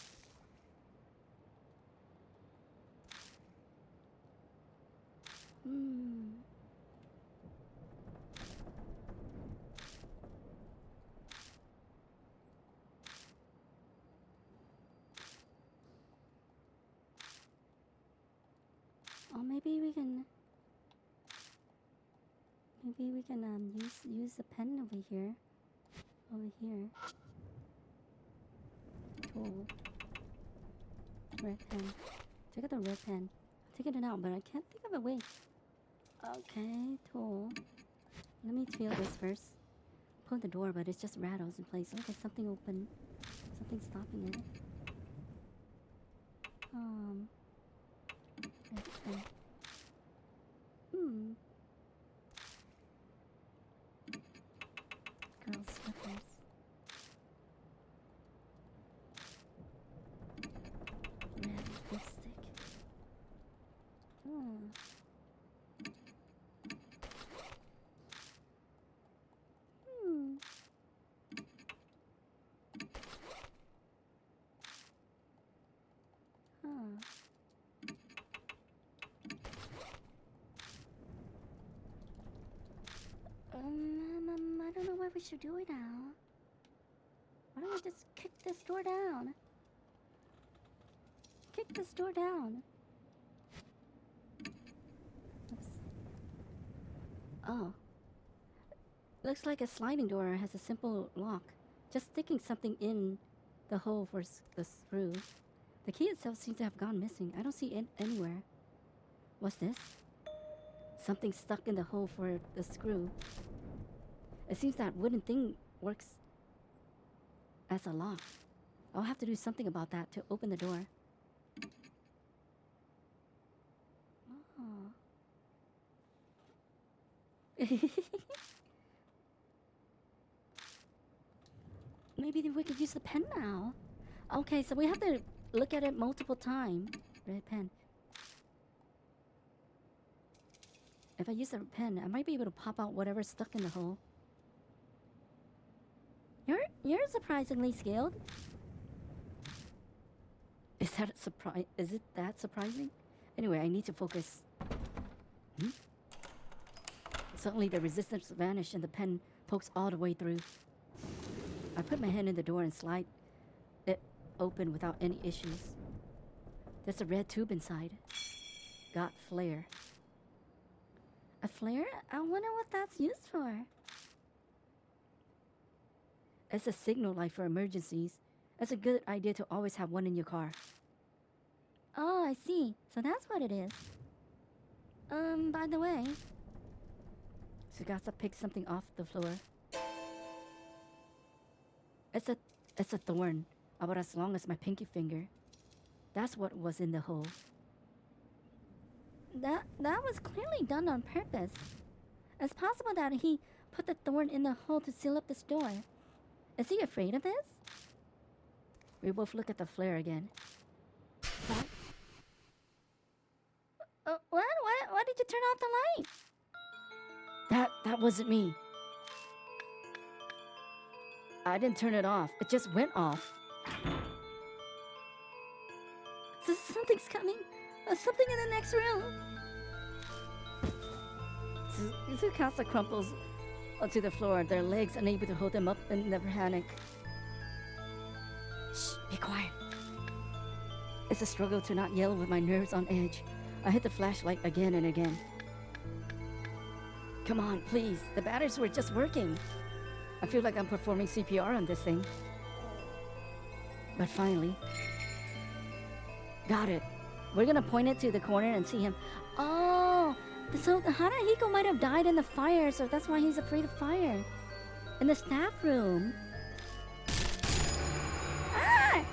maybe we can use the pen over here. Over here. Tool. Red pen. Check out the red pen. I'm taking it out, but I can't think of a way. Okay, tool. Let me feel this first. Pull the door, but it just rattles in place. Okay, something open. Something stopping it. Red pen. Girls' slippers. Red lipstick. I don't know what we should do now. Why don't we just kick this door down? Kick this door down. Oops. Oh. Looks like a sliding door has a simple lock. Just sticking something in the hole for the screw. The key itself seems to have gone missing. I don't see it anywhere. What's this? Something stuck in the hole for the screw. It seems that wooden thing works as a lock. I'll have to do something about that to open the door. Oh. Maybe we could use the pen now. Okay, so we have to look at it multiple times. Red pen. If I use the pen, I might be able to pop out whatever's stuck in the hole. You're surprisingly skilled. Is that a surprise? Is it that surprising? Anyway, I need to focus. Suddenly the resistance vanished and the pen pokes all the way through. I put my hand in the door and slide it open without any issues. There's a red tube inside. Got flare. A flare? I wonder what that's used for. It's a signal light for emergencies. It's a good idea to always have one in your car. Oh, I see. So that's what it is. By the way... Tsukasa picked something off the floor. It's a thorn, about as long as my pinky finger. That's what was in the hole. That was clearly done on purpose. It's possible that he put the thorn in the hole to seal up this door. Is he afraid of this? We both look at the flare again. What? Why did you turn off the light? That wasn't me. I didn't turn it off. It just went off. Something's coming. Something in the next room. Tsukasa crumples onto the floor, their legs unable to hold them up in the panic. Shh, be quiet. It's a struggle to not yell with my nerves on edge. I hit the flashlight again and again. Come on, please. The batteries were just working. I feel like I'm performing CPR on this thing. But finally... Got it. We're gonna point it to the corner and see him. Oh! So Harahiko might have died in the fire, so that's why he's afraid of fire. In the staff room. Ah!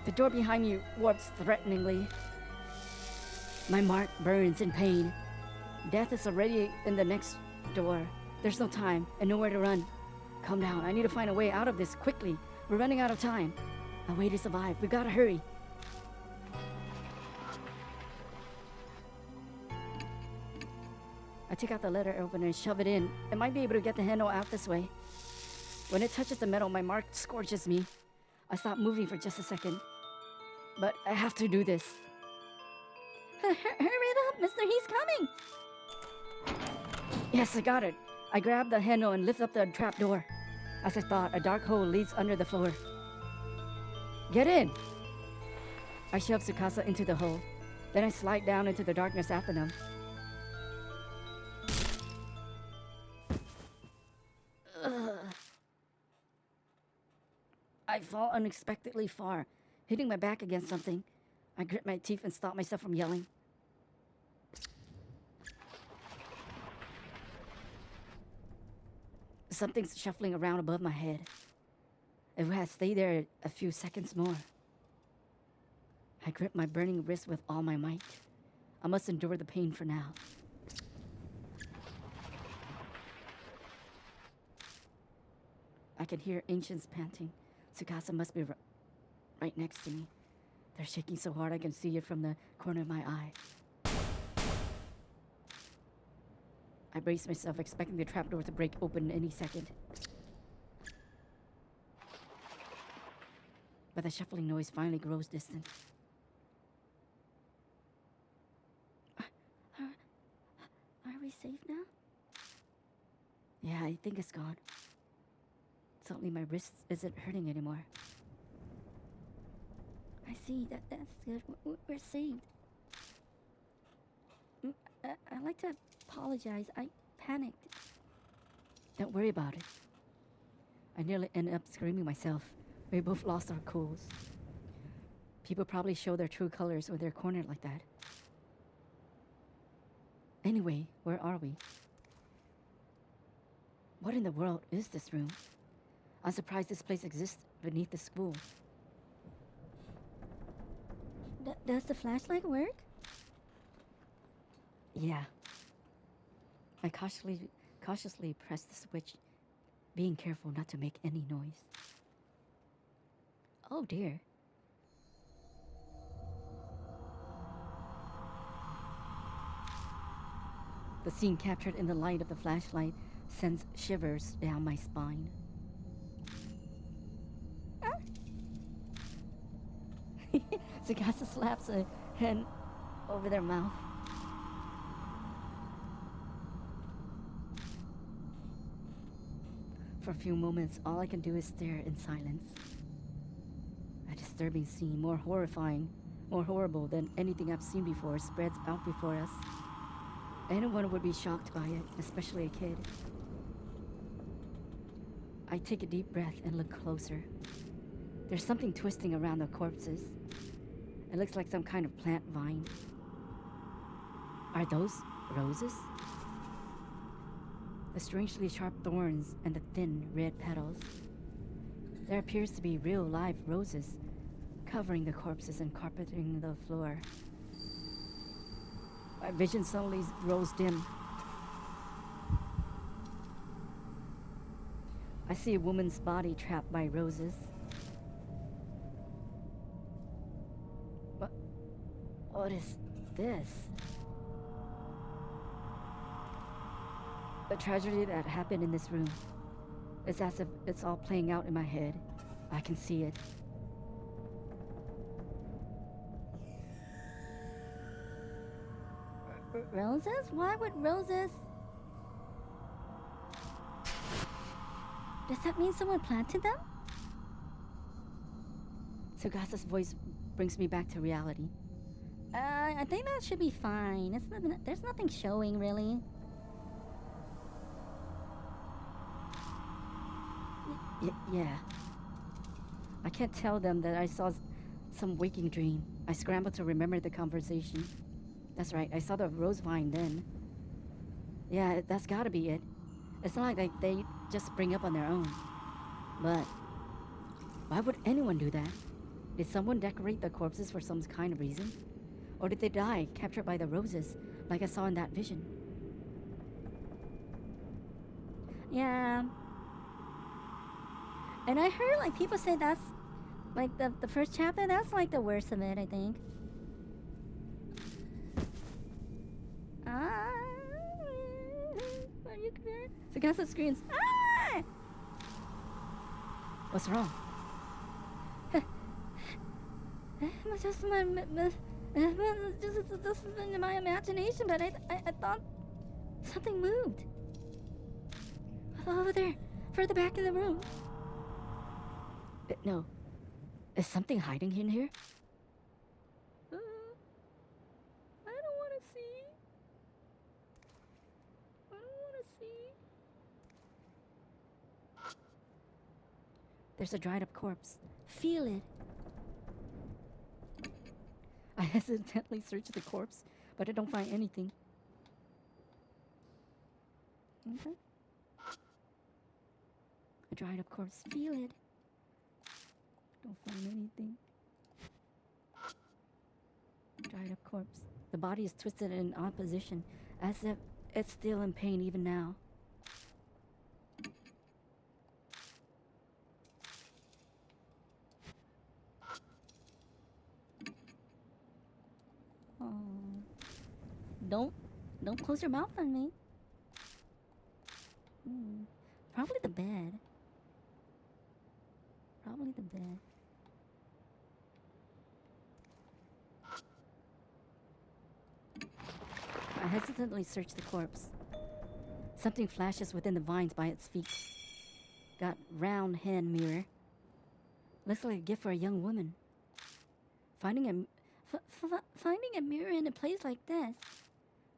The door behind me warps threateningly. My mark burns in pain. Death is already in the next door. There's no time and nowhere to run. Calm down. I need to find a way out of this quickly. We're running out of time. A way to survive. We gotta hurry. I take out the letter opener and shove it in. I might be able to get the handle out this way. When it touches the metal, my mark scorches me. I stop moving for just a second. But I have to do this. Hurry it up, mister, he's coming! Yes, I got it. I grab the handle and lift up the trap door. As I thought, a dark hole leads under the floor. Get in! I shove Tsukasa into the hole. Then I slide down into the darkness after them. I fall unexpectedly far, hitting my back against something. I grit my teeth and stop myself from yelling. Something's shuffling around above my head. If I had stayed there a few seconds more. I grip my burning wrist with all my might. I must endure the pain for now. I can hear ancients panting. Tsukasa must be right next to me. They're shaking so hard I can see it from the corner of my eye. I brace myself, expecting the trapdoor to break open any second. But the shuffling noise finally grows distant. Are we safe now? Yeah, I think it's gone. Suddenly my wrist isn't hurting anymore. I see. That's good. We're saved. I'd like to apologize. I panicked. Don't worry about it. I nearly ended up screaming myself. We both lost our cools. People probably show their true colors when they're cornered like that. Anyway, where are we? What in the world is this room? I'm surprised this place exists beneath the school. Does the flashlight work? Yeah. I cautiously press the switch, being careful not to make any noise. Oh dear. The scene captured in the light of the flashlight sends shivers down my spine. Tsukasa slaps a hand over their mouth. For a few moments, all I can do is stare in silence. A disturbing scene, more horrifying, more horrible than anything I've seen before, spreads out before us. Anyone would be shocked by it, especially a kid. I take a deep breath and look closer. There's something twisting around the corpses. It looks like some kind of plant vine. Are those roses? The strangely sharp thorns and the thin red petals. There appears to be real live roses covering the corpses and carpeting the floor. My vision suddenly grows dim. I see a woman's body trapped by roses. What is this? The tragedy that happened in this room. It's as if it's all playing out in my head. I can see it. Roses? Why would roses? Does that mean someone planted them? Tsukasa's voice brings me back to reality. I think that should be fine. There's nothing showing, really. Yeah. I can't tell them that I saw some waking dream. I scrambled to remember the conversation. That's right, I saw the rose vine then. Yeah, that's gotta be it. It's not like they just spring up on their own. But why would anyone do that? Did someone decorate the corpses for some kind of reason? Or did they die, captured by the roses, like I saw in that vision? Yeah. And I heard like people say that's like the first chapter, that's like the worst of it, I think. Are you scared? Tsukasa screams. Ah! What's wrong? Just in my imagination, but I thought something moved. Over there, further back in the room. No. Is something hiding in here? I don't want to see. I don't want to see. There's a dried up corpse. Feel it. I hesitantly search the corpse, but I don't find anything. Okay. A dried up corpse. Feel it. Don't find anything. Dried up corpse. The body is twisted in an odd position, as if it's still in pain even now. Oh. Don't close your mouth on me. Probably the bed. Probably the bed. I hesitantly search the corpse. Something flashes within the vines by its feet. Got round hand mirror. Looks like a gift for a young woman. Finding a mirror in a place like this,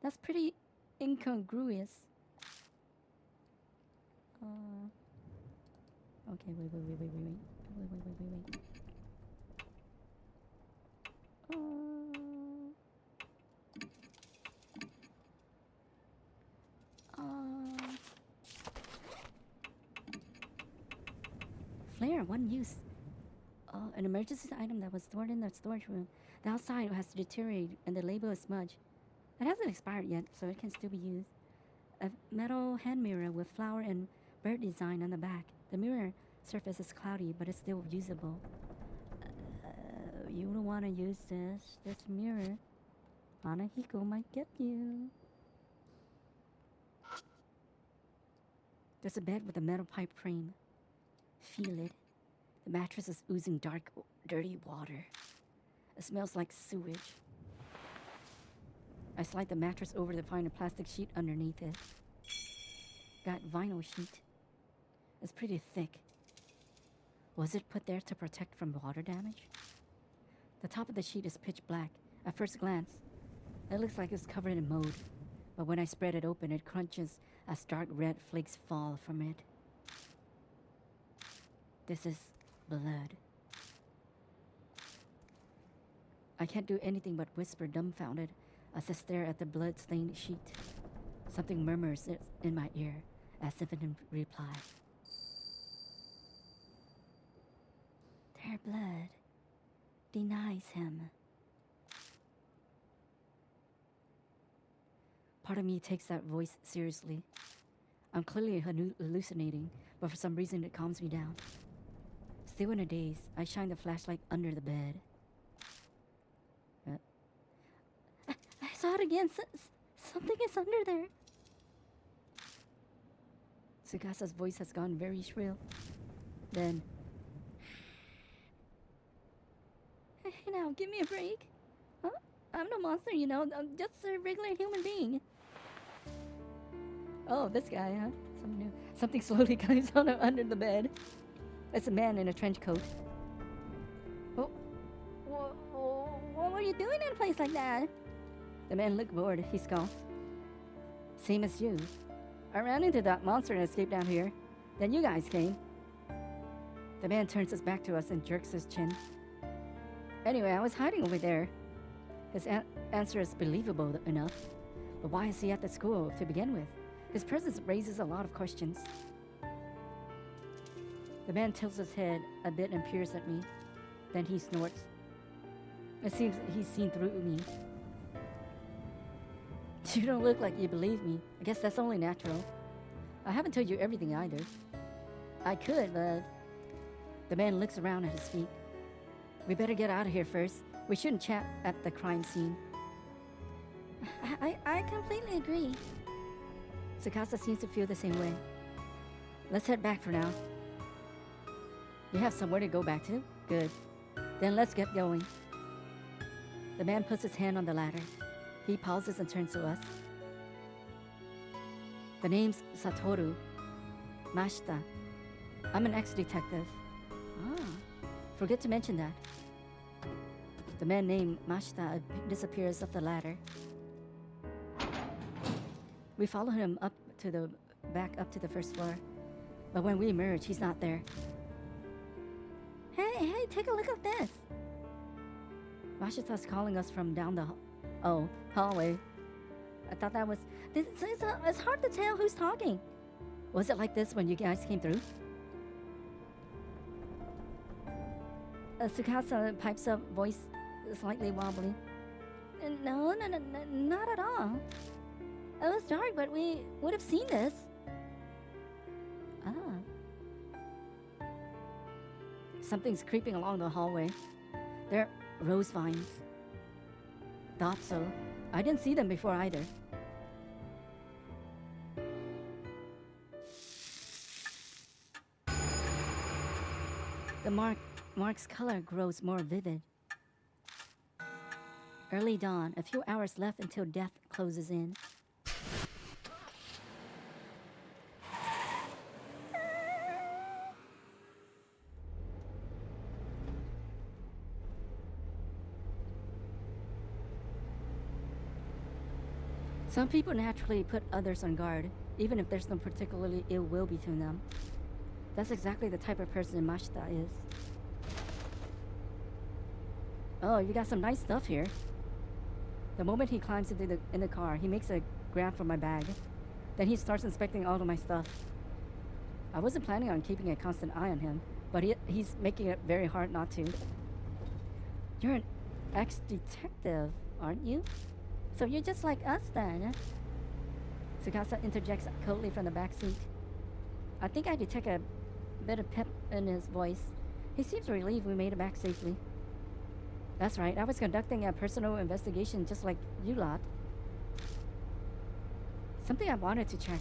that's pretty incongruous. Okay, wait. Flare, one use. An emergency item that was stored in the storage room. The outside has deteriorated and the label is smudged. It hasn't expired yet, so it can still be used. A metal hand mirror with flower and bird design on the back. The mirror surface is cloudy, but it's still usable. You don't want to use this mirror. Anahiko might get you. There's a bed with a metal pipe frame. Feel it. The mattress is oozing dark, dirty water. It smells like sewage. I slide the mattress over to find a plastic sheet underneath it. Got vinyl sheet. It's pretty thick. Was it put there to protect from water damage? The top of the sheet is pitch black. At first glance, it looks like it's covered in mold. But when I spread it open, it crunches as dark red flakes fall from it. This is blood. I can't do anything but whisper dumbfounded as I stare at the blood-stained sheet. Something murmurs in my ear, as if in reply. Their blood denies him. Part of me takes that voice seriously. I'm clearly hallucinating, but for some reason it calms me down. Still in a daze, I shine the flashlight under the bed. I saw it again. Something is under there. Tsukasa's voice has gone very shrill. Then, hey now, give me a break. Huh? I'm no monster, you know. I'm just a regular human being. Oh, this guy, huh? Something slowly climbs on under the bed. It's a man in a trench coat. Oh, what were you doing in a place like that? The man looked bored. He scoffed. Same as you. I ran into that monster and escaped down here. Then you guys came. The man turns his back to us and jerks his chin. Anyway, I was hiding over there. His answer is believable enough. But why is he at the school to begin with? His presence raises a lot of questions. The man tilts his head a bit and peers at me. Then he snorts. It seems he's seen through me. You don't look like you believe me. I guess that's only natural. I haven't told you everything either. I could, but... The man looks around at his feet. We better get out of here first. We shouldn't chat at the crime scene. I completely agree. Tsukasa seems to feel the same way. Let's head back for now. You have somewhere to go back to? Good. Then let's get going. The man puts his hand on the ladder. He pauses and turns to us. The name's Satoru Mashita. I'm an ex-detective. Ah, forget to mention that. The man named Mashita disappears up the ladder. We follow him back up to the first floor. But when we emerge, he's not there. hey, take a look at this. Mashita's calling us from down the hallway. I thought that was... It's hard to tell who's talking. Was it like this when you guys came through? Tsukasa pipes up, voice slightly wobbly. No, not at all. It was dark, but we would have seen this. Ah. Something's creeping along the hallway. They're rose vines. Thought so. I didn't see them before either. The mark's color grows more vivid. Early dawn, a few hours left until death closes in. Some people naturally put others on guard, even if there's no particularly ill will between them. That's exactly the type of person Mashita is. Oh, you got some nice stuff here. The moment he climbs into the car, he makes a grab for my bag. Then he starts inspecting all of my stuff. I wasn't planning on keeping a constant eye on him, but he's making it very hard not to. You're an ex-detective, aren't you? So you're just like us then. Tsukasa interjects coldly from the back seat. I think I detect a bit of pep in his voice. He seems relieved we made it back safely. That's right, I was conducting a personal investigation just like you lot. Something I wanted to check.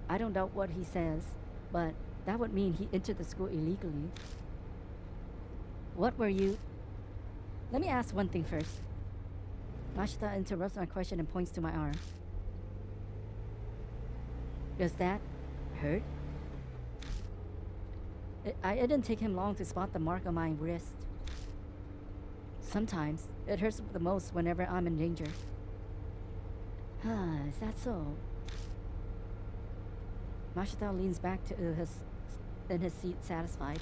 I don't doubt what he says, but that would mean he entered the school illegally. What were you... Let me ask one thing first. Mashita interrupts my question and points to my arm. Does that hurt? It didn't take him long to spot the mark on my wrist. Sometimes it hurts the most whenever I'm in danger. Is that so? Mashita leans back in his seat, satisfied.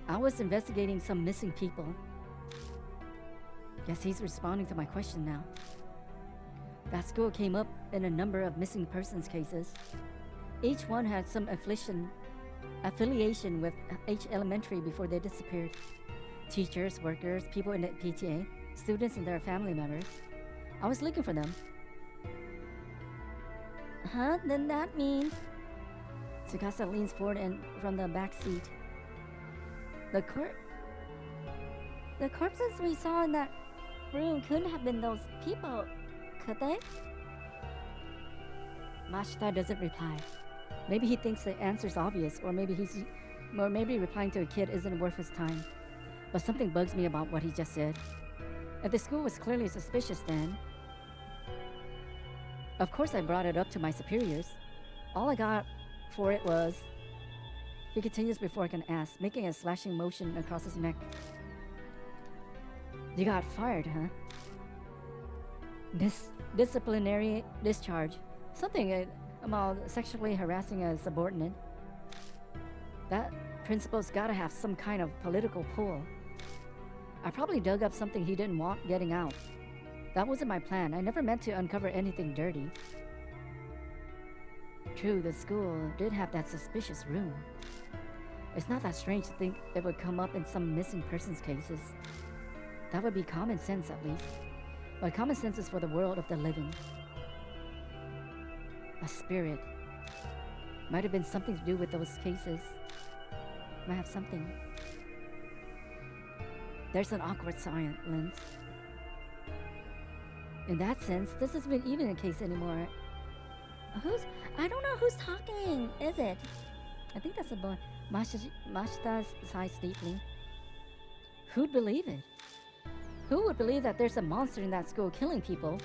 I was investigating some missing people. Guess he's responding to my question now. That school came up in a number of missing persons cases. Each one had some affiliation with H Elementary before they disappeared. Teachers, workers, people in the PTA, students and their family members. I was looking for them. Huh? Then that means... Tsukasa leans forward and from the back seat. The corpses we saw in that room couldn't have been those people, could they? Mashita doesn't reply. Maybe he thinks the answer's obvious, or maybe replying to a kid isn't worth his time. But something bugs me about what he just said. If the school was clearly suspicious then... Of course I brought it up to my superiors. All I got for it was... He continues before I can ask, making a slashing motion across his neck. You got fired, huh? Disciplinary discharge. Something about sexually harassing a subordinate. That principal's gotta have some kind of political pull. I probably dug up something he didn't want getting out. That wasn't my plan. I never meant to uncover anything dirty. True, the school did have that suspicious room. It's not that strange to think it would come up in some missing persons cases. That would be common sense, at least. But common sense is for the world of the living. A spirit. Might have been something to do with those cases. Might have something. There's an awkward silence. In that sense, this isn't even a case anymore. I don't know who's talking, is it? I think that's a boy. Mashita sighs deeply. Who'd believe it? Who would believe that there's a monster in that school killing people?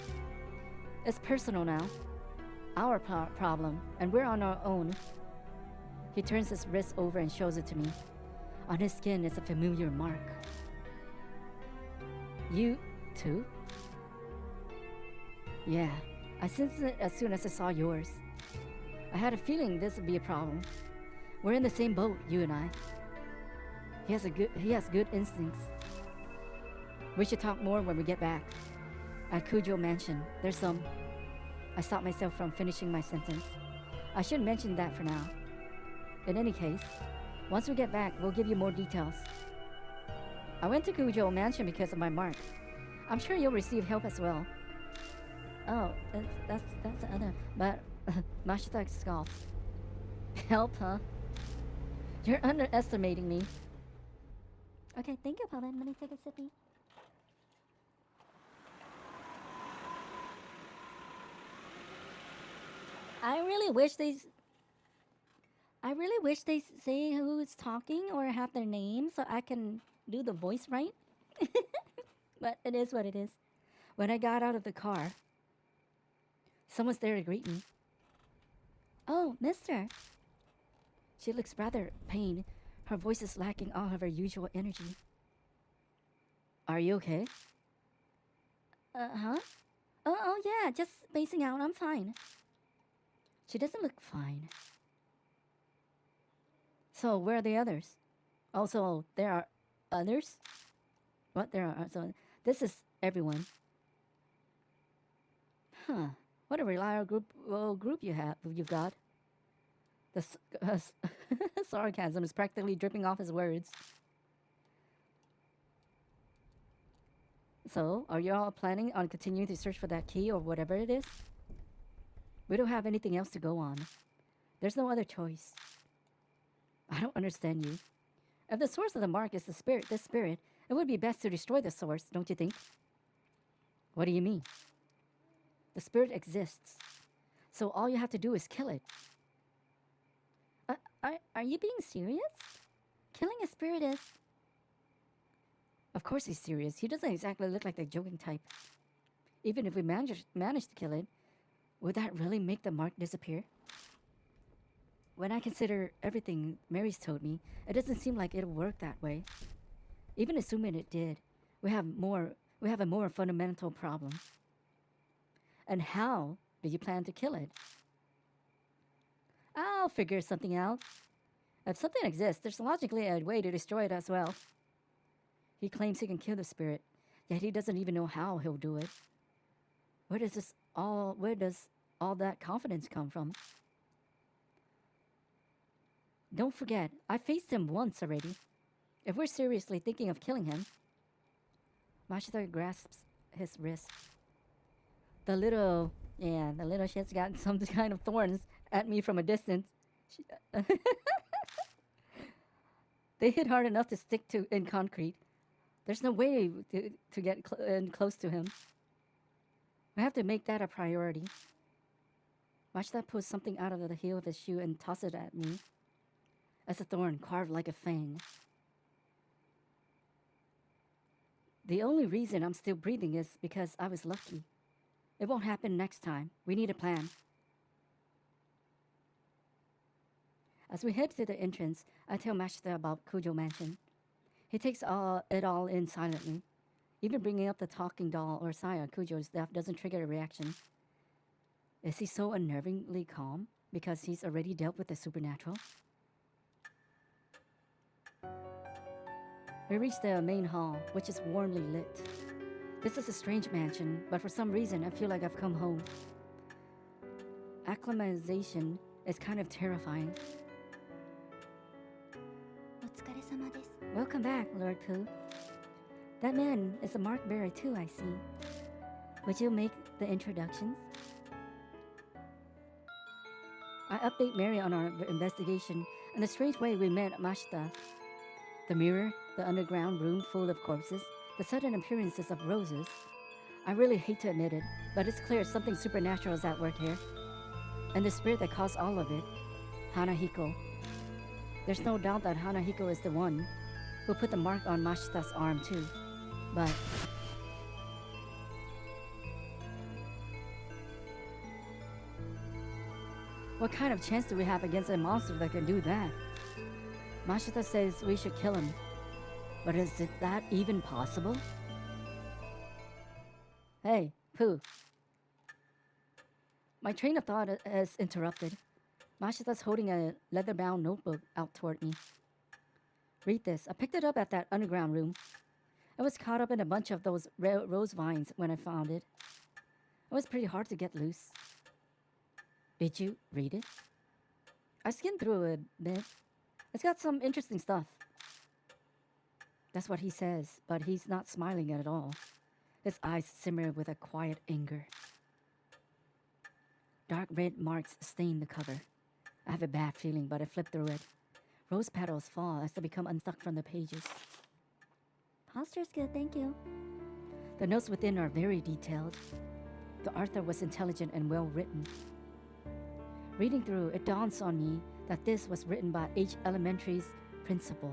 It's personal now. Our problem, and we're on our own. He turns his wrist over and shows it to me. On his skin is a familiar mark. You, too? Yeah, I sensed it as soon as I saw yours. I had a feeling this would be a problem. We're in the same boat, you and I. He has good instincts. We should talk more when we get back. At Kujo Mansion, there's some... I stopped myself from finishing my sentence. I shouldn't mention that for now. In any case, once we get back, we'll give you more details. I went to Kujo Mansion because of my mark. I'm sure you'll receive help as well. Oh, that's the other... But Mashita scoffs. Help, huh? You're underestimating me. Okay, thank you, Pavan. Let me take a sippy. I really wish they say who's talking or have their name so I can do the voice right. But it is what it is. When I got out of the car, someone's there to greet me. Oh, mister. She looks rather pained. Her voice is lacking all of her usual energy. Are you okay? Huh? Oh, yeah, just spacing out. I'm fine. She doesn't look fine. So, where are the others? Also, there are others? What? There are... So, this is everyone. Huh. What a reliable group you've got. The sarcasm is practically dripping off his words. So, are you all planning on continuing to search for that key or whatever it is? We don't have anything else to go on. There's no other choice. I don't understand you. If the source of the mark is this spirit, it would be best to destroy the source, don't you think? What do you mean? The spirit exists. So all you have to do is kill it. Are you being serious? Killing a spirit is... Of course he's serious. He doesn't exactly look like the joking type. Even if we manage to kill it, would that really make the mark disappear? When I consider everything Mary's told me, it doesn't seem like it'll work that way. Even assuming it did, we have a more fundamental problem. And how do you plan to kill it? I'll figure something out. If something exists, there's logically a way to destroy it as well. He claims he can kill the spirit, yet he doesn't even know how he'll do it. Where does all that confidence come from? Don't forget, I faced him once already. If we're seriously thinking of killing him... Mashita grasps his wrist. The little shit's got some kind of thorns at me from a distance. They hit hard enough to stick to in concrete. There's no way to get close to him. We have to make that a priority. Mashita pulls something out of the heel of his shoe and tosses it at me. It's a thorn carved like a fang. The only reason I'm still breathing is because I was lucky. It won't happen next time. We need a plan. As we head to the entrance, I tell Mashita about Kujo Mansion. He takes it all in silently. Even bringing up the talking doll or Saya, Kujo's death doesn't trigger a reaction. Is he so unnervingly calm because he's already dealt with the supernatural? We reach the main hall, which is warmly lit. This is a strange mansion, but for some reason I feel like I've come home. Acclimatization is kind of terrifying. Welcome back, Lord Pooh. That man is a mark bearer too, I see. Would you make the introductions? I update Mary on our investigation and the strange way we met Mashita. The mirror, the underground room full of corpses, the sudden appearances of roses. I really hate to admit it, but it's clear something supernatural is at work here. And the spirit that caused all of it, Hanahiko. There's no doubt that Hanahiko is the one who put the mark on Mashita's arm too. But... what kind of chance do we have against a monster that can do that? Mashita says we should kill him. But is that even possible? Hey, Pooh. My train of thought is interrupted. Mashita's holding a leather-bound notebook out toward me. Read this. I picked it up at that underground room. I was caught up in a bunch of those rose vines when I found it. It was pretty hard to get loose. Did you read it? I skimmed through it a bit. It's got some interesting stuff. That's what he says, but he's not smiling at all. His eyes simmer with a quiet anger. Dark red marks stain the cover. I have a bad feeling, but I flip through it. Rose petals fall as they become unstuck from the pages. Posture's good, thank you. The notes within are very detailed. The author was intelligent and well written. Reading through, it dawns on me that this was written by H Elementary's principal.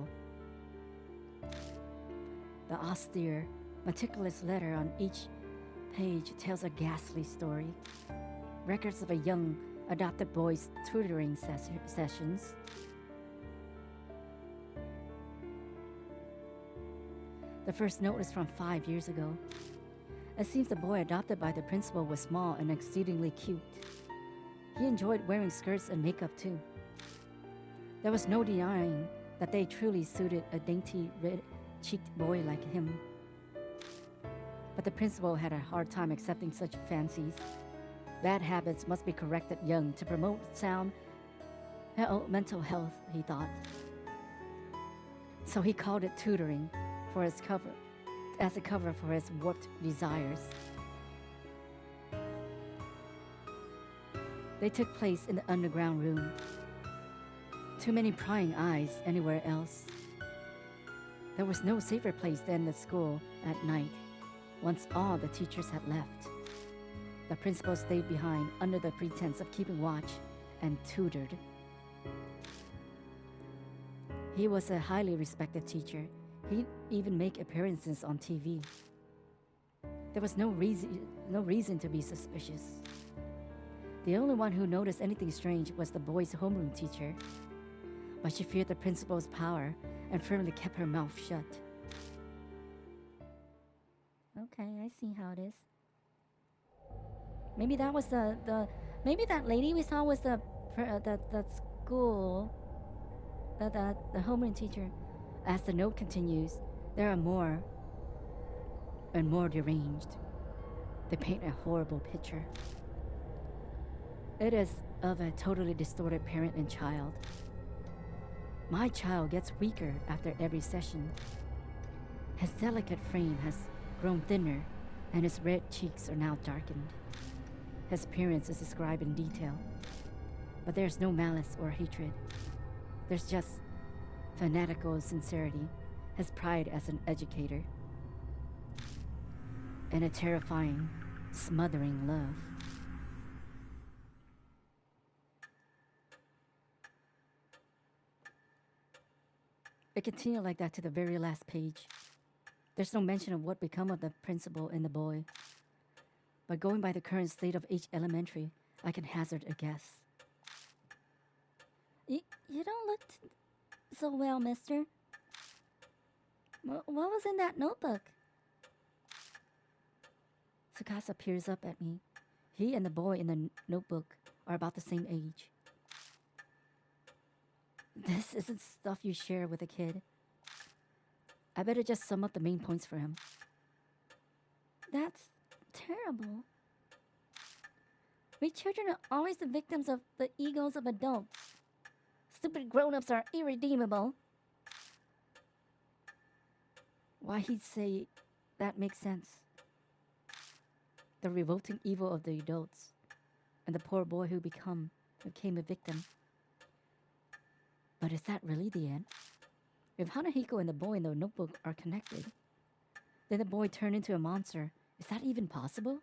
The austere, meticulous letter on each page tells a ghastly story. Records of a young, adopted boy's tutoring sessions. The first note is from 5 years ago. It seems the boy adopted by the principal was small and exceedingly cute. He enjoyed wearing skirts and makeup too. There was no denying that they truly suited a dainty, red-cheeked boy like him. But the principal had a hard time accepting such fancies. Bad habits must be corrected young to promote sound mental health, he thought. So he called it tutoring for his cover, as a cover for his warped desires. They took place in the underground room. Too many prying eyes anywhere else. There was no safer place than the school at night, once all the teachers had left. The principal stayed behind under the pretense of keeping watch and tutored. He was a highly respected teacher. He'd even make appearances on TV. There was no reason to be suspicious. The only one who noticed anything strange was the boy's homeroom teacher, but she feared the principal's power and firmly kept her mouth shut. Okay, I see how it is. Maybe that was maybe that lady we saw was the school, the homeroom teacher. As the note continues, there are more and more deranged. They paint a horrible picture. It is of a totally distorted parent and child. My child gets weaker after every session. His delicate frame has grown thinner, and his red cheeks are now darkened. His appearance is described in detail, but there's no malice or hatred. There's just fanatical sincerity, his pride as an educator, and a terrifying, smothering love. It continued like that to the very last page. There's no mention of what become of the principal and the boy. But going by the current state of H Elementary, I can hazard a guess. You don't look so well, mister. What was in that notebook? Tsukasa peers up at me. He and the boy in the notebook are about the same age. This isn't stuff you share with a kid. I better just sum up the main points for him. That's terrible. We children are always the victims of the egos of adults. Stupid grown-ups are irredeemable. Why he'd say that makes sense. The revolting evil of the adults and the poor boy who became a victim. But is that really the end? If Hanahiko and the boy in the notebook are connected, then the boy turned into a monster. Is that even possible?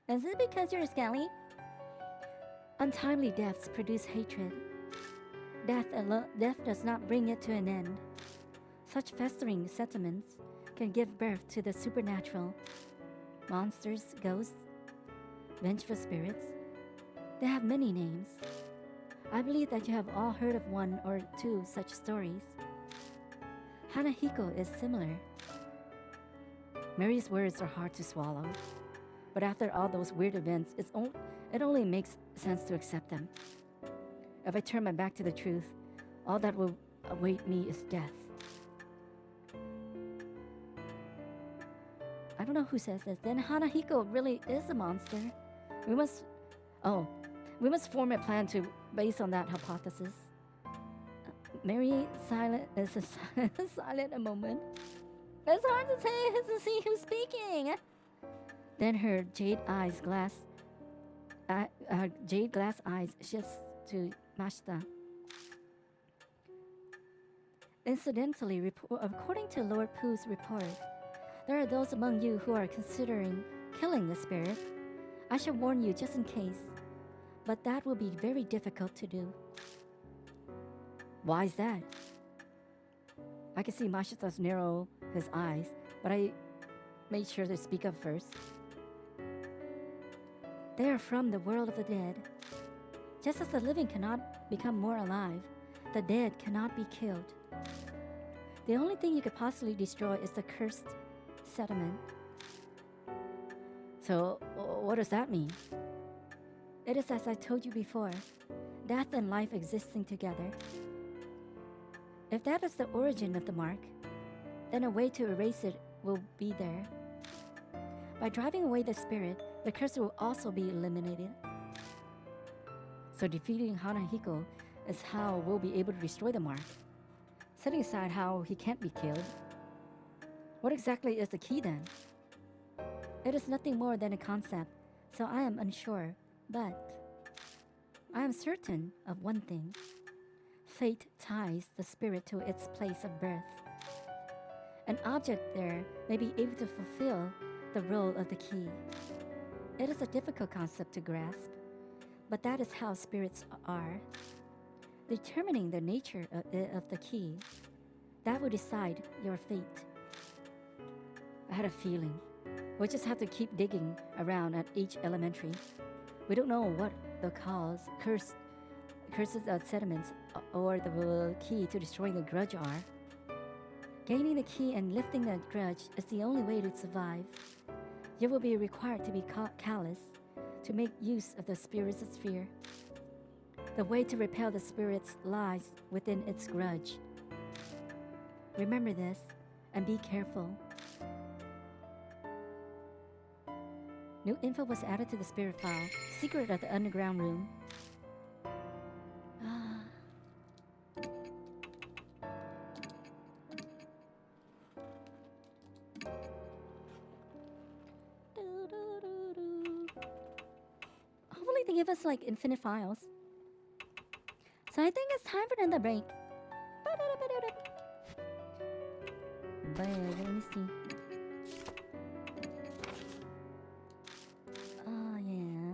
Is it because you're Skelly? Untimely deaths produce hatred. Death does not bring it to an end. Such festering sentiments can give birth to the supernatural. Monsters, ghosts, vengeful spirits. They have many names. I believe that you have all heard of one or two such stories. Hanahiko is similar. Mary's words are hard to swallow. But after all those weird events, it only makes sense to accept them. If I turn my back to the truth, all that will await me is death. I don't know who says this. Then Hanahiko really is a monster. We must form a plan based on that hypothesis. Mary silent is silent a moment. It's hard to see who's speaking. Then her jade glass eyes shifts to Mashita. Incidentally, according to Lord Pooh's report, there are those among you who are considering killing the spirit. I shall warn you just in case, but that will be very difficult to do. Why is that? I can see Mashita's narrow his eyes, but I made sure to speak up first. They are from the world of the dead. Just as the living cannot become more alive, the dead cannot be killed. The only thing you could possibly destroy is the cursed sediment. So, what does that mean? It is as I told you before, death and life existing together. If that is the origin of the mark, then a way to erase it will be there. By driving away the spirit, the curse will also be eliminated. So defeating Hanahiko is how we'll be able to destroy the mark. Setting aside how he can't be killed, what exactly is the key then? It is nothing more than a concept, so I am unsure, but I am certain of one thing. Fate ties the spirit to its place of birth. An object there may be able to fulfill the role of the key. It is a difficult concept to grasp, but that is how spirits are. Determining the nature of the key, that will decide your fate. I had a feeling. We'll just have to keep digging around at each elementary. We don't know what the curses of sediments or the key to destroying the grudge are. Gaining the key and lifting the grudge is the only way to survive. You will be required to be callous, to make use of the spirit's sphere. The way to repel the spirits lies within its grudge. Remember this and be careful. New info was added to the spirit file. Secret of the underground room. Hopefully they give us like infinite files. So I think it's time for another break. But let me see. Oh yeah.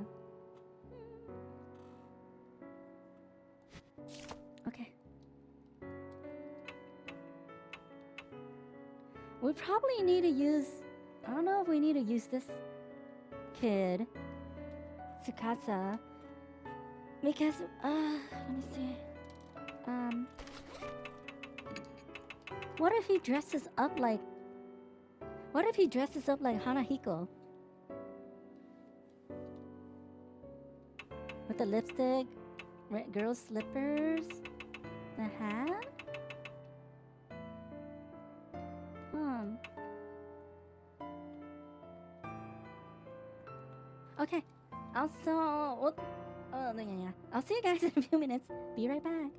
Okay. We probably need to use. I don't know if we need to use this kid, Tsukasa, because let me see. What if he dresses up like? What if he dresses up like Hanahiko? With the lipstick, red girl slippers, the hat. Okay. Also, yeah. I'll see you guys in a few minutes. Be right back.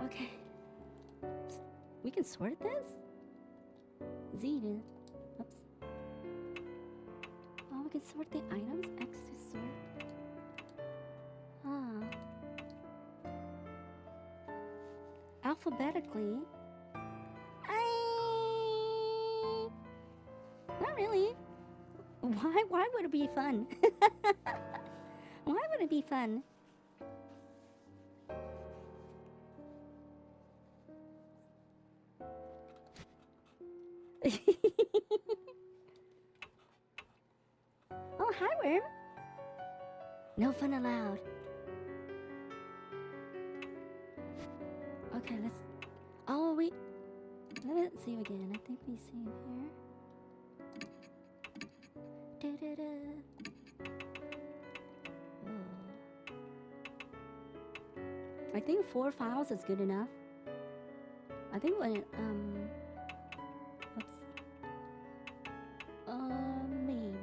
Okay. We can sort this? Z to... Oops. Oh, we can sort the items? X to sort. Ah. Alphabetically. Not really. Why would it be fun? Why would it be fun? Oh, hi, Worm. No fun allowed. Okay, let's... Oh, wait. Let's see again. I think we see him here. Da-da-da. Oh. I think 4 files is good enough. I think when oops. Maybe.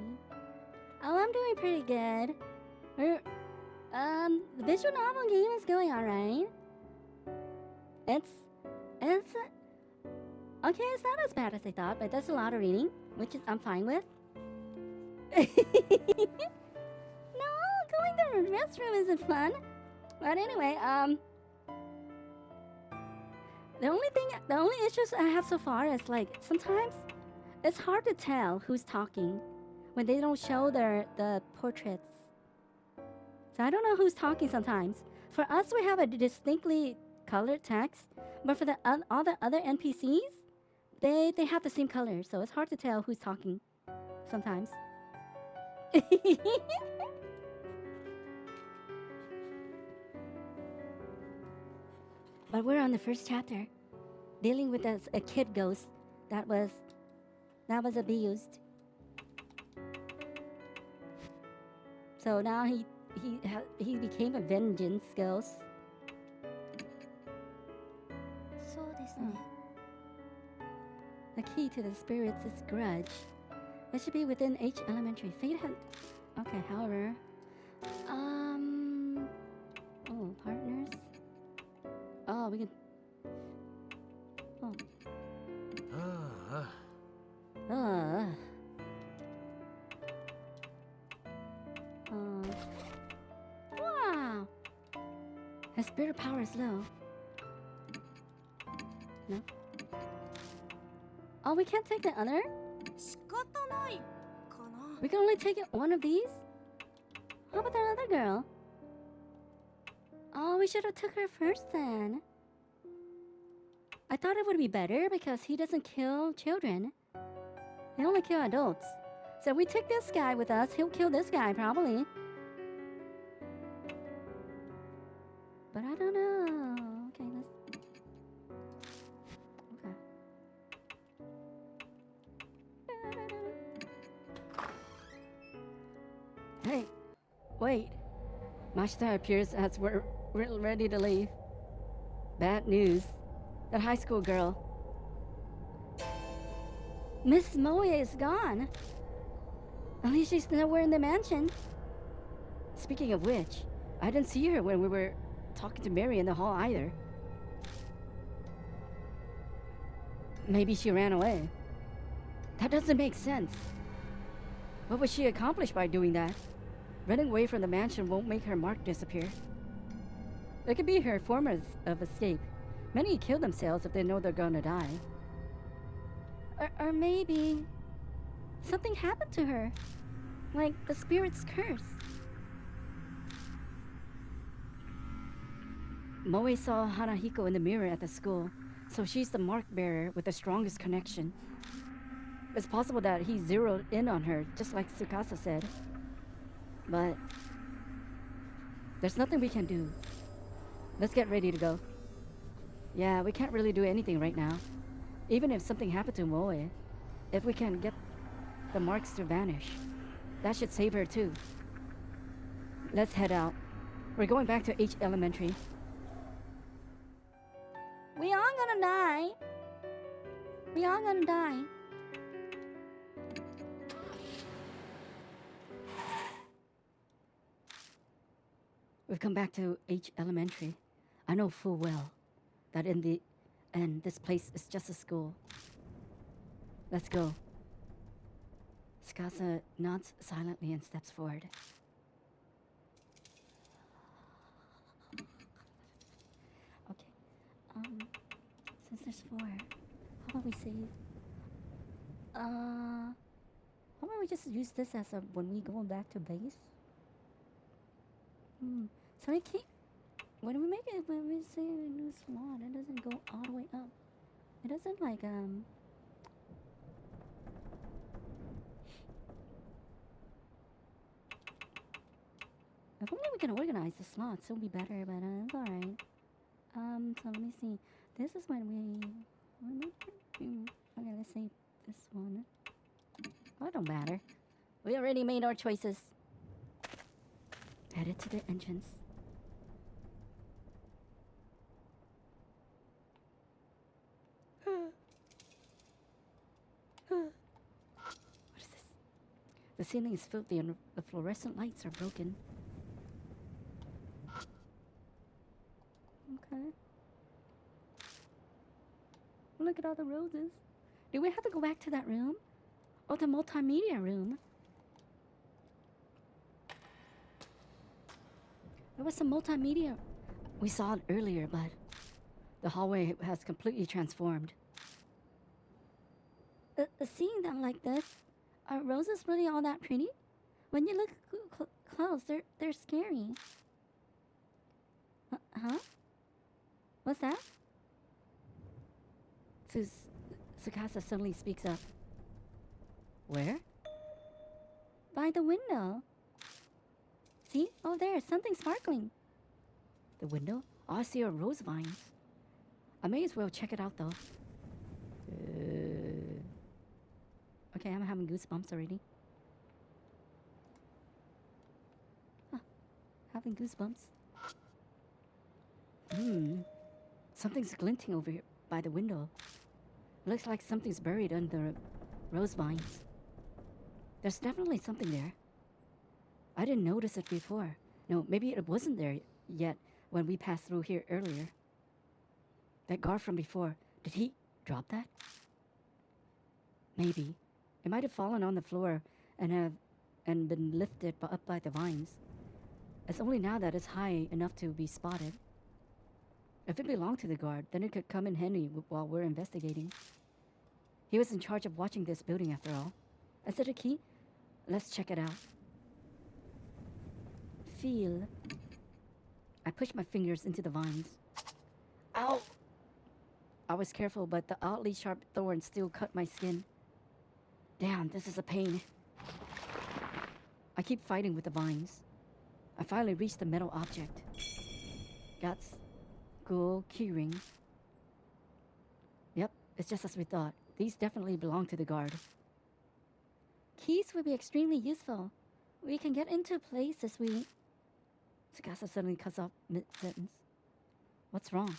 Oh, I'm doing pretty good. The visual novel game is going alright. It's okay. It's not as bad as I thought, but that's a lot of reading, which is I'm fine with. No, going to the restroom isn't fun. But anyway, the only issues I have so far is like sometimes it's hard to tell who's talking when they don't show the portraits. So I don't know who's talking sometimes. For us, we have a distinctly colored text, but for all the other NPCs, they have the same color, so it's hard to tell who's talking sometimes. But we're on the first chapter, dealing with a kid ghost that was abused. So now he became a vengeance ghost. そうですね。 The key to the spirits is grudge. It should be within H Elementary. Fate had... Okay, however... Oh, partners? Oh, we can... Oh. Wow! His spirit power is low. No? Oh, we can't take the other? 仕方ないかな。 We can only take one of these? How about that other girl? Oh, we should have took her first then. I thought it would be better because he doesn't kill children. He only kill adults. So if we take this guy with us, he'll kill this guy probably. But I don't know. Okay, let's... Okay. Hey, wait. Mashita appears as we're ready to leave. Bad news. That high school girl. Miss Moe is gone. At least she's nowhere in the mansion. Speaking of which, I didn't see her when we were talking to Mary in the hall either. Maybe she ran away. That doesn't make sense. What would she accomplish by doing that? Running away from the mansion won't make her mark disappear. It could be her form of escape. Many kill themselves if they know they're gonna die. Or maybe something happened to her. Like the spirit's curse. Moe saw Hanahiko in the mirror at the school, so she's the mark bearer with the strongest connection. It's possible that he zeroed in on her, just like Tsukasa said. But there's nothing we can do. Let's get ready to go. Yeah, we can't really do anything right now. Even if something happened to Moe, if we can get the marks to vanish, that should save her too. Let's head out. We're going back to H Elementary. We all gonna die. We all gonna die. We've come back to H Elementary. I know full well that in the end, this place is just a school. Let's go. Tsukasa nods silently and steps forward. Okay. Since there's 4, how about we save? How about we just use this as a when we go back to base? So we keep when we make it when we say a new slot, it doesn't go all the way up. It doesn't like If only we can organize the slots, it'll be better, but it's alright. So let me see. This is when we okay, let's save this one. Oh, it don't matter. We already made our choices. Headed to the entrance. What is this? The ceiling is filthy and the fluorescent lights are broken. Okay. Look at all the roses. Do we have to go back to that room? Oh, the multimedia room. There was some multimedia. We saw it earlier, but the hallway has completely transformed. Seeing them like this, are roses really all that pretty? When you look close, they're scary. Huh? What's that? Tsukasa suddenly speaks up. Where? By the window. See? Oh, there, something sparkling. The window? Oh, I see are rose vines. I may as well check it out, though. Okay, I'm having goosebumps already. Huh. Having goosebumps. Something's glinting over here by the window. Looks like something's buried under rose vines. There's definitely something there. I didn't notice it before. No, maybe it wasn't there yet when we passed through here earlier. That guard from before, did he drop that? Maybe. It might have fallen on the floor and been lifted up by the vines. It's only now that it's high enough to be spotted. If it belonged to the guard, then it could come in handy while we're investigating. He was in charge of watching this building after all. Is it a key? Let's check it out. Feel. I pushed my fingers into the vines. Ow! I was careful, but the oddly sharp thorns still cut my skin. Damn, this is a pain. I keep fighting with the vines. I finally reached the metal object. Got school keyring. Yep, it's just as we thought. These definitely belong to the guard. Keys would be extremely useful. We can get into places we... Tsukasa suddenly cuts off mid-sentence. What's wrong?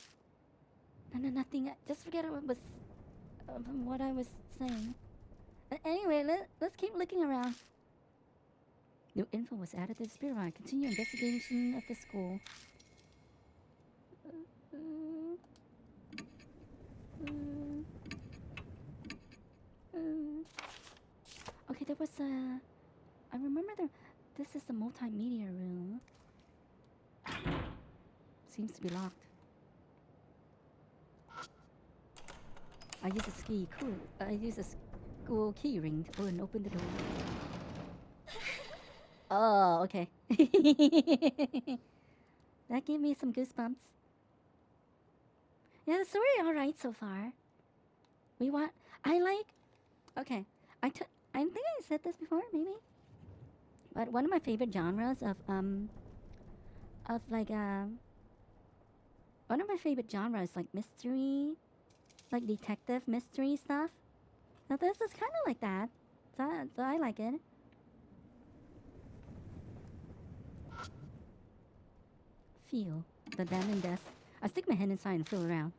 No, nothing. Just forget what I was saying. Anyway, let's keep looking around. New info was added to the spirit line. Continue investigation of the school. Okay, there was a... I remember this is the multimedia room. Seems to be locked. I use a school key ring to open the door. Oh, okay. That gave me some goosebumps. Yeah, the story alright so far. Okay, I think I said this before, maybe. But one of my favorite genres one of my favorite genres like mystery, like detective mystery stuff. Now this is kind of like that, so I like it. Feel the abandoned desk. I stick my hand inside and feel around.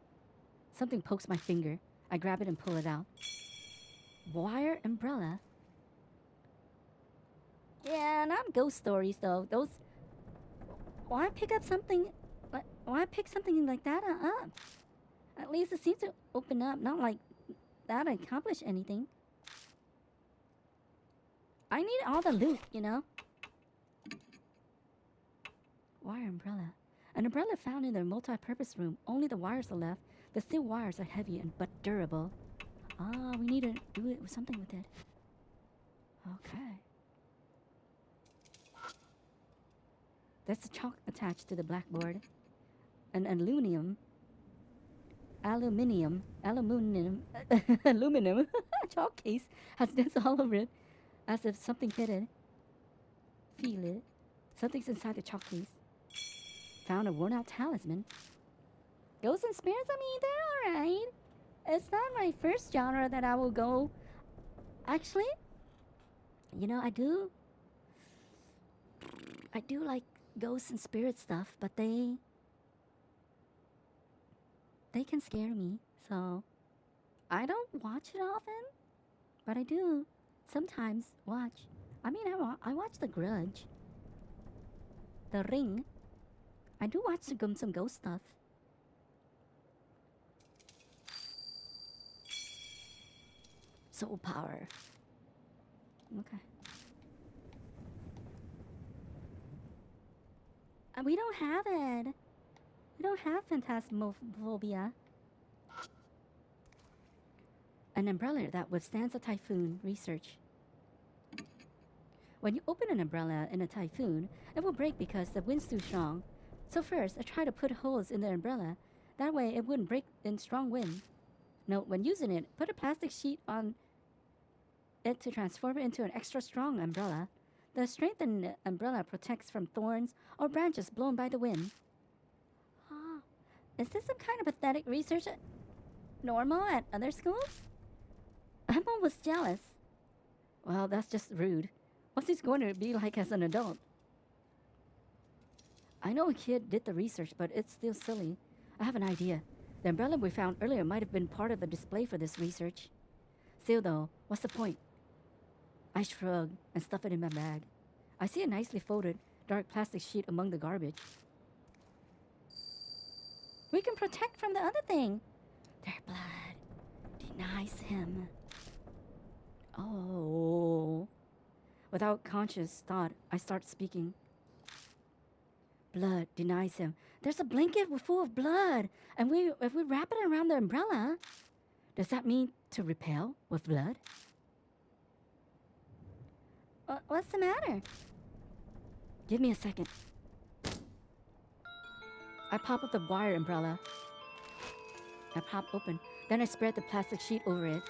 Something pokes my finger. I grab it and pull it out. Wire umbrella. Yeah, not ghost stories though. Those. Why pick something like that up? At least it seems to open up. Not like that accomplish anything. I need all the loot, you know? Wire umbrella. An umbrella found in the multi-purpose room. Only the wires are left. The steel wires are heavy and but durable. Ah, we need to do it with something with it. Okay. There's a chalk attached to the blackboard. An aluminum, aluminum chalk case has dents all over it, as if something hit it. Feel it. Something's inside the chalk case. Found a worn-out talisman. Ghosts and spirits, I mean, they're alright. It's not my first genre that I will go. Actually, you know, I do like ghosts and spirit stuff, but they can scare me, so I don't watch it often, but I do sometimes watch. I mean, I watch The Grudge, The Ring. I do watch some ghost stuff. Soul power. Okay. We don't have it. We don't have phantasmophobia. An umbrella that withstands a typhoon. Research. When you open an umbrella in a typhoon, it will break because the wind's too strong. So first, I try to put holes in the umbrella. That way it wouldn't break in strong wind. Note, when using it, put a plastic sheet on it to transform it into an extra strong umbrella. The strengthened umbrella protects from thorns or branches blown by the wind. Ah, is this some kind of pathetic research normal at other schools? I'm almost jealous. Well, that's just rude. What's he going to be like as an adult? I know a kid did the research, but it's still silly. I have an idea. The umbrella we found earlier might have been part of the display for this research. Still though, what's the point? I shrug and stuff it in my bag. I see a nicely folded, dark plastic sheet among the garbage. We can protect from the other thing. Their blood denies him. Oh. Without conscious thought, I start speaking. Blood denies him. There's a blanket full of blood, and if we wrap it around the umbrella, does that mean to repel with blood? What's the matter? Give me a second. I pop up the wire umbrella. I pop open. Then I spread the plastic sheet over it.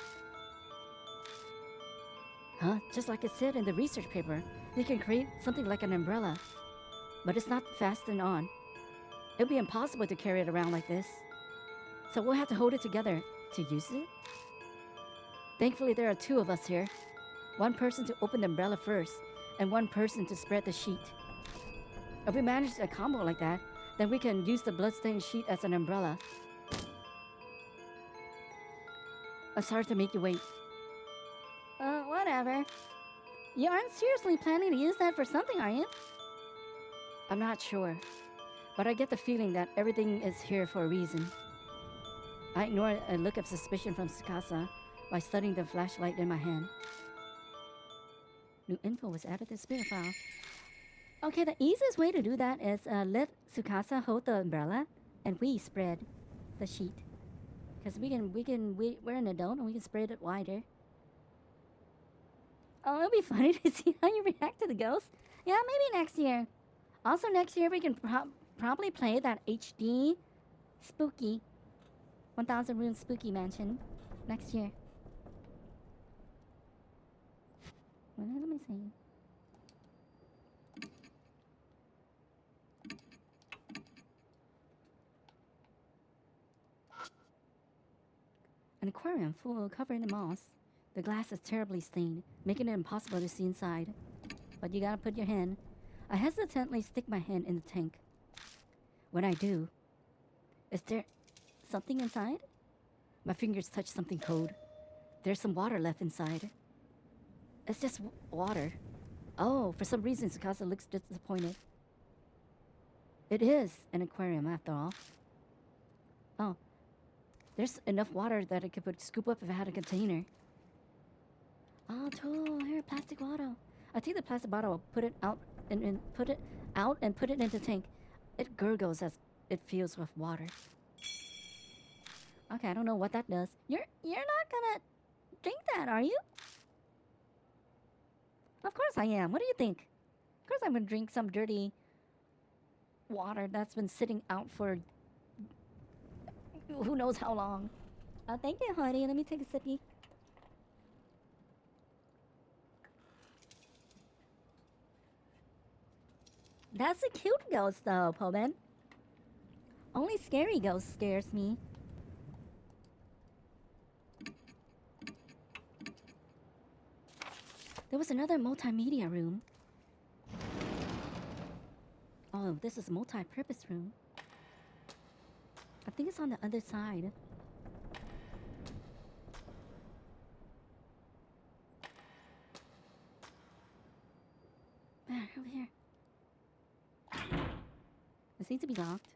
Huh? Just like it said in the research paper, you can create something like an umbrella. But it's not fastened on. It would be impossible to carry it around like this. So we'll have to hold it together to use it. Thankfully, there are two of us here. One person to open the umbrella first, and one person to spread the sheet. If we manage a combo like that, then we can use the bloodstained sheet as an umbrella. I'm sorry to make you wait. Whatever. You aren't seriously planning to use that for something, are you? I'm not sure, but I get the feeling that everything is here for a reason. I ignore a look of suspicion from Tsukasa by studying the flashlight in my hand. New info was added to the spirit file. Okay, the easiest way to do that is let Tsukasa hold the umbrella and we spread the sheet. Because we're an adult and we can spread it wider. Oh, it'll be funny to see how you react to the ghost. Yeah, maybe next year. Also, next year we can probably play that HD Spooky 1000 Rune Spooky Mansion next year. Well, let me see. An aquarium full covered in moss. The glass is terribly stained, making it impossible to see inside. But you gotta put your hand. I hesitantly stick my hand in the tank. When I do, is there something inside? My fingers touch something cold. There's some water left inside. It's just water. Oh, for some reason Tsukasa looks disappointed. It is an aquarium after all. Oh. There's enough water that I could scoop up if I had a container. Oh, cool. Here, plastic bottle. I take the plastic bottle, put it out, and put it out and put it into the tank. It gurgles as it fills with water. Okay, I don't know what that does. You're not gonna drink that, are you? Of course I am. What do you think? Of course I'm gonna drink some dirty water that's been sitting out for who knows how long. Oh, thank you, honey. Let me take a sippy. That's a cute ghost, though, Poben. Only scary ghost scares me. There was another multimedia room. Oh, this is a multi-purpose room. I think it's on the other side. There, over here. It seems to be locked.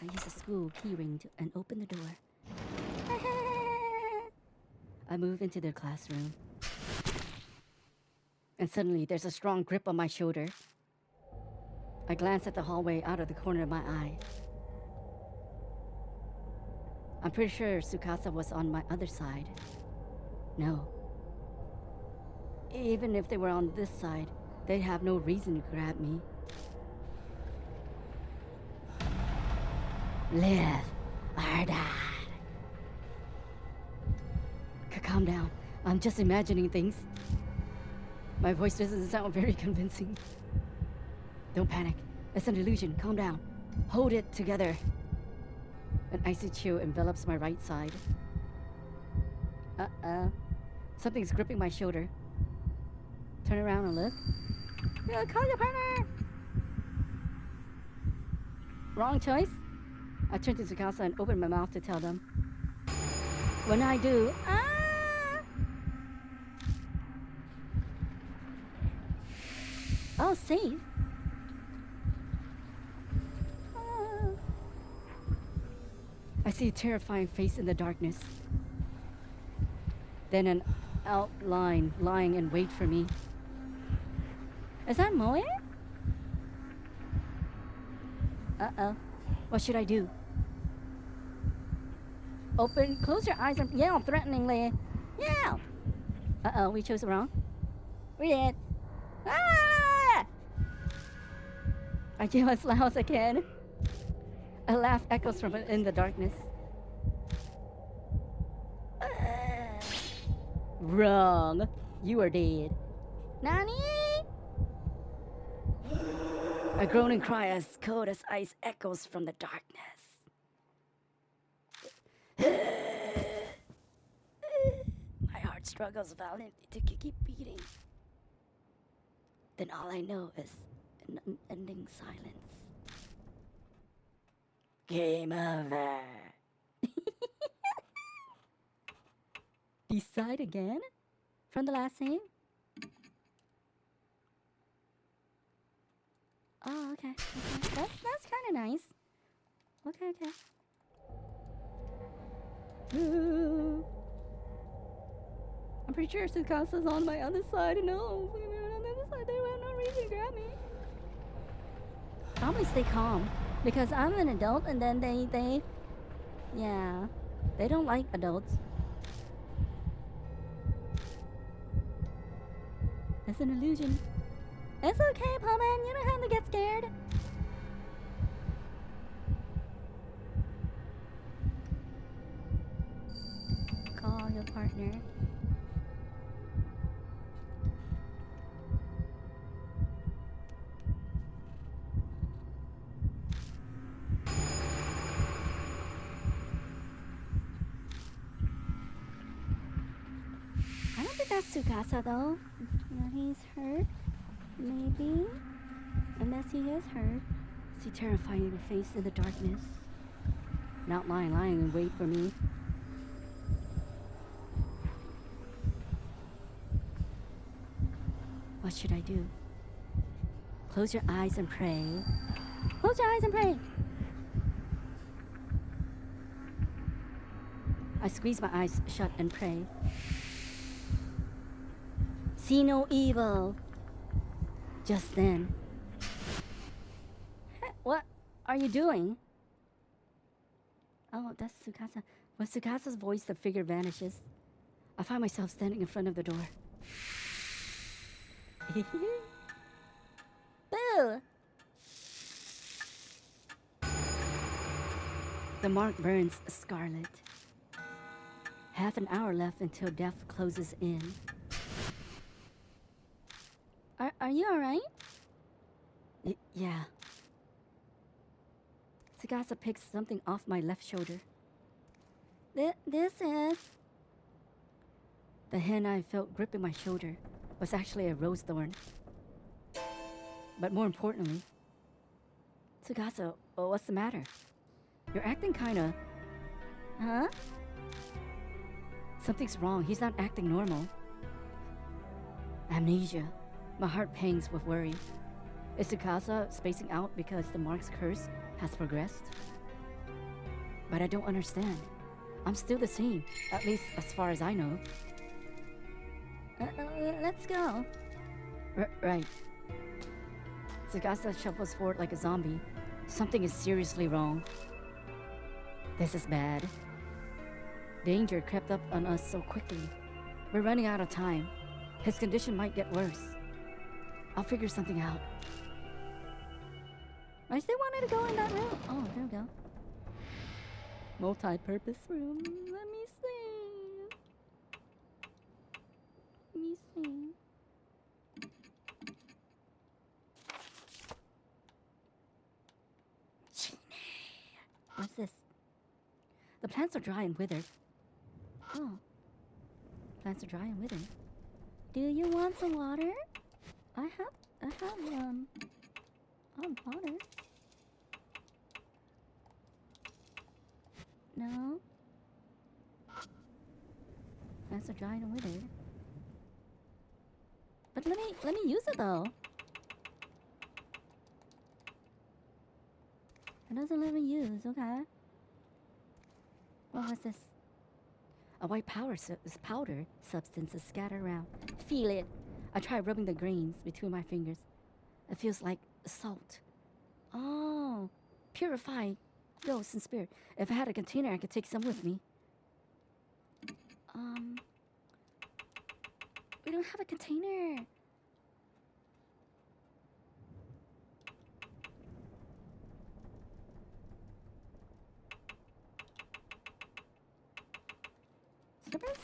I use a school keyring and open the door. I move into the classroom. And suddenly, there's a strong grip on my shoulder. I glance at the hallway out of the corner of my eye. I'm pretty sure Tsukasa was on my other side. No. Even if they were on this side, they'd have no reason to grab me. Live or die. Calm down. I'm just imagining things. My voice doesn't sound very convincing. Don't panic. It's an illusion. Calm down. Hold it together. An icy chill envelops my right side. Uh-oh. Something's gripping my shoulder. Turn around and look. Yeah, call your partner! Wrong choice? I turn to Tsukasa and open my mouth to tell them. When I do, Oh, safe. I see a terrifying face in the darkness. Then an outline lying in wait for me. Is that Moe? Uh-oh. What should I do? Close your eyes and yell threateningly. Yell! Uh-oh, we chose wrong. We did. Ah! I yell as loud as I can. A laugh echoes from in the darkness. Wrong. You are dead. Nani? A groaning cry as cold as ice echoes from the darkness. My heart struggles violently to keep beating. Then all I know is an unending silence. Game over. Decide again? From the last scene? Oh, okay. That's kind of nice. Okay. Ooh. I'm pretty sure Tsukasa's on my other side. No, if we were on the other side, they would have no reason to grab me. Probably stay calm, because I'm an adult, and then they don't like adults. It's an illusion. It's okay, Pullman. You don't have to get scared. Call your partner. I don't think that's Tsukasa though. Yeah, he's hurt. Maybe. Unless he is hurt. See terrifying face in the darkness. Not lying in wait for me. What should I do? Close your eyes and pray. Close your eyes and pray. I squeeze my eyes shut and pray. See no evil. Just then. What are you doing? Oh, that's Tsukasa. With Tsukasa's voice, the figure vanishes. I find myself standing in front of the door. Boo! The mark burns scarlet. Half an hour left until death closes in. Are you alright? Yeah. Tsukasa picks something off my left shoulder. This is... The hand I felt gripping my shoulder was actually a rose thorn. But more importantly... Tsukasa, what's the matter? You're acting kinda... Huh? Something's wrong. He's not acting normal. Amnesia. My heart pangs with worry. Is Tsukasa spacing out because the mark's curse has progressed? But I don't understand. I'm still the same, at least as far as I know. Let's go. Right. Tsukasa shuffles forward like a zombie. Something is seriously wrong. This is bad. Danger crept up on us so quickly. We're running out of time. His condition might get worse. I'll figure something out. I still wanted to go in that room. Oh, there we go. Multi-purpose room. Let me see. Let me see. What's this? The plants are dry and withered. Oh. Plants are dry and withered. Do you want some water? I have water. No. Plants are dry and withered. But let me use it though. It doesn't let me use, okay. What was this? A white powder substance is scattered around. Feel it. I try rubbing the grains between my fingers. It feels like salt. Oh, purified ghost and spirit. If I had a container, I could take some with me. We don't have a container. Slippers?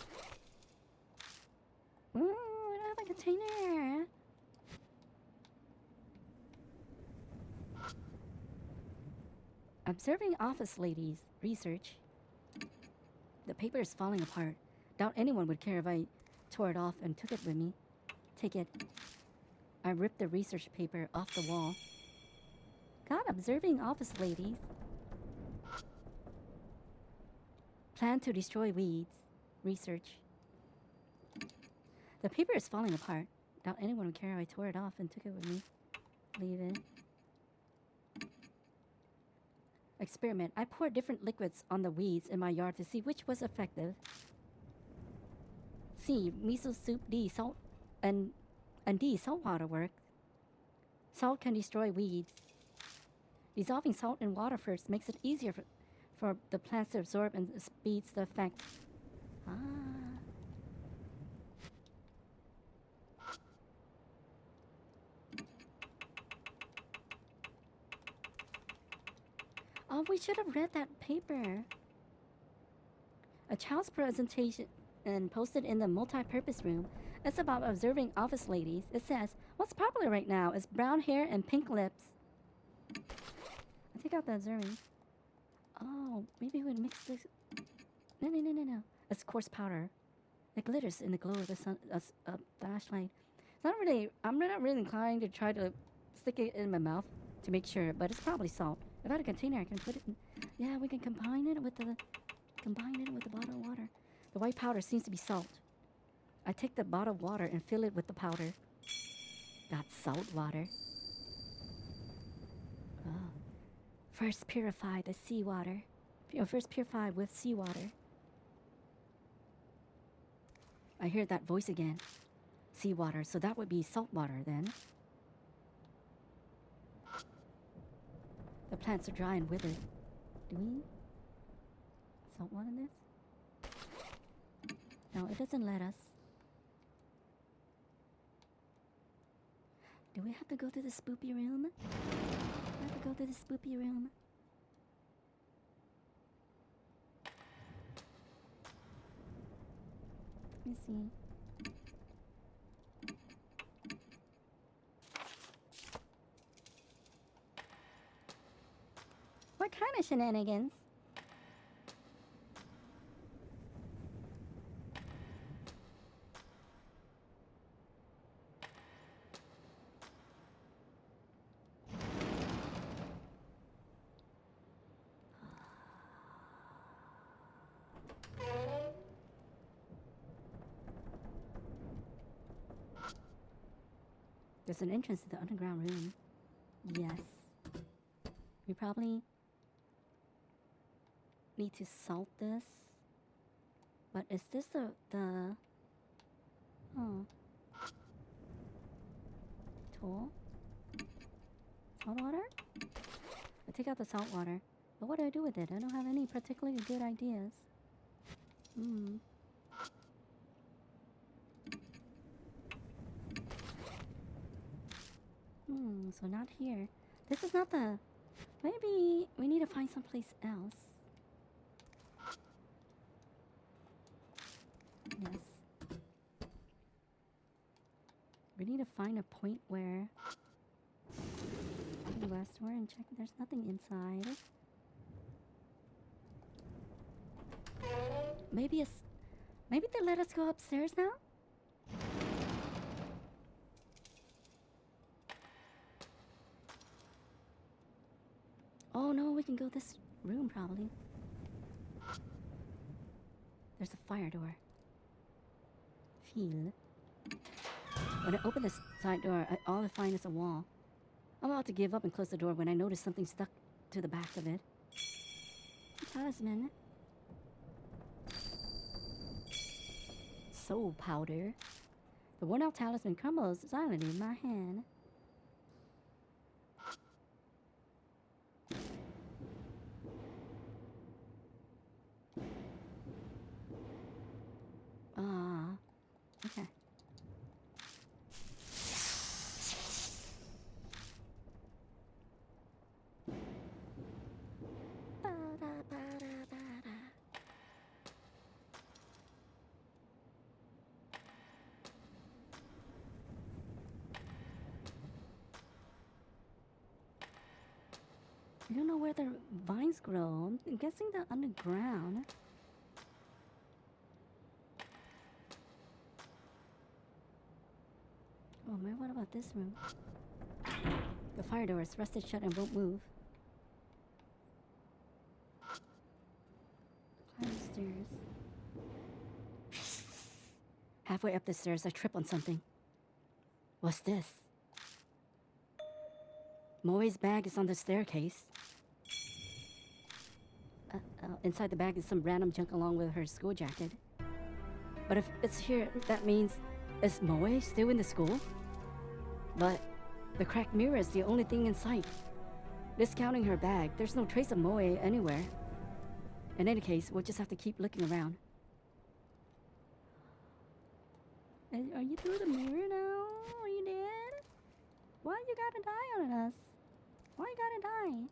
Ooh, we don't have a container. Observing office ladies. Research. The paper is falling apart. Doubt anyone would care if I tore it off and took it with me. Take it. I ripped the research paper off the wall. God, observing office ladies. Plan to destroy weeds. Research. The paper is falling apart. Doubt anyone would care if I tore it off and took it with me. Leave it. Experiment. I poured different liquids on the weeds in my yard to see which was effective. C. Miso soup. D. Salt. And D. Salt water work. Salt can destroy weeds. Dissolving salt in water first makes it easier for the plants to absorb and speeds the effect. Ah. Oh, we should have read that paper. A child's presentation and posted in the multi-purpose room. It's about observing office ladies. It says, what's popular right now is brown hair and pink lips. I take out the observing. Oh, maybe we'd mix this. No. It's coarse powder. It glitters in the glow of the sun, flashlight. I'm not really inclined to try to stick it in my mouth to make sure, but it's probably salt. If I had a container, I can put it in. Yeah, we can combine it with the bottle of water. The white powder seems to be salt. I take the bottle of water and fill it with the powder. That's salt water. Oh. First purify the seawater. First purify with seawater. I hear that voice again. Seawater, so that would be salt water then. The plants are dry and withered. Do we salt water this? No, it doesn't let us. Do we have to go to the spoopy room? We have to go to the spoopy room. Let me see. What kind of shenanigans? There's an entrance to the underground room. Yes. We probably need to salt this. But is this the oh, tool? Salt water? I take out the salt water. But what do I do with it? I don't have any particularly good ideas. So not here. This is not the... Maybe we need to find someplace else. Yes. We need to find a point where... West door and check. There's nothing inside. Maybe it's... Maybe they let us go upstairs now? Oh no, we can go this room probably. There's a fire door. Feel. When I open this side door, all I find is a wall. I'm about to give up and close the door when I notice something stuck to the back of it. Talisman. Soul powder. The worn out talisman crumbles silently in my hand. Okay. I don't know where the vines grow. I'm guessing they're underground. Oh man, what about this room? The fire door is rusted shut and won't move. Climb the stairs. Halfway up the stairs, I trip on something. What's this? Moe's bag is on the staircase. Inside the bag is some random junk along with her school jacket. But if it's here, that means... Is Moe still in the school? But the cracked mirror is the only thing in sight. Discounting her bag, there's no trace of Moe anywhere. In any case, we'll just have to keep looking around. Are you through the mirror now? Are you dead? Why you gotta die on us? Why you gotta die?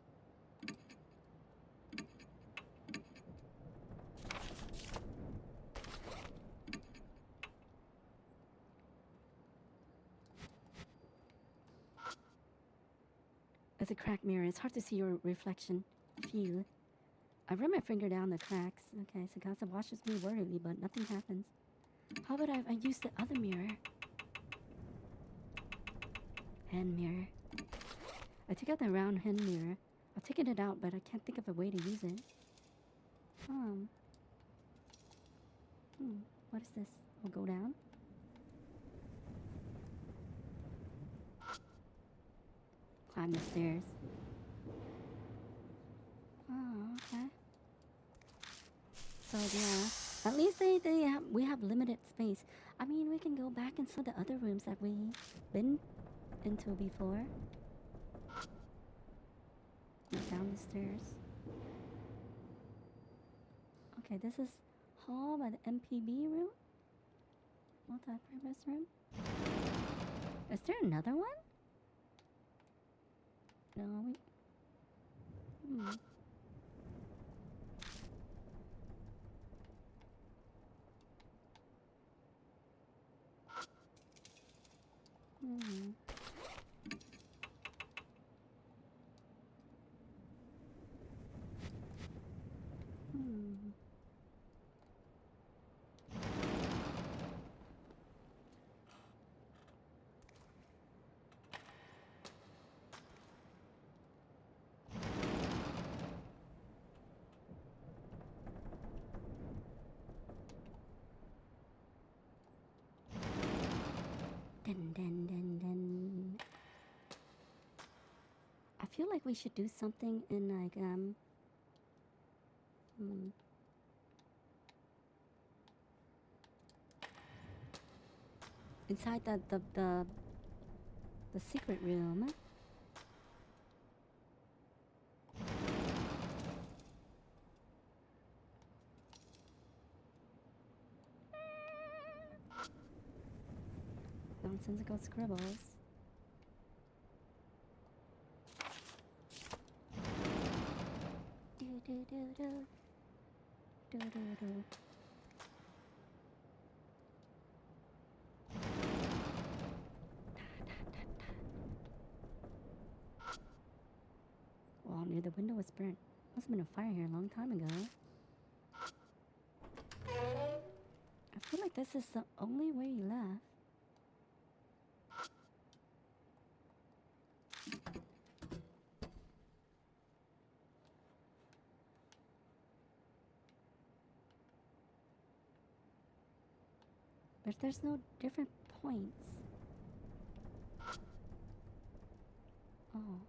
It's a cracked mirror. It's hard to see your reflection. Feel. I run my finger down the cracks. Okay, Sakasa watches me worriedly, but nothing happens. How about I use the other mirror? Hand mirror. I take out the round hand mirror. I've taken it out, but I can't think of a way to use it. What is this? I'll go down. Climb the stairs. Oh, okay. So yeah. At least we have limited space. I mean, we can go back in some of the other rooms that we've been into before. Like down the stairs. Okay, this is hall by the MPB room. Multi-purpose room. Is there another one? No, we... Hmm. Hmm. Hmm. Dun, dun, dun, dun. I feel like we should do something in like inside the secret room. Nonsensical scribbles. Do do do do. Do do do. Well, near the window was burnt. Must have been a fire here a long time ago. I feel like this is the only way left. But there's no different points. Oh.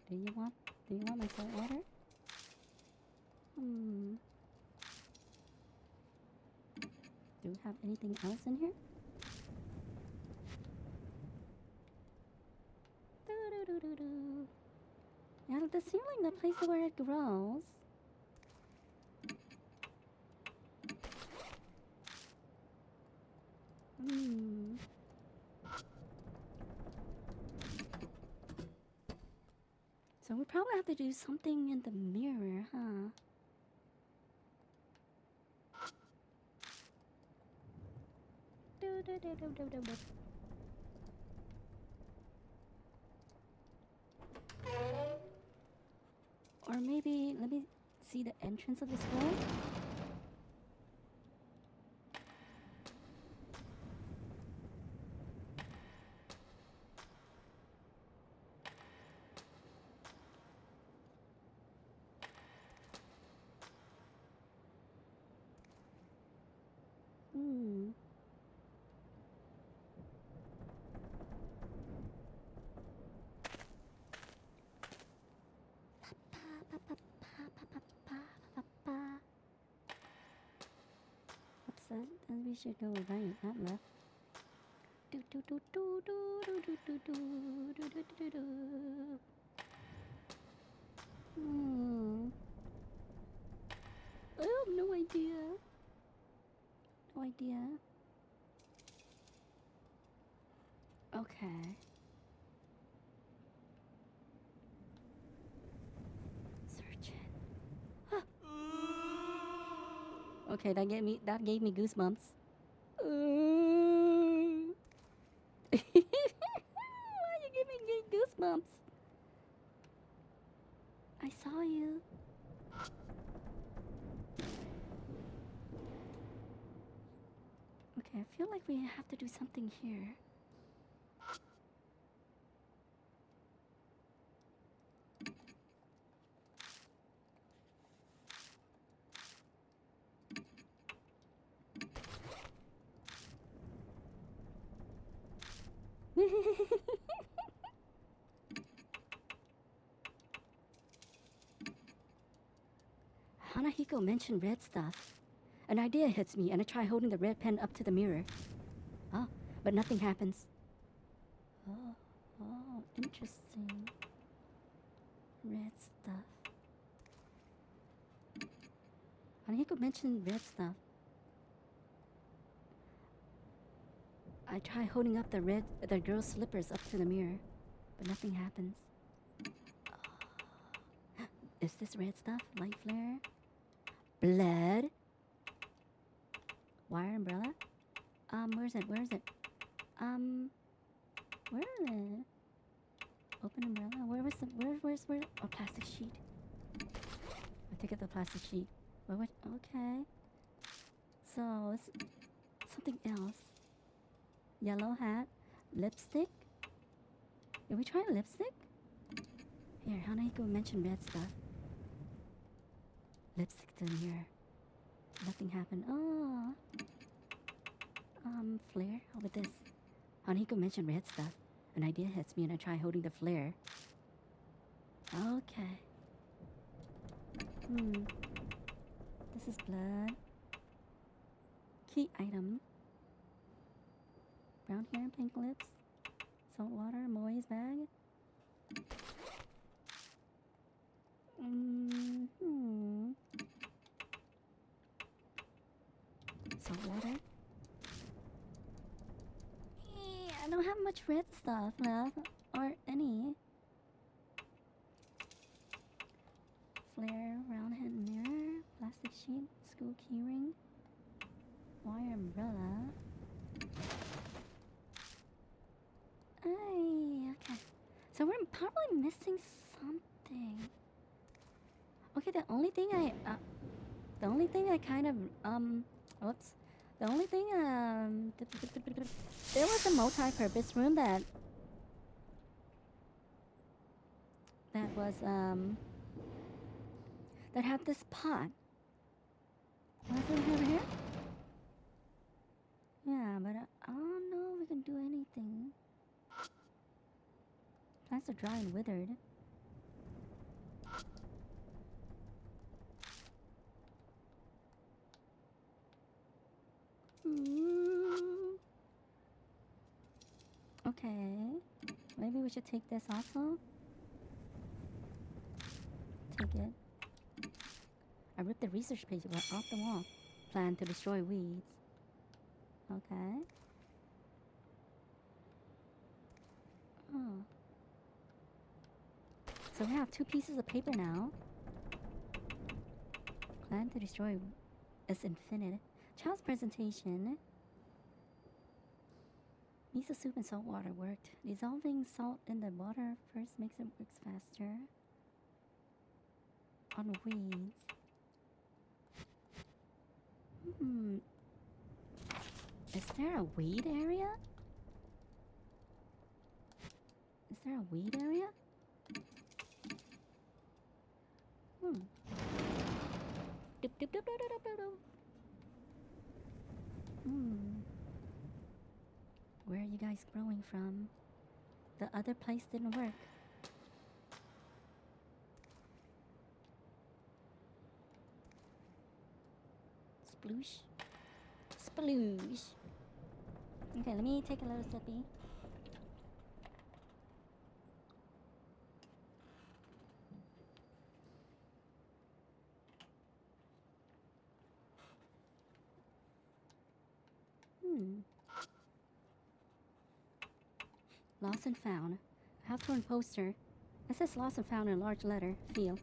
Do you want my salt water? Hmm. Do we have anything else in here? Do do do do do. Yeah, the ceiling, the place where it grows. Hmm. So we probably have to do something in the mirror, huh? Do do do do do do do. Or maybe let me see the entrance of the school. Hmm. What's that? Then we should go right, not left. Do do do do do do do do do do do do do. Hmm. I have no idea. No idea. Okay. Search it. Okay, that gave me goosebumps. Why you giving me goosebumps? I saw you. Okay, I feel like we have to do something here. Hanahiko mentioned red stuff. An idea hits me, and I try holding the red pen up to the mirror. Oh, but nothing happens. Oh, interesting. Red stuff. Hanahiko mentioned red stuff. I try holding up the girl's slippers up to the mirror, but nothing happens. Is this red stuff? Light flare? Blood? Wire umbrella? Where is it? Where is it? Open umbrella? Where's oh, plastic sheet. I take out the plastic sheet. Okay. So, it's something else. Yellow hat. Lipstick? Did we try lipstick? Here, Hanahiko mentioned red stuff. Lipstick to the mirror. Nothing happened. Oh. Flare? How about this? Hanahiko mentioned red stuff. An idea hits me and I try holding the flare. Okay. This is blood. Key item. Brown hair, pink lips. Salt water, Moe's bag. Salt water. I don't have much red stuff left, or any. Flare, round head mirror, plastic sheet, school keyring, wire umbrella. Okay. So we're probably missing something. Okay, the only thing I kind of, oops. The only thing, there was a multi-purpose room that was, that had this pot. Was it over here? Yeah, but I don't know if we can do anything. Plants are dry and withered. Okay. Maybe we should take this also. Take it. I ripped the research page off the wall. Plan to destroy weeds. Okay. Oh. So we have 2 pieces of paper now. Plan to destroy is infinite. Child's presentation. Miso soup and salt water worked. Dissolving salt in the water first makes it works faster. On weeds. Is there a weed area? Is there a weed area? Doop, doop, doop, doop, doop, doop, doop. Where are you guys growing from? The other place didn't work. Sploosh. Sploosh. Okay, let me take a little sippy. Lost and found. A half-torn poster. It says lost and found in a large letter. Feel.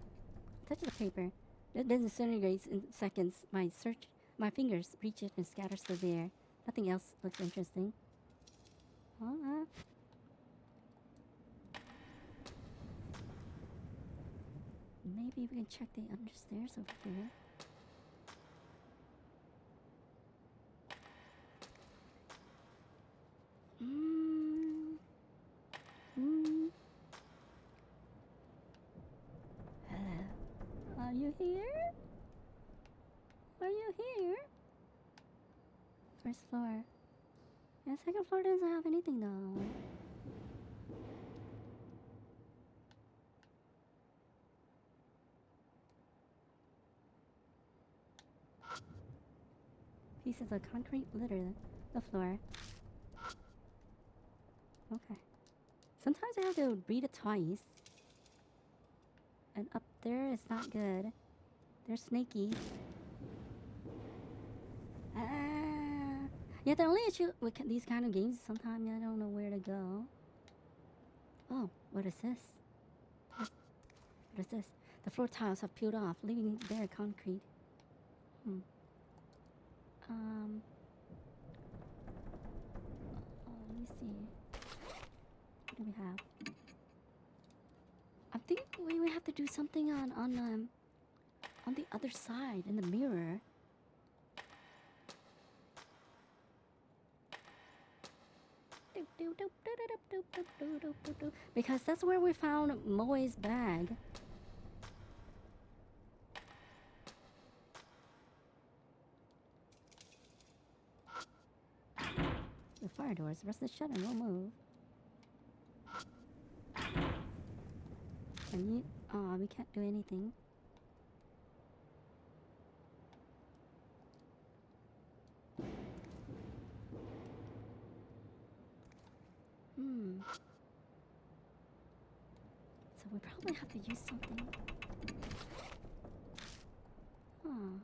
Touch the paper. It disintegrates in seconds. My fingers reach it and scatters to the air. Nothing else looks interesting. Maybe we can check the understairs over here. Hello. Are you here? Are you here? First floor. Yeah, second floor doesn't have anything though. pieces of concrete litter the floor. Okay. Sometimes I have to read it twice. And up there is not good. They're snaky. Ah. Yeah, the only issue with these kind of games, sometimes I don't know where to go. Oh, what is this? What is this? The floor tiles have peeled off, leaving bare concrete. Hmm. Let me see. What do we have? I think we have to do something on the other side in the mirror. Because that's where we found Moe's bag. The fire doors, rest the shut and we'll move. Can you? Oh, we can't do anything. So we probably have to use something. Huh.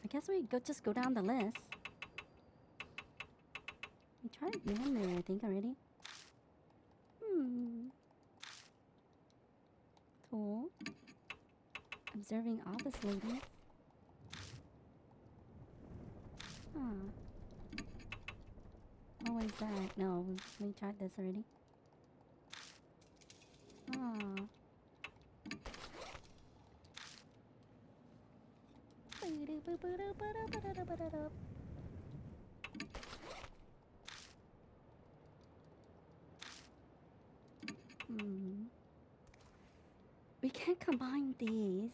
I guess we just go down the list. We tried one mirror, I think, already. Tool. Observing office ladies. Huh. Oh, what is that? No, we tried this already. Oh. We can't combine these.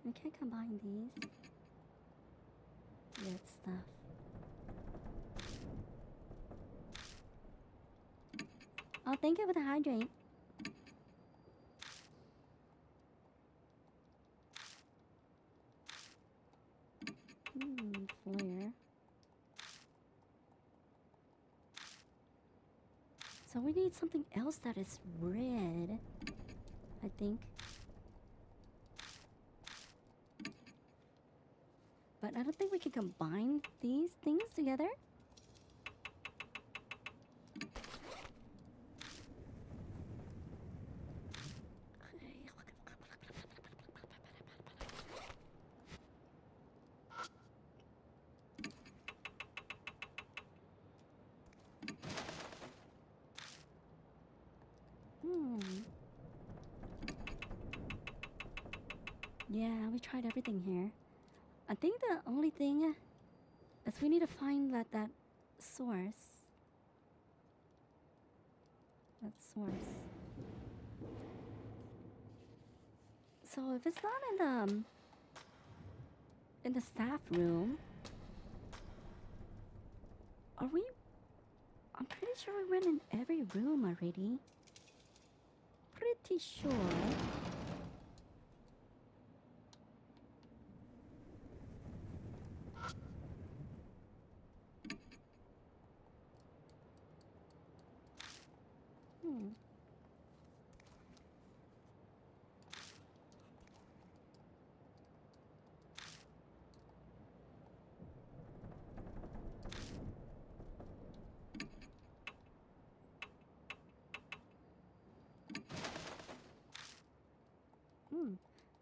We can't combine these. Weird stuff. Oh, thank you for the hydrate. Flare. So we need something else that is red, I think. But I don't think we can combine these things together. Yeah, we tried everything here. I think the only thing is we need to find that source. That source. So if it's not in the staff room, are we? I'm pretty sure we went in every room already. Pretty sure.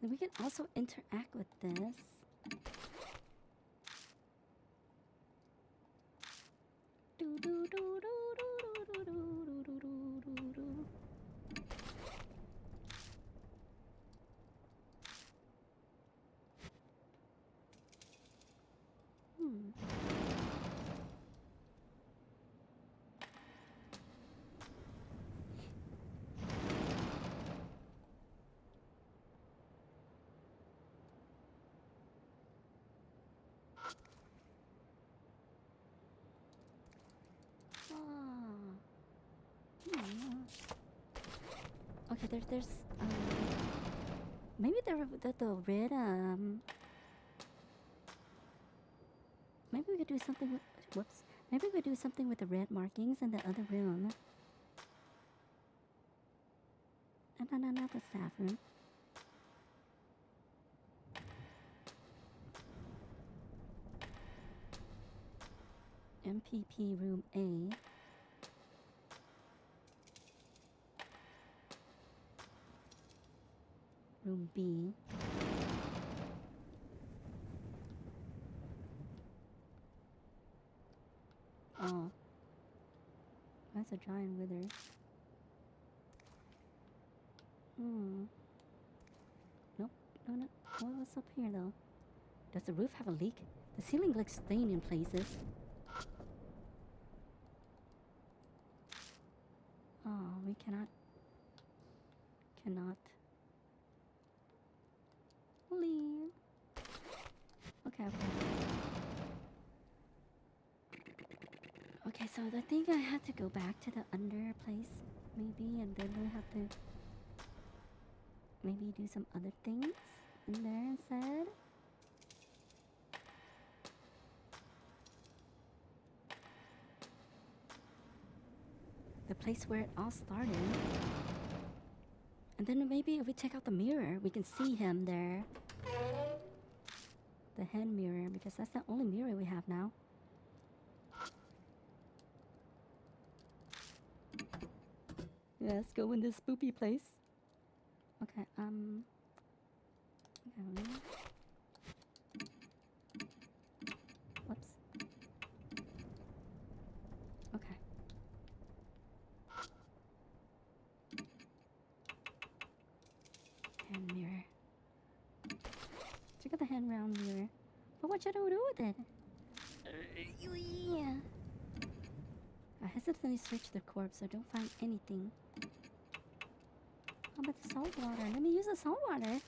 Then we can also interact with this. Okay, there's maybe the red Maybe we could do something with. Whoops. Maybe we could do something with the red markings in the other room. No, not the staff room. MPP room A. Room B. Oh. That's a giant wither. Nope. No. What's up here though? Does the roof have a leak? The ceiling looks stained in places. Oh, we cannot leave. Okay. Okay, so I think I had to go back to the under place, maybe, and then we have to maybe do some other things in there instead. The place where it all started. And then maybe if we take out the mirror, we can see him there. The hand mirror, because that's the only mirror we have now. Yeah, let's go in this spoopy place. Okay, okay. Whoops. Okay. Hand mirror. Check out the hand round mirror. But what should I do with it? Yeah. I hesitantly search the corpse. I don't find anything. How about the salt water? Let me use the salt water.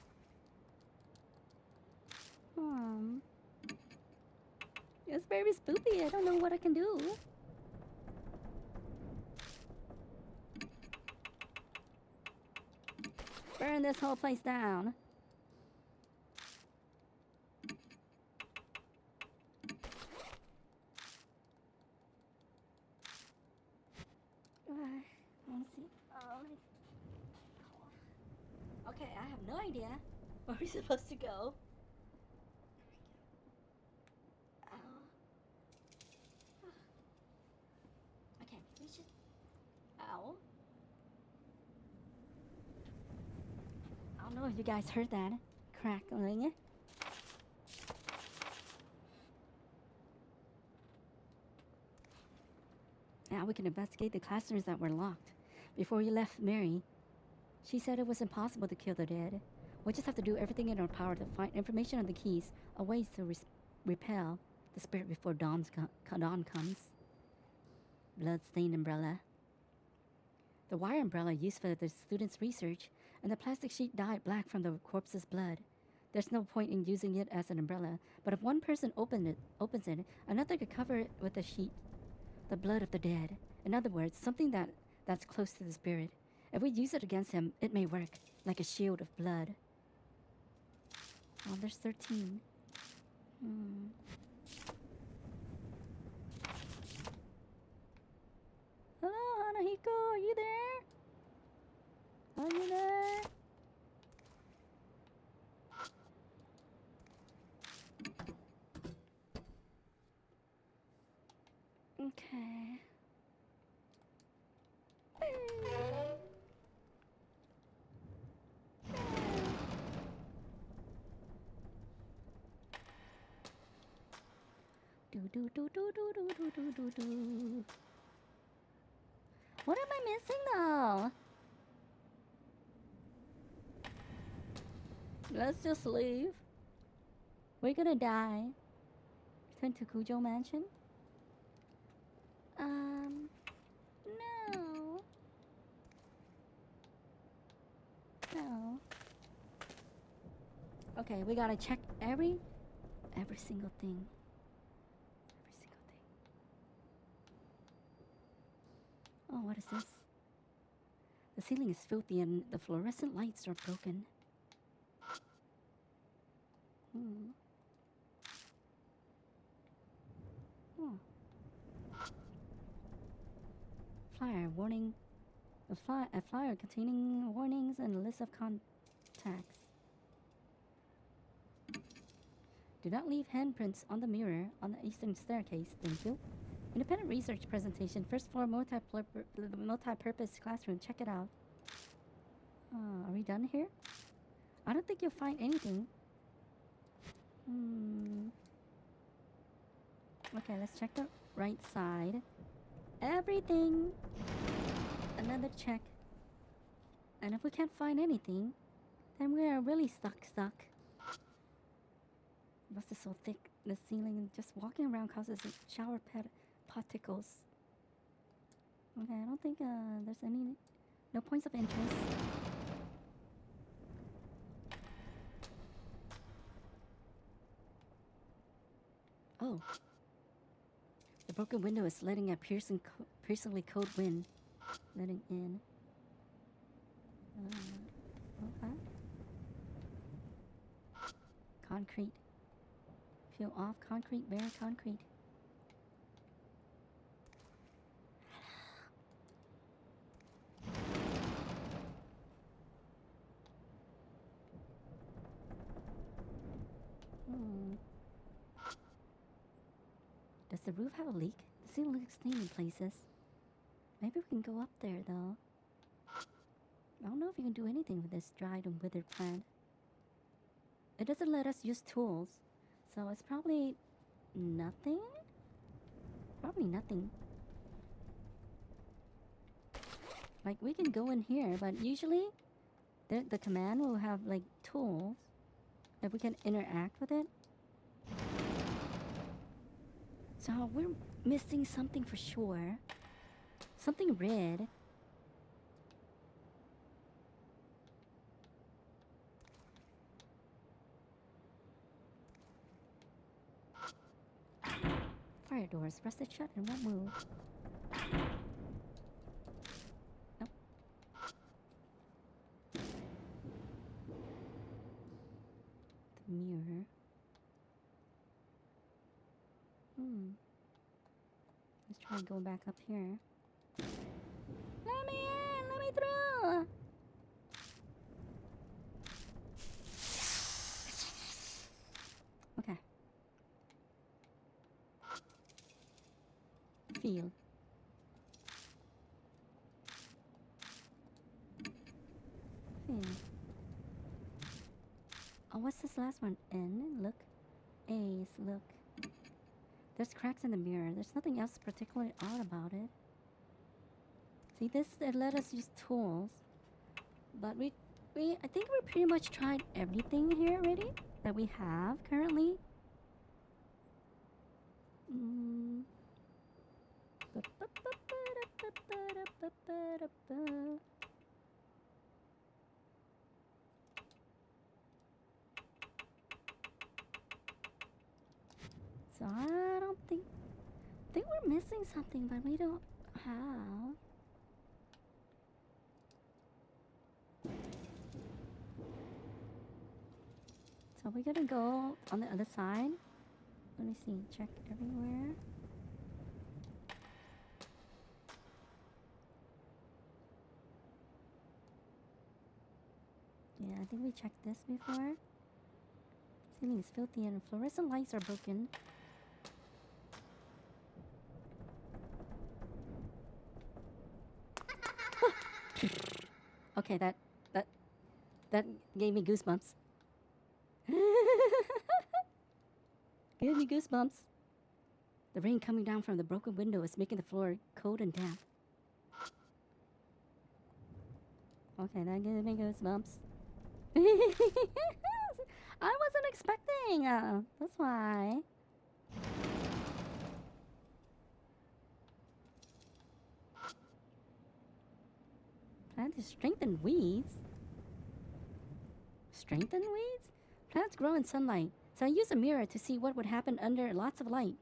It's very spoopy. I don't know what I can do. Burn this whole place down. Let me see. Okay, I have no idea where we're supposed to go. Okay, we should. Ow. I don't know if you guys heard that crackling. Now we can investigate the classrooms that were locked. Before we left Mary, she said it was impossible to kill the dead. We just have to do everything in our power to find information on the keys, a ways to repel the spirit before dawn comes. Blood-stained umbrella. The wire umbrella used for the students' research, and the plastic sheet dyed black from the corpse's blood. There's no point in using it as an umbrella, but if one person opens it, another could cover it with the sheet. The blood of the dead. In other words, something that's close to the spirit. If we use it against him, it may work, like a shield of blood. Oh, there's 13. Hello, Hanahiko, are you there? Are you there? Okay. Do. What am I missing though? Let's just leave. We're gonna die. Return to Kujo Mansion? No. No. Okay, we gotta check every single thing. Oh, what is this? The ceiling is filthy and the fluorescent lights are broken. flyer warning. A flyer containing warnings and a list of contacts. Do not leave handprints on the mirror on the eastern staircase. Thank you. Independent research presentation. First floor multi-purpose classroom. Check it out. Are we done here? I don't think you'll find anything. Okay, let's check the right side. Everything. Another check. And if we can't find anything, then we are really stuck. Rust is so thick, the ceiling, just walking around causes shower particles. Okay, I don't think there's no points of interest. Oh. The broken window is letting a piercingly cold wind. Letting in. Okay. Concrete. Peel off concrete, bare concrete. Does the roof have a leak? The ceiling looks stained in places. Maybe we can go up there, though. I don't know if you can do anything with this dried and withered plant. It doesn't let us use tools, so it's probably nothing? Probably nothing. Like, we can go in here, but usually the command will have, like, tools that we can interact with it. So we're missing something for sure. Something red. Fire doors rusted shut and won't move. Nope. The mirror. Let's try and go back up here. Let me in! Let me through! Okay. Feel. Oh, what's this last one? N? Look. A's. Look. There's cracks in the mirror. There's nothing else particularly odd about it. See, this, it let us use tools. But I think we pretty much tried everything here already that we have currently. So I don't think we're missing something, but we don't have. So we're gonna go on the other side. Let me see, check everywhere. Yeah, I think we checked this before. Ceiling is filthy and fluorescent lights are broken. Okay, that gave me goosebumps. Gave me goosebumps. The rain coming down from the broken window is making the floor cold and damp. Okay, that gave me goosebumps. I wasn't expecting. That's why. Plant to strengthen weeds. Strengthen weeds? Plants grow in sunlight, so I use a mirror to see what would happen under lots of light.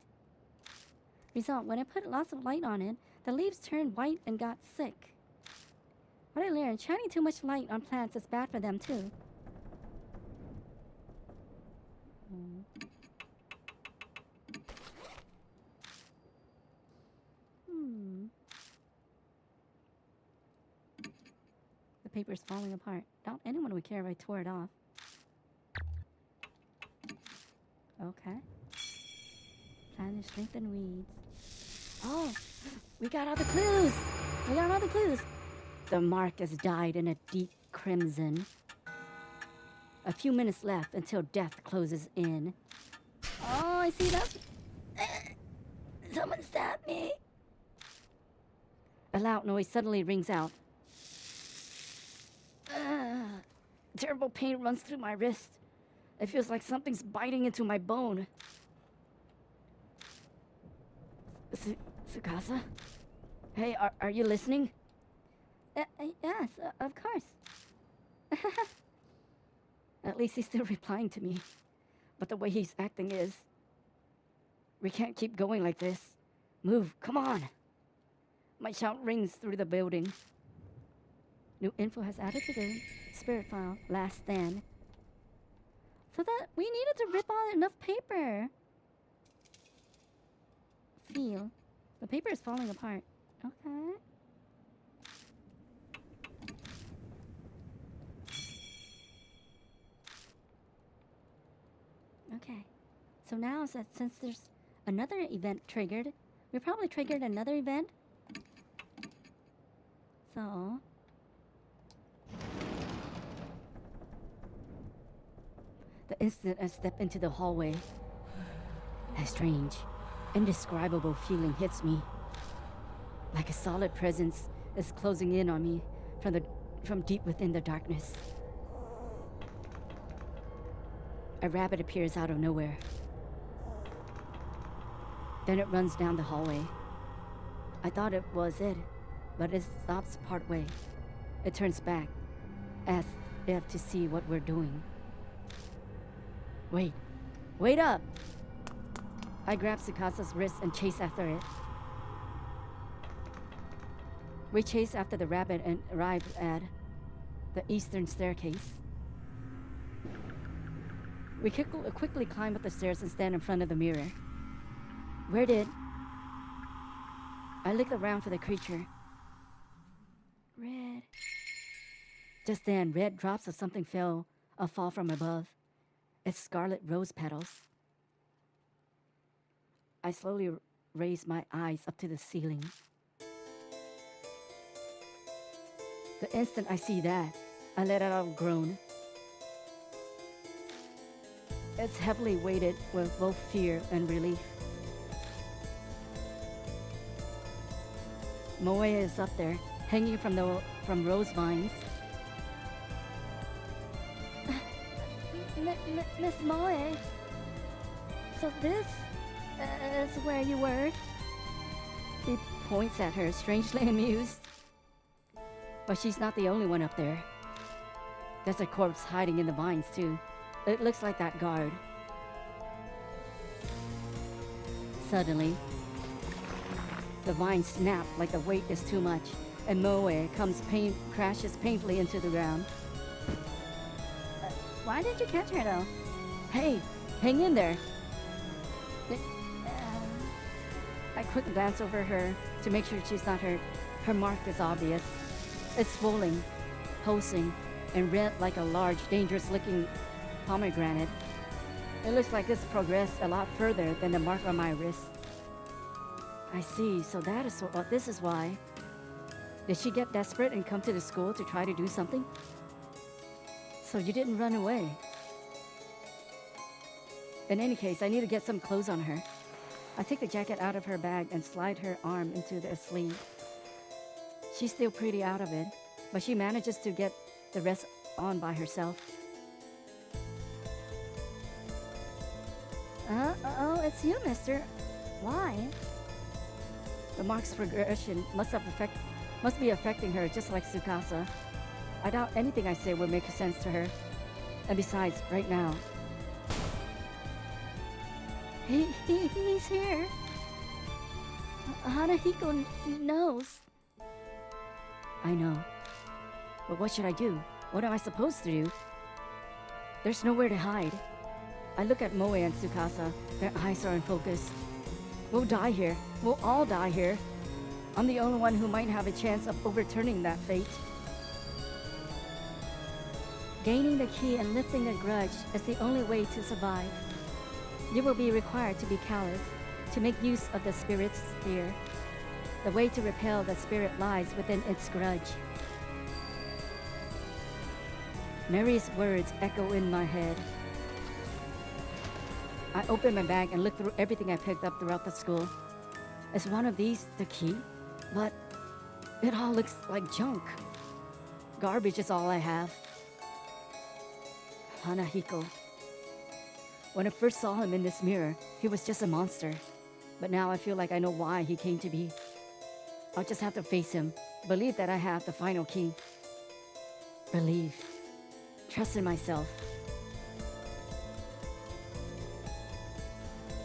Result, when I put lots of light on it, the leaves turned white and got sick. What I learned, shining too much light on plants is bad for them too. paper's falling apart. Doubt anyone would care if I tore it off. Okay. Plan to strengthen weeds. Oh, we got all the clues. We got all the clues. The mark is dyed in a deep crimson. A few minutes left until death closes in. Oh, I see that. Someone stabbed me. A loud noise suddenly rings out. Terrible pain runs through my wrist. It feels like something's biting into my bone. Tsukasa? Hey, are you listening? Yes, of course. At least he's still replying to me. But the way he's acting is... We can't keep going like this. Move, come on. My shout rings through the building. New info has added to the spirit file. Last stand. So that we needed to rip out enough paper. Feel. The paper is falling apart. Okay. Okay. So now, since there's another event triggered, we probably triggered another event. So... The instant I step into the hallway, a strange, indescribable feeling hits me. Like a solid presence is closing in on me from deep within the darkness. A rabbit appears out of nowhere. Then it runs down the hallway. I thought it was it, but it stops partway. It turns back, as if to see what we're doing. Wait up! I grab Tsukasa's wrist and chase after it. We chase after the rabbit and arrive at the eastern staircase. We quickly climb up the stairs and stand in front of the mirror. Where did... I look around for the creature. Red. Just then, red drops of something fall from above. It's scarlet rose petals. I slowly raise my eyes up to the ceiling. The instant I see that, I let out a groan. It's heavily weighted with both fear and relief. Moe is up there, hanging from rose vines. Miss Moe, so this is where you were? He points at her, strangely amused. But she's not the only one up there. There's a corpse hiding in the vines too. It looks like that guard. Suddenly, the vines snap like the weight is too much, and Moe crashes painfully into the ground. Why did you catch her though? Hey, hang in there. I quick glance over her to make sure she's not hurt. Her mark is obvious. It's swollen, pulsing, and red like a large, dangerous-looking pomegranate. It looks like it's progressed a lot further than the mark on my wrist. I see, so this is why. Did she get desperate and come to the school to try to do something? So you didn't run away. In any case, I need to get some clothes on her. I take the jacket out of her bag and slide her arm into the sleeve. She's still pretty out of it, but she manages to get the rest on by herself. Oh, it's you, mister. Why? The mark's progression must be affecting her just like Tsukasa. I doubt anything I say will make sense to her. And besides, right now... He's here. Hanahiko knows. I know. But what should I do? What am I supposed to do? There's nowhere to hide. I look at Moe and Tsukasa. Their eyes are unfocused. We'll die here. We'll all die here. I'm the only one who might have a chance of overturning that fate. Gaining the key and lifting the grudge is the only way to survive. You will be required to be callous, to make use of the spirit's spear. The way to repel the spirit lies within its grudge. Mary's words echo in my head. I open my bag and look through everything I picked up throughout the school. Is one of these the key? But it all looks like junk. Garbage is all I have. Hanahiko. When I first saw him in this mirror, he was just a monster. But now I feel like I know why he came to be. I'll just have to face him. Believe that I have the final key. Believe. Trust in myself.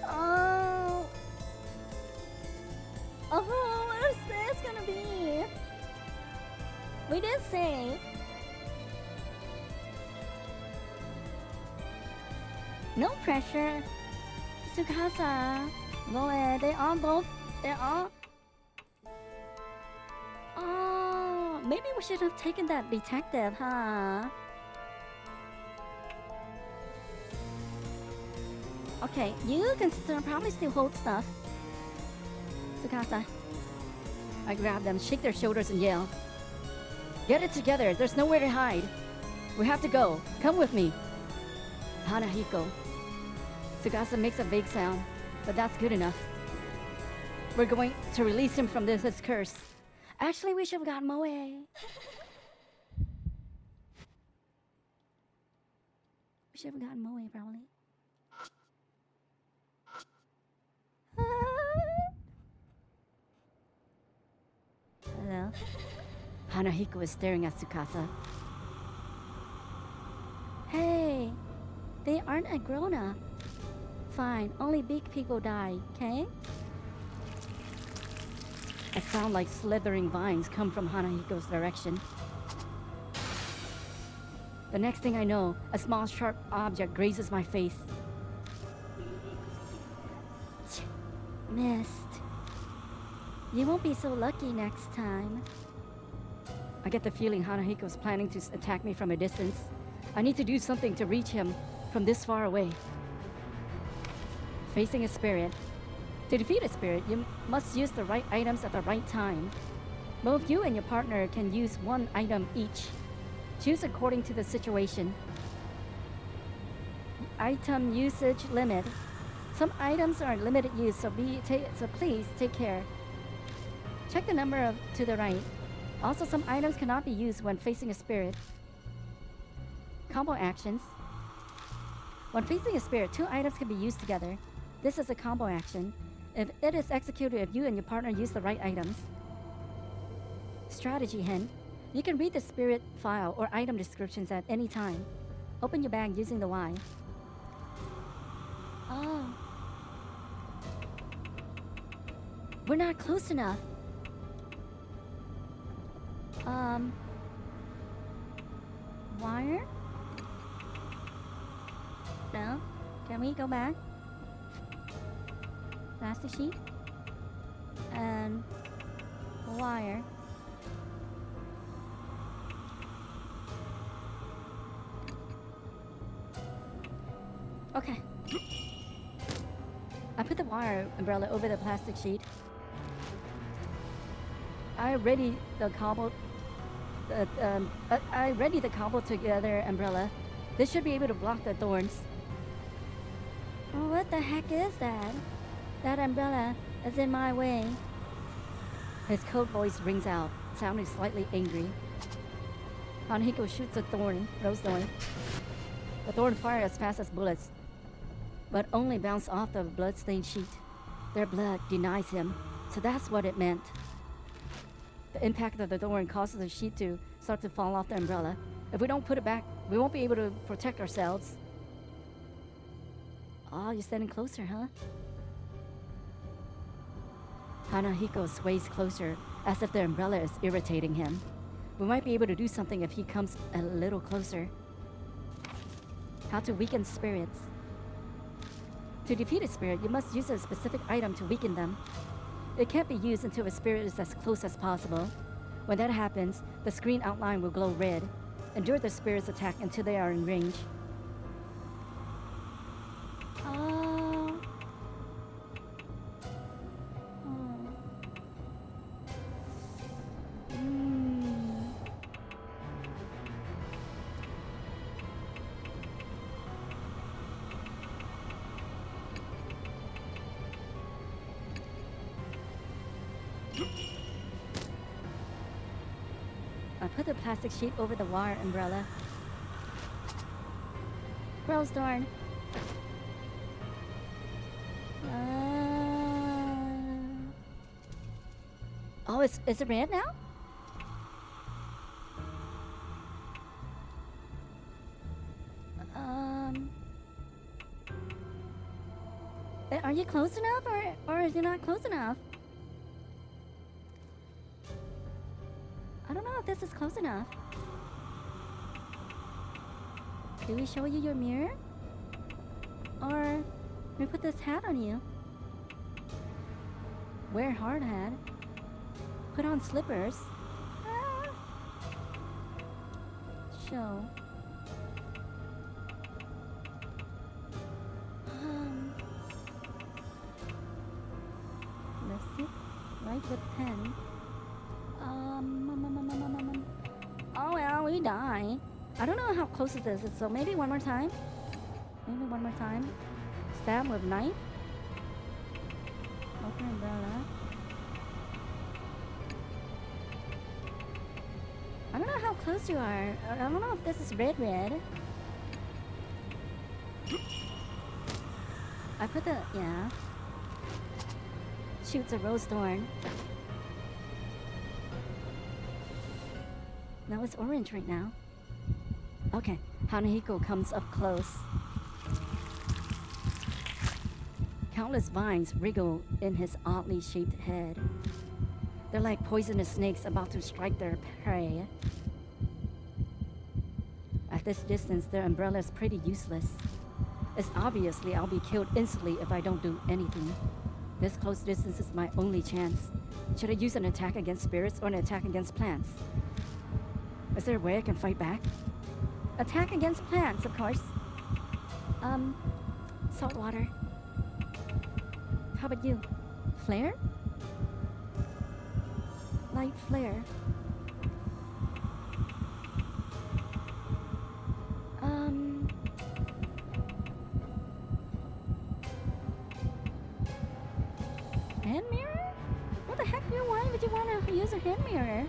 Oh. Oh, what is this gonna be? We did say. No pressure. Tsukasa. Moe, they're all. Oh, maybe we should have taken that detective, huh? Okay, you can probably still hold stuff. Tsukasa. I grab them, shake their shoulders, and yell. Get it together, there's nowhere to hide. We have to go. Come with me. Hanahiko. Tsukasa makes a vague sound, but that's good enough. We're going to release him from this curse. Actually, we should have got Moe. We should have gotten Moe, probably. Hello? Hanahiko is staring at Tsukasa. Hey, they aren't a grown-up. Fine, only big people die, okay? A sound like slithering vines come from Hanahiko's direction. The next thing I know, a small sharp object grazes my face. Missed. You won't be so lucky next time. I get the feeling Hanahiko's planning to attack me from a distance. I need to do something to reach him from this far away. Facing a spirit. To defeat a spirit, you must use the right items at the right time. Both you and your partner can use one item each. Choose according to the situation. Item usage limit. Some items are limited use, so please take care. Check the number to the right. Also, some items cannot be used when facing a spirit. Combo actions. When facing a spirit, 2 items can be used together. This is a combo action. If it is executed if you and your partner use the right items. Strategy hint. You can read the spirit file or item descriptions at any time. Open your bag using the Y. Oh. We're not close enough. Wire? No? Can we go back? Plastic sheet? And wire. Okay. I put the wire umbrella over the plastic sheet. I ready the cobbled together umbrella. This should be able to block the thorns. Oh, what the heck is that? That umbrella is in my way. His cold voice rings out, sounding slightly angry. Hanahiko shoots a rose thorn. The thorn fires as fast as bullets, but only bounce off the blood-stained sheet. Their blood denies him, so that's what it meant. The impact of the thorn causes the sheet to start to fall off the umbrella. If we don't put it back, we won't be able to protect ourselves. Oh, you're standing closer, huh? Hanahiko sways closer, as if the umbrella is irritating him. We might be able to do something if he comes a little closer. How to weaken spirits. To defeat a spirit, you must use a specific item to weaken them. It can't be used until a spirit is as close as possible. When that happens, the screen outline will glow red. Endure the spirit's attack until they are in range. Oh. Oh. Mm. I put the plastic sheet over the wire umbrella. Gross darn. Oh, is it red now? Are you close enough, or is it not close enough? I don't know if this is close enough. Do we show you your mirror? Or we put this hat on you? Wear hard hat. Put on slippers. Ah. Show. Let's see. Write with pen. Oh well, we die. I don't know how close this is, so maybe one more time. Maybe one more time. Stab with knife. Open umbrella. I don't know how close you are. I don't know if this is red. I put the, yeah. Shoots a rose thorn. No, it's orange right now. Okay, Hanahiko comes up close. Countless vines wriggle in his oddly shaped head. They're like poisonous snakes about to strike their prey. At this distance, their umbrella is pretty useless. It's obviously I'll be killed instantly if I don't do anything. This close distance is my only chance. Should I use an attack against spirits or an attack against plants? Is there a way I can fight back? Attack against plants, of course. Salt water. How about you? Flare? Light flare. Hand mirror? What the heck, why would you want to use a hand mirror?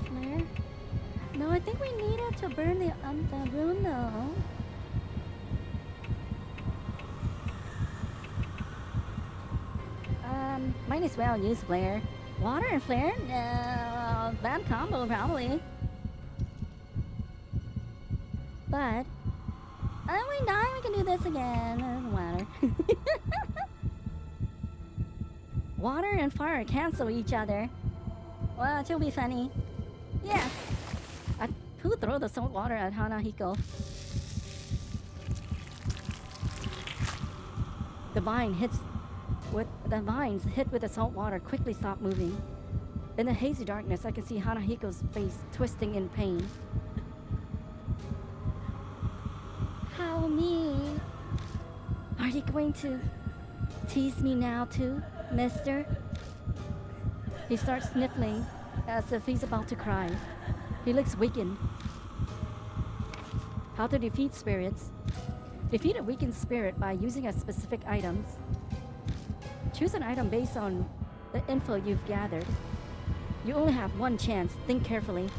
Flare? No, I think we needed to burn the room though. Might as well use flare. Water and flare? No, bad combo probably. But when we die, we can do this again. Water. Water and fire cancel each other. Well, it'll be funny. Yeah. Who throw the salt water at Hanahiko? The vines hit with the salt water quickly stop moving. In the hazy darkness, I can see Hanahiko's face twisting in pain. How mean. Are you going to tease me now too, mister? He starts sniffling as if he's about to cry. He looks weakened. How to defeat spirits? Defeat a weakened spirit by using a specific items. Choose an item based on the info you've gathered. You only have one chance. Think carefully.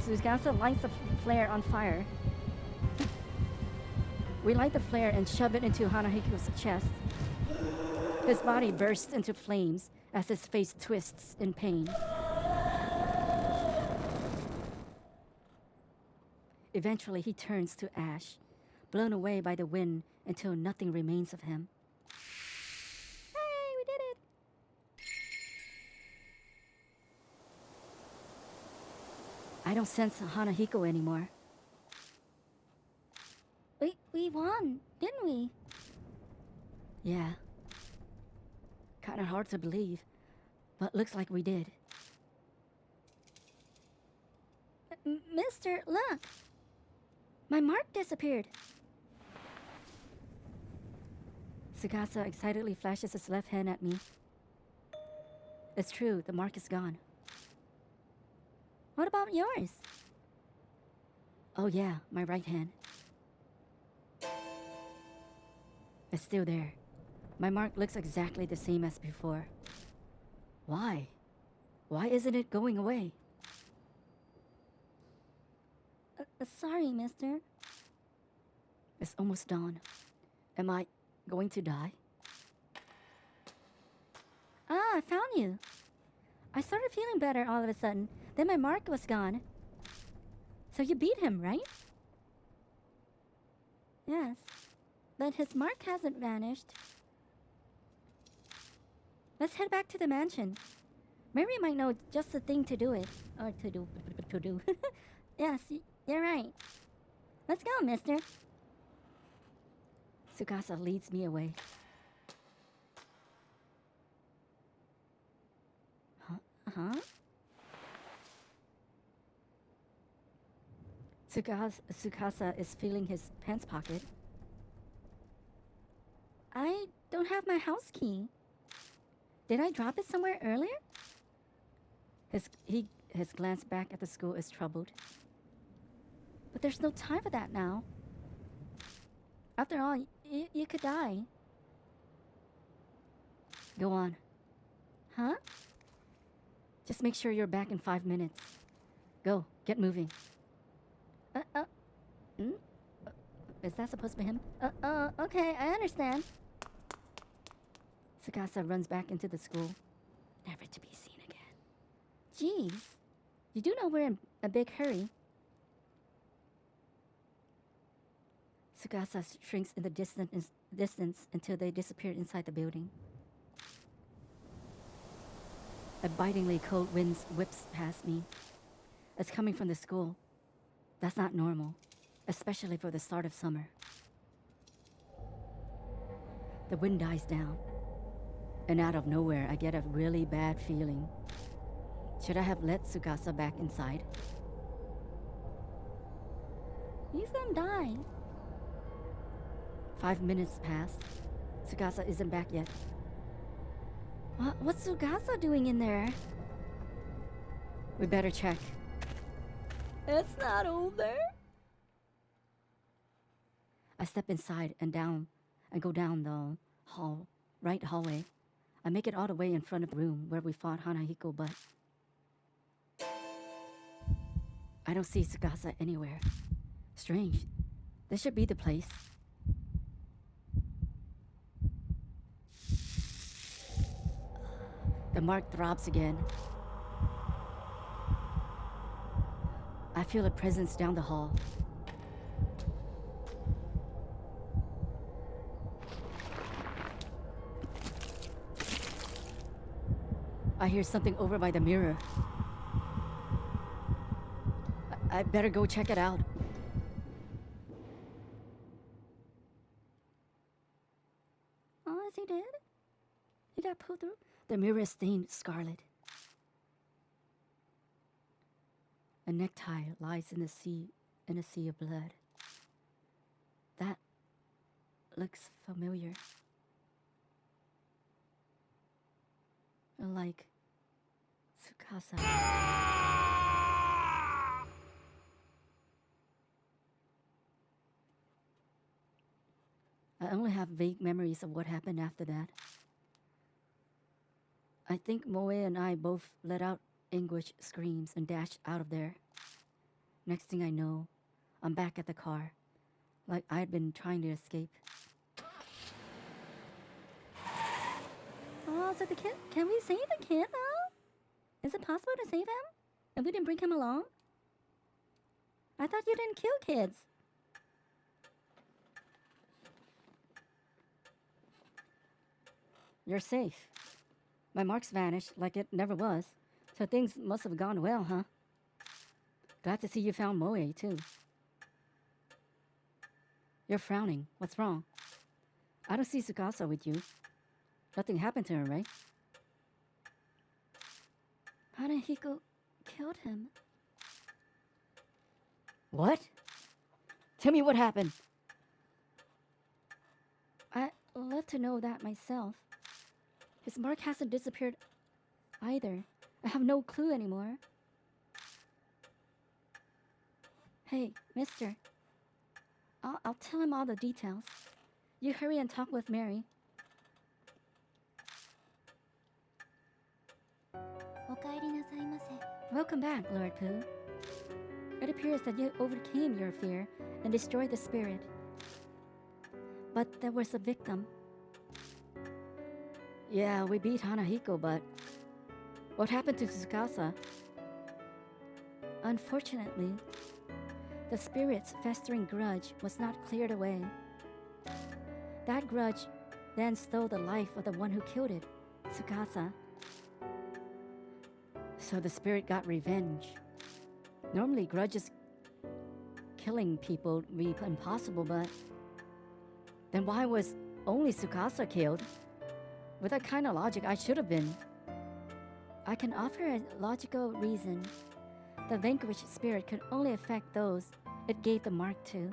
Tsukasa lights the flare on fire. We light the flare and shove it into Hanahiko's chest. His body bursts into flames as his face twists in pain. Eventually, he turns to ash, blown away by the wind until nothing remains of him. Hey, we did it! I don't sense Hanahiko anymore. We won, didn't we? Yeah. Kinda hard to believe, but looks like we did. Mister, look! My mark disappeared! Tsukasa excitedly flashes his left hand at me. It's true, the mark is gone. What about yours? Oh yeah, my right hand. It's still there. My mark looks exactly the same as before. Why? Why isn't it going away? Sorry, mister. It's almost dawn. Am I going to die? Ah, I found you. I started feeling better all of a sudden. Then my mark was gone. So you beat him, right? Yes. But his mark hasn't vanished. Let's head back to the mansion. Mary might know just the thing to do it. Or to do. Yes, you're right. Let's go, mister. Tsukasa leads me away. Huh? Tsukasa is feeling his pants pocket. I don't have my house key. Did I drop it somewhere earlier? His glance back at the school is troubled. But there's no time for that now. After all, you could die. Go on. Huh? Just make sure you're back in 5 minutes. Go, get moving. Is that supposed to be him? Okay, I understand. Tsukasa runs back into the school, never to be seen again. Jeez, you do know we're in a big hurry. Tsukasa shrinks in the distance until they disappear inside the building. A bitingly cold wind whips past me. It's coming from the school. That's not normal, especially for the start of summer. The wind dies down, and out of nowhere I get a really bad feeling. Should I have let Tsukasa back inside? He's gonna die. 5 minutes pass. Tsukasa isn't back yet. What's Tsukasa doing in there? We better check. It's not over. I step inside and go down the right hallway. I make it all the way in front of the room where we fought Hanahiko, but I don't see Tsukasa anywhere. Strange. This should be the place. The mark throbs again. I feel a presence down the hall. I hear something over by the mirror. I better go check it out. Oh, is he dead? He got pulled through? The mirror is stained scarlet. A necktie lies in a sea of blood. That looks familiar. Like Tsukasa. I only have vague memories of what happened after that. I think Moe and I both let out anguished screams and dashed out of there. Next thing I know, I'm back at the car, like I'd been trying to escape. Oh, so the kid... Can we save the kid now? Is it possible to save him? And we didn't bring him along? I thought you didn't kill kids. You're safe. My marks vanished like it never was, so things must have gone well, huh? Glad to see you found Moe, too. You're frowning. What's wrong? I don't see Tsukasa with you. Nothing happened to him, right? Hanahiko killed him. What? Tell me what happened. I'd love to know that myself. His mark hasn't disappeared either. I have no clue anymore. Hey, mister. I'll tell him all the details. You hurry and talk with Mary. お帰りなさいませ。 Welcome back, Lord Pooh. It appears that you overcame your fear and destroyed the spirit. But there was a victim. Yeah, we beat Hanahiko, but what happened to Tsukasa? Unfortunately, the spirit's festering grudge was not cleared away. That grudge then stole the life of the one who killed it, Tsukasa. So the spirit got revenge. Normally, grudges killing people would be impossible, but then why was only Tsukasa killed? With that kind of logic, I should have been. I can offer a logical reason. The vanquished spirit could only affect those it gave the mark to.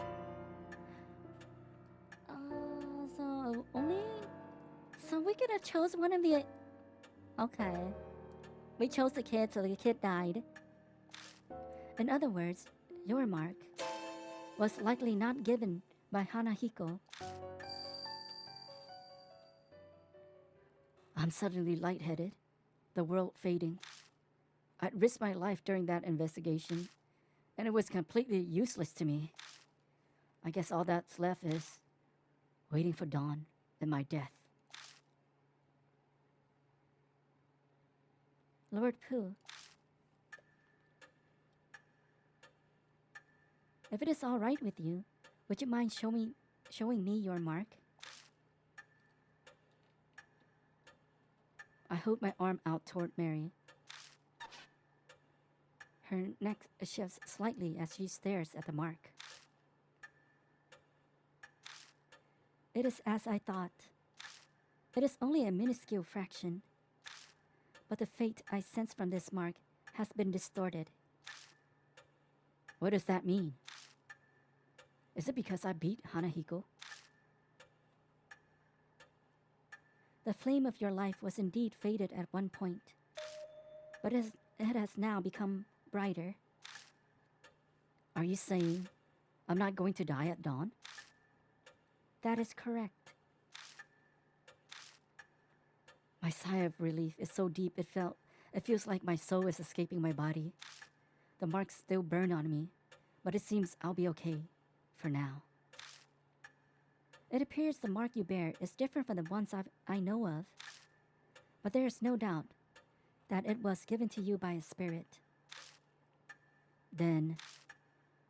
So we could have chose one of the... Okay. We chose the kid, so the kid died. In other words, your mark was likely not given by Hanahiko. I'm suddenly lightheaded, the world fading. I'd risked my life during that investigation, and it was completely useless to me. I guess all that's left is waiting for dawn and my death. Lord Pooh, if it is all right with you, would you mind showing me your mark? I hold my arm out toward Mary. Her neck shifts slightly as she stares at the mark. It is as I thought. It is only a minuscule fraction. But the fate I sense from this mark has been distorted. What does that mean? Is it because I beat Hanahiko? The flame of your life was indeed faded at one point, but it has now become brighter. Are you saying I'm not going to die at dawn? That is correct. My sigh of relief is so deep it feels like my soul is escaping my body. The marks still burn on me, but it seems I'll be okay for now. It appears the mark you bear is different from the ones I know of, but there is no doubt that it was given to you by a spirit. Then,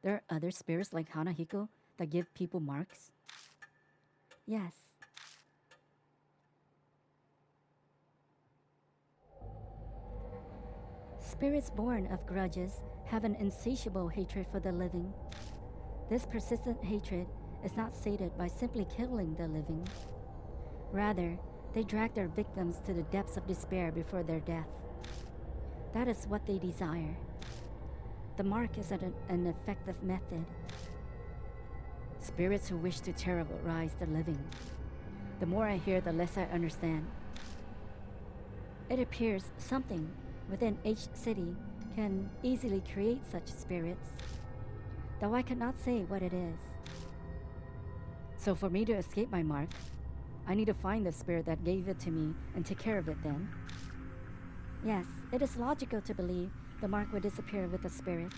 there are other spirits like Hanahiko that give people marks? Yes. Spirits born of grudges have an insatiable hatred for the living. This persistent hatred is not sated by simply killing the living. Rather, they drag their victims to the depths of despair before their death. That is what they desire. The mark is an effective method. Spirits who wish to terrorize the living. The more I hear, the less I understand. It appears something within each city can easily create such spirits, though I cannot say what it is. So for me to escape my mark, I need to find the spirit that gave it to me and take care of it then. Yes, it is logical to believe the mark would disappear with the spirit.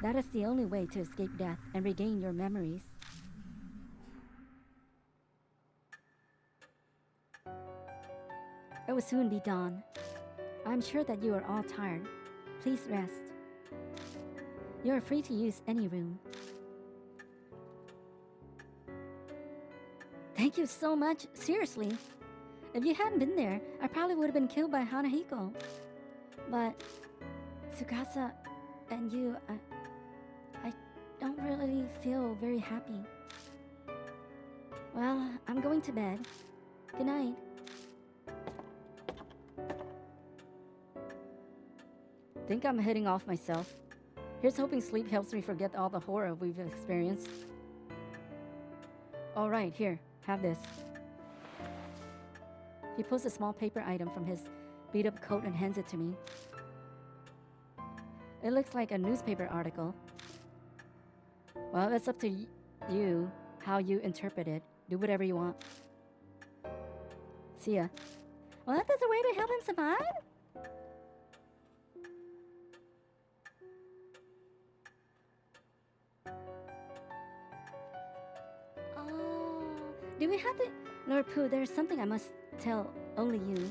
That is the only way to escape death and regain your memories. It will soon be dawn. I'm sure that you are all tired. Please rest. You are free to use any room. Thank you so much. Seriously. If you hadn't been there, I probably would have been killed by Hanahiko. But Tsukasa and you, I don't really feel very happy. Well, I'm going to bed. Good night. Think I'm heading off myself. Here's hoping sleep helps me forget all the horror we've experienced. All right, here, have this. He pulls a small paper item from his beat-up coat and hands it to me. It looks like a newspaper article. Well, it's up to you how you interpret it. Do whatever you want. See ya. Well, that's a way to help him survive? Oh, do we have to... Lord Pooh, there's something I must tell only you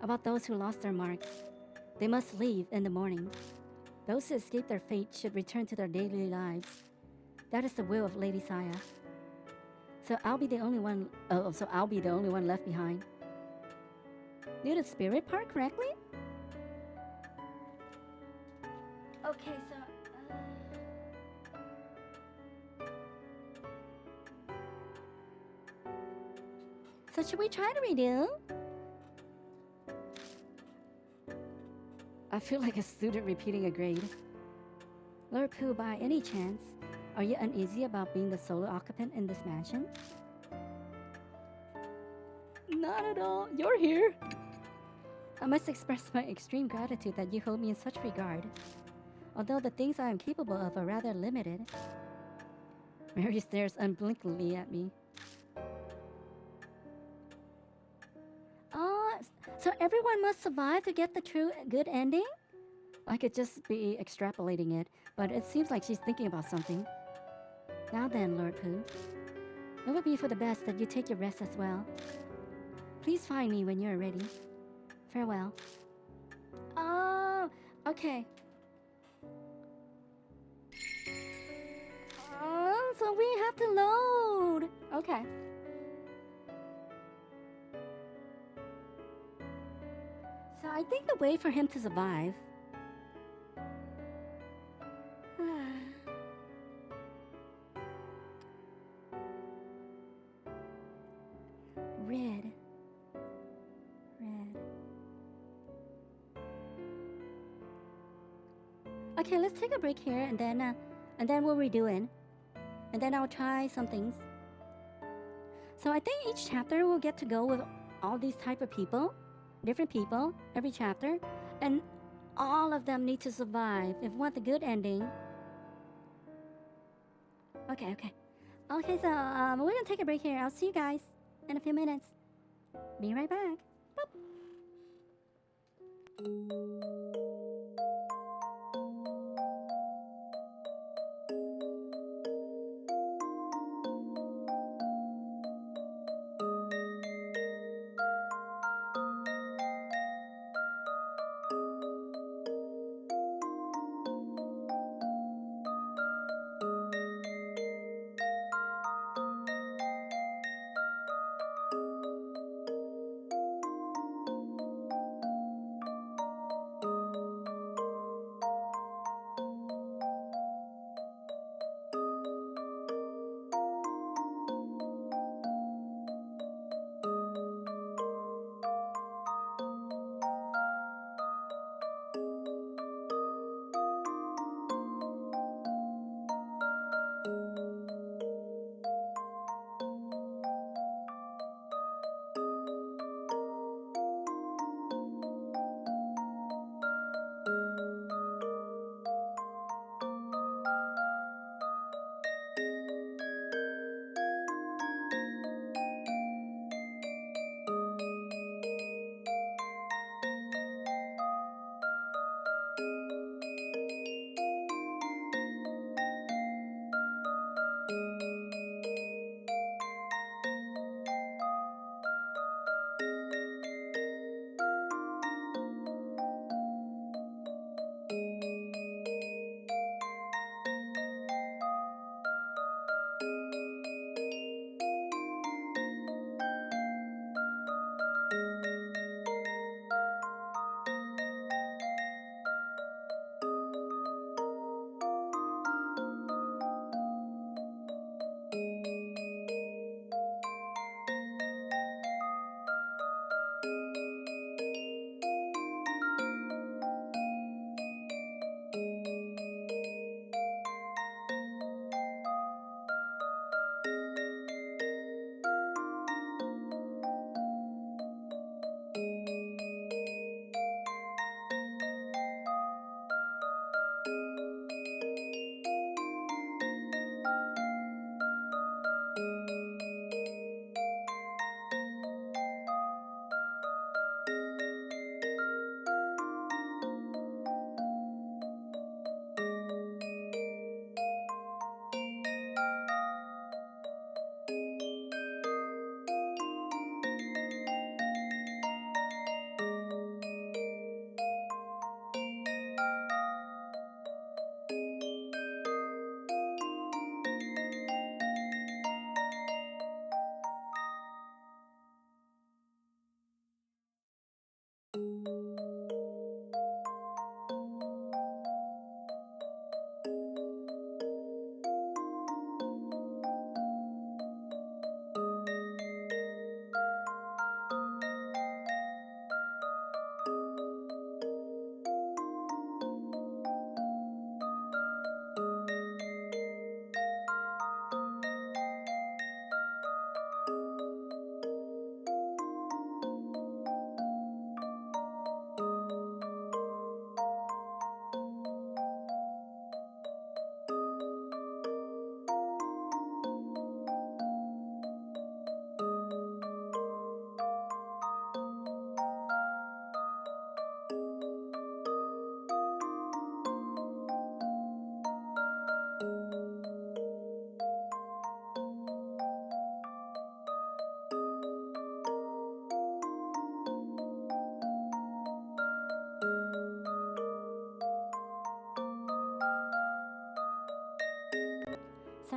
about those who lost their marks. They must leave in the morning. Those who escape their fate should return to their daily lives. That is the will of Lady Saya. So I'll be the only one. So I'll be the only one left behind. Did the spirit part correctly? Okay, so should we try to redo? I feel like a student repeating a grade. Lord Pooh, by any chance, are you uneasy about being the solo occupant in this mansion? Not at all. You're here. I must express my extreme gratitude that you hold me in such regard. Although the things I am capable of are rather limited. Mary stares unblinkingly at me. So everyone must survive to get the true good ending? I could just be extrapolating it, but it seems like she's thinking about something. Now then, Lord Pooh, it would be for the best that you take your rest as well. Please find me when you're ready. Farewell. Oh, okay. Oh, so we have to load. Okay. So I think the way for him to survive... Red. Okay, let's take a break here and then we'll redo it. And then I'll try some things. So I think each chapter will get to go with all these type of people. Different people, every chapter. And all of them need to survive if we want the good ending. Okay, so we're gonna take a break here. I'll see you guys in a few minutes. Be right back. Boop.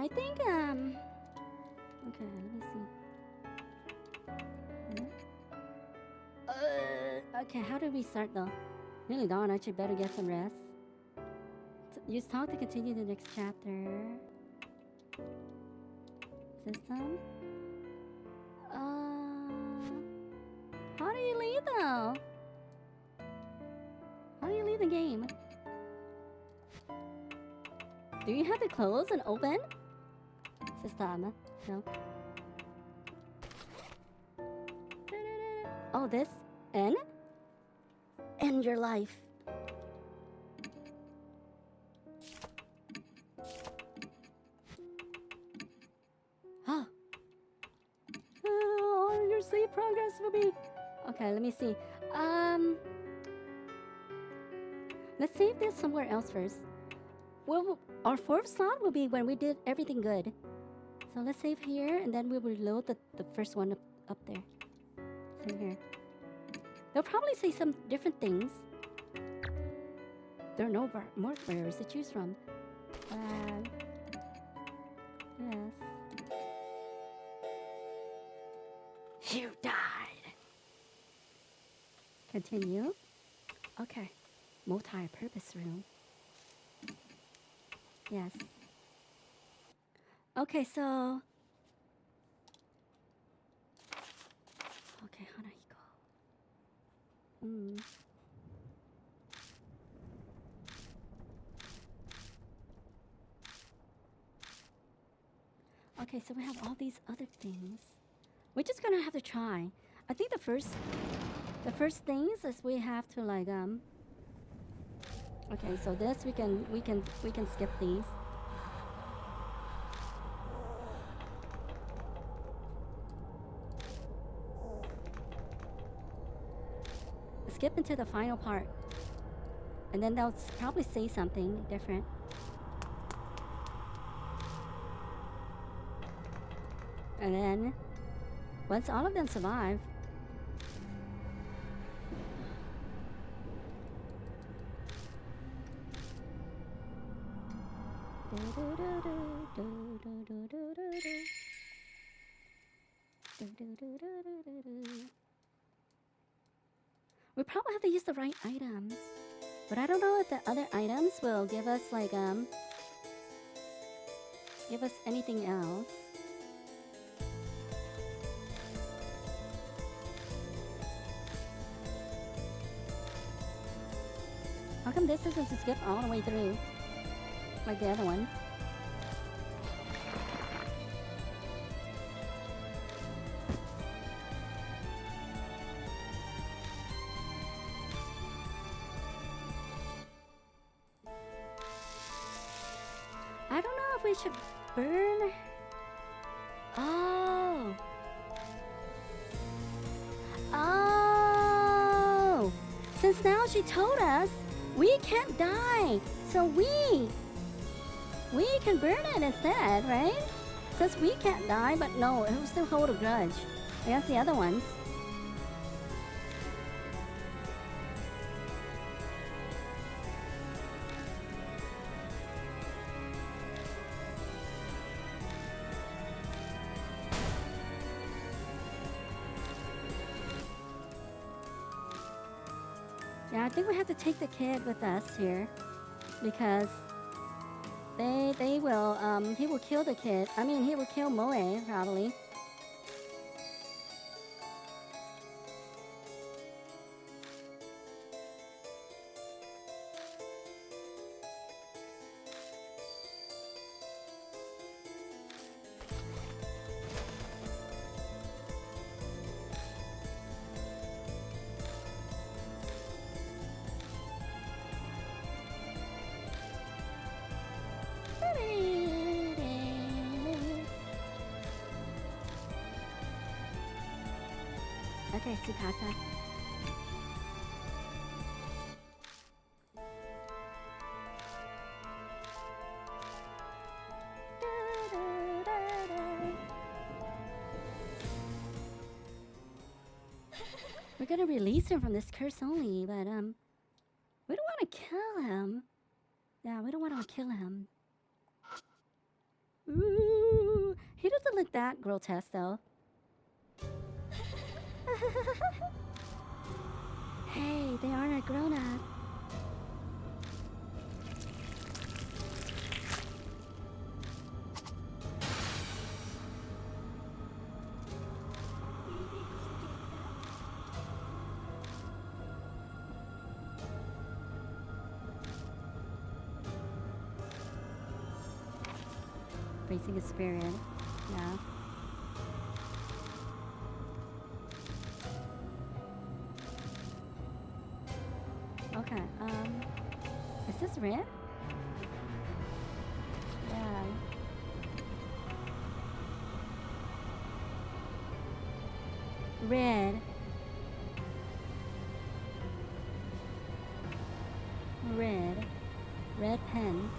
I think okay, let me see. Okay, how do we start though? Really don't, I should better get some rest. Use talk to continue the next chapter. System? How do you leave though? How do you leave the game? Do you have to close and open? System. No. Oh, this? End? End your life. Oh. Oh, your save progress will be... Okay, let me see. Let's save this somewhere else first. Well, our fourth slot will be when we did everything good. So let's save here, and then we'll reload the first one up there. Same here. They'll probably say some different things. There are no more barriers to choose from. Yes. You died. Continue. Okay. Multi-purpose room. Yes. Okay, so... Okay, how do I go? Okay, so we have all these other things. We're just gonna have to try. I think the first things is we have to like Okay, so this we can skip these. Skip into the final part. And then they'll probably say something different. And then, once all of them survive, we probably have to use the right items. But I don't know if the other items will give us like give us anything else. How come this isn't to skip all the way through like the other one? I don't know if we should burn. Oh. Oh. Since now she told us we can't die, so we can burn it instead, right? Since we can't die, but no, it will still hold a grudge against the other ones. Yeah, I think we have to take the kid with us here, because they will he will kill the kid. I mean, he will kill Moe probably. Okay, Tsukasa. We're gonna release him from this curse only, but we don't want to kill him. Yeah, we don't want to kill him. Ooh. doesn't look that grotesque though. Hey, they aren't a grown up. Facing a spirit. Yeah. Okay, is this red? Yeah. Red. Red. Red pen.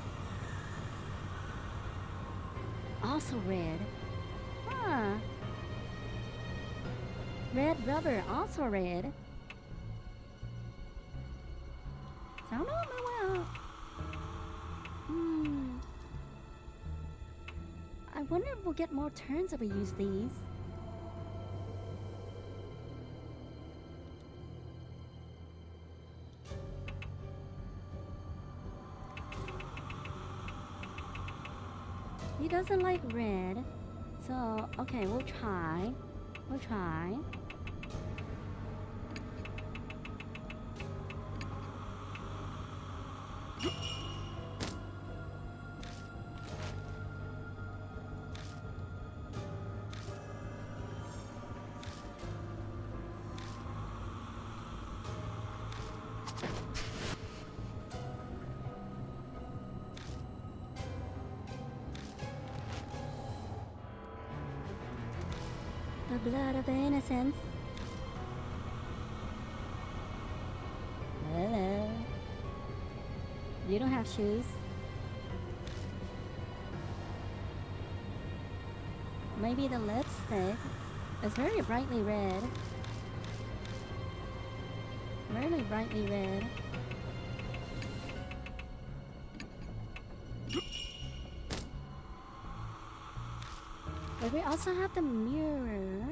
Also red. Huh. Red rubber, also red. Sound on my way out. I wonder if we'll get more turns if we use these. He doesn't like red. So, okay, we'll try. We'll try. The blood of the innocents. Hello. You don't have shoes. Maybe the lipstick is very brightly red. Very brightly red. But we also have the mirror.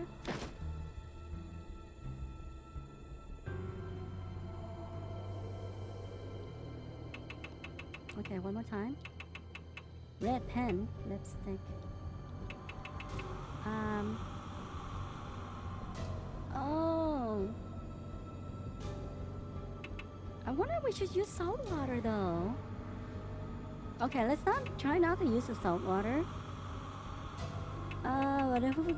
Okay, one more time. Red pen, lipstick. Oh. I wonder if we should use salt water though. Okay, let's not try not to use the salt water. What if we...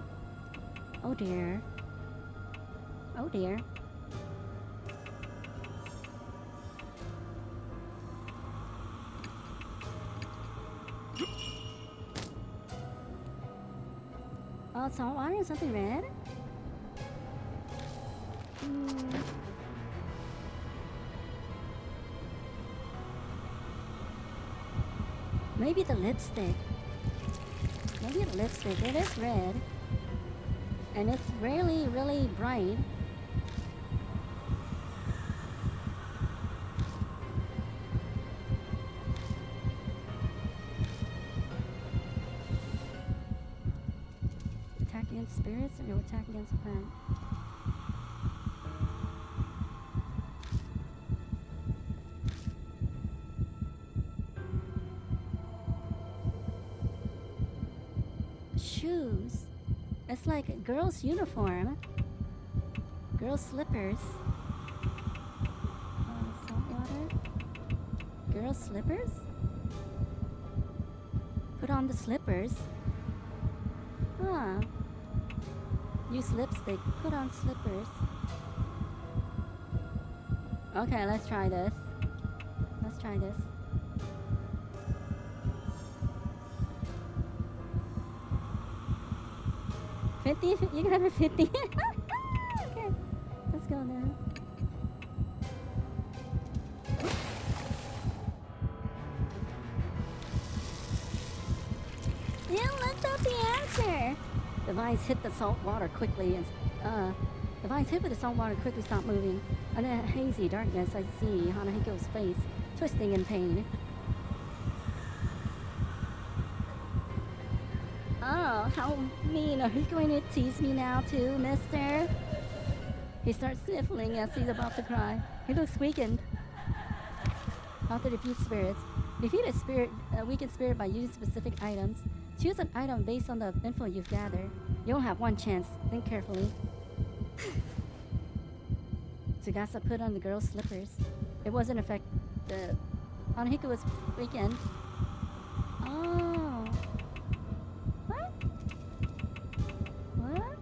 Oh dear. Oh dear. Oh, salt water is something red? Maybe the lipstick. Maybe the lipstick. It is red. And it's really, really bright. Attack against spirits or no attack against a plant? Shoes. It's like a girl's uniform. Girl's slippers. Salt water. Girl's slippers? Put on the slippers. Huh. Use lipstick. Put on slippers. Okay, let's try this. Let's try this. $50? You got a 50? Okay, let's go now. Yeah, that's not the answer. The vines hit the salt water quickly and the vines hit with the salt water quickly stopped moving. Under that hazy darkness I see Hanahiko's face twisting in pain. Oh, how mean. Are you going to tease me now too, mister? He starts sniffling as he's about to cry. He looks weakened. How to defeat spirits. Defeat a weakened spirit by using specific items. Choose an item based on the info you've gathered. You only have one chance. Think carefully. Tsugasa put on the girl's slippers. It wasn't effective. Hanahiko was weakened. Oh. What? What?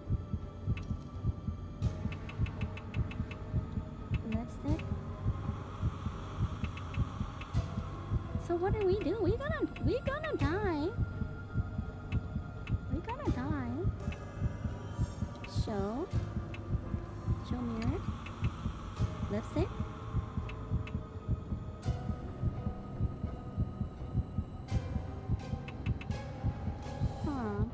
Lipstick? So what do? We gonna die. We gonna die. Show mirror. Lipstick. Huh.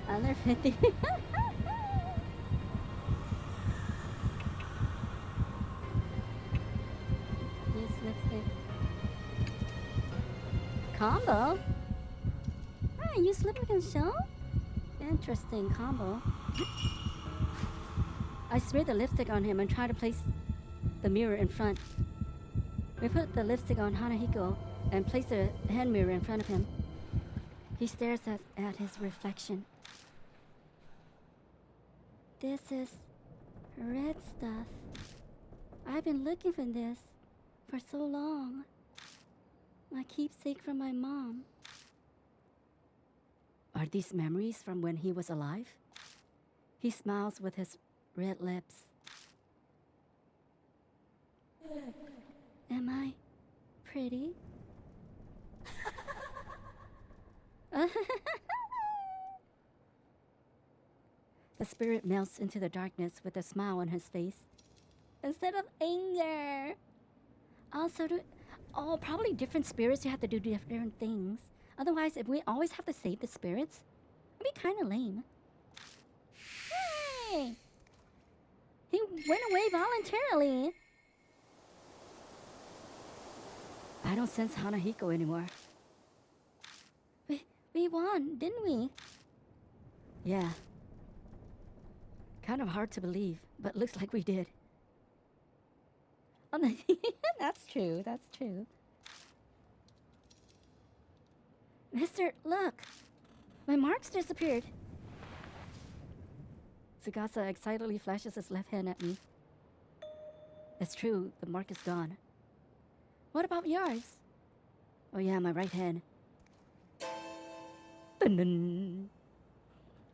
Under 50. Use lipstick. Combo? Ah, use lipstick and show? Interesting combo. I smeared the lipstick on him and tried to place the mirror in front. We put the lipstick on Hanahiko and placed the hand mirror in front of him. He stares at his reflection. This is red stuff. I've been looking for this for so long. My keepsake from my mom. Are these memories from when he was alive? He smiles with his red lips. Am I pretty? The spirit melts into the darkness with a smile on his face. Instead of anger. Probably different spirits, you have to do different things. Otherwise, if we always have to save the spirits, it'd be kind of lame. Hey! He went away voluntarily. I don't sense Hanahiko anymore. We won, didn't we? Yeah. Kind of hard to believe, but looks like we did. That's true, that's true. Mister, look! My marks disappeared. Tsugasa excitedly flashes his left hand at me. It's true, the mark is gone. What about yours? Oh yeah, my right hand. Dun-dun.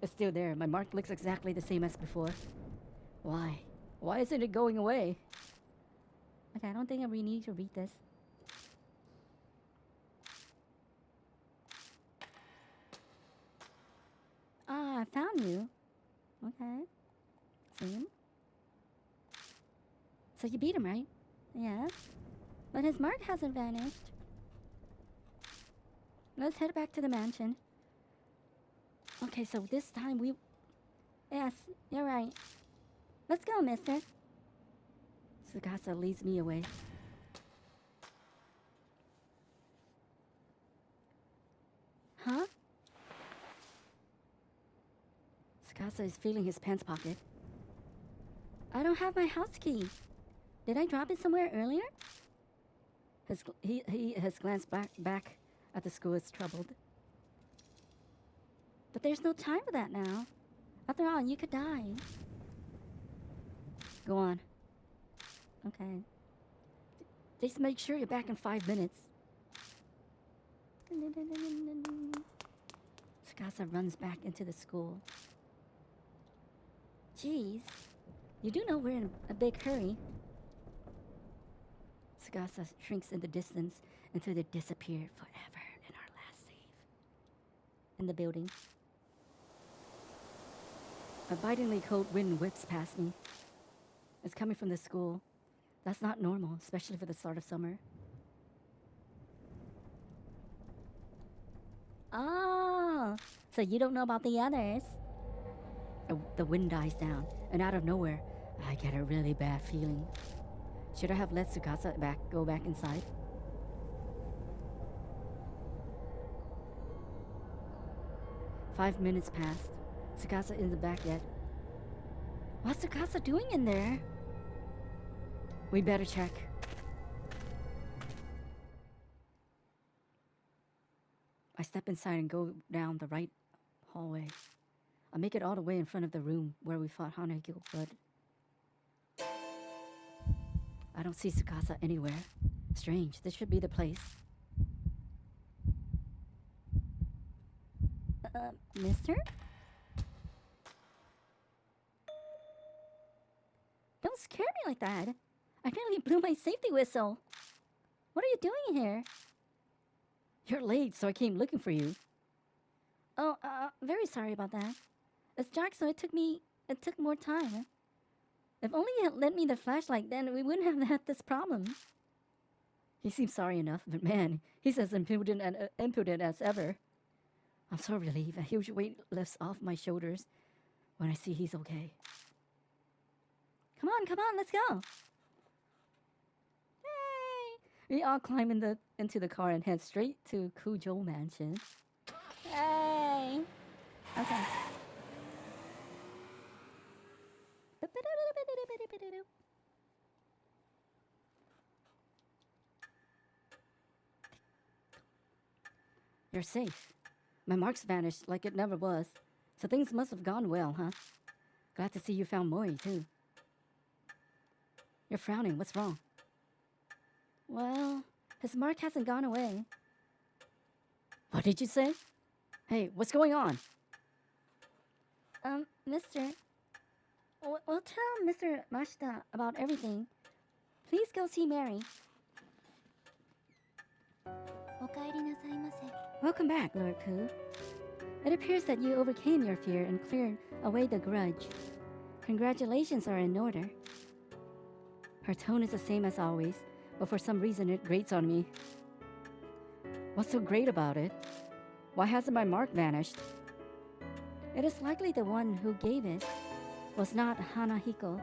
It's still there. My mark looks exactly the same as before. Why? Why isn't it going away? Okay, I don't think I really need to read this. Ah, I found you. Okay. Same. So you beat him, right? Yeah. But his mark hasn't vanished. Let's head back to the mansion. Okay, so this time we... Yes, you're right. Let's go, mister. Tsugasa leads me away. Huh? Tsugasa is feeling his pants pocket. I don't have my house key. Did I drop it somewhere earlier? He has glanced back at the school as troubled. But there's no time for that now. After all, you could die. Go on. Okay. Just make sure you're back in 5 minutes. Tsugasa runs back into the school. Jeez. You do know we're in a big hurry. Tsugasa shrinks in the distance until they disappear forever in our last save. In the building. A bitingly cold wind whips past me. It's coming from the school. That's not normal, especially for the start of summer. Oh, so you don't know about the others? The wind dies down, and out of nowhere, I get a really bad feeling. Should I have let Tsukasa go back inside? Five minutes passed. Tsukasa isn't back yet. What's Tsukasa doing in there? We better check. I step inside and go down the right hallway. I make it all the way in front of the room where we fought Hanahiko, but I don't see Tsukasa anywhere. Strange, this should be the place. Mister? Don't scare me like that. I nearly blew my safety whistle. What are you doing here? You're late, so I came looking for you. Oh, very sorry about that. It's dark, so it took more time. If only you had lent me the flashlight, then we wouldn't have had this problem. He seems sorry enough, but man, he's as impudent as ever. I'm so relieved. A huge weight lifts off my shoulders when I see he's okay. Come on, let's go. Hey! We all climb into the car and head straight to Kujo Mansion. Hey! Okay. You're safe. My marks vanished like it never was, so things must have gone well, huh? Glad to see you found Mori, too. You're frowning. What's wrong? Well, his mark hasn't gone away. What did you say? Hey, what's going on? Mister... We'll tell Mr. Mashita about everything. Please go see Mary. お帰りなさいませ。 Welcome back, Lord Pooh. It appears that you overcame your fear and cleared away the grudge. Congratulations are in order. Her tone is the same as always, but for some reason it grates on me. What's so great about it? Why hasn't my mark vanished? It is likely the one who gave it was not Hanahiko.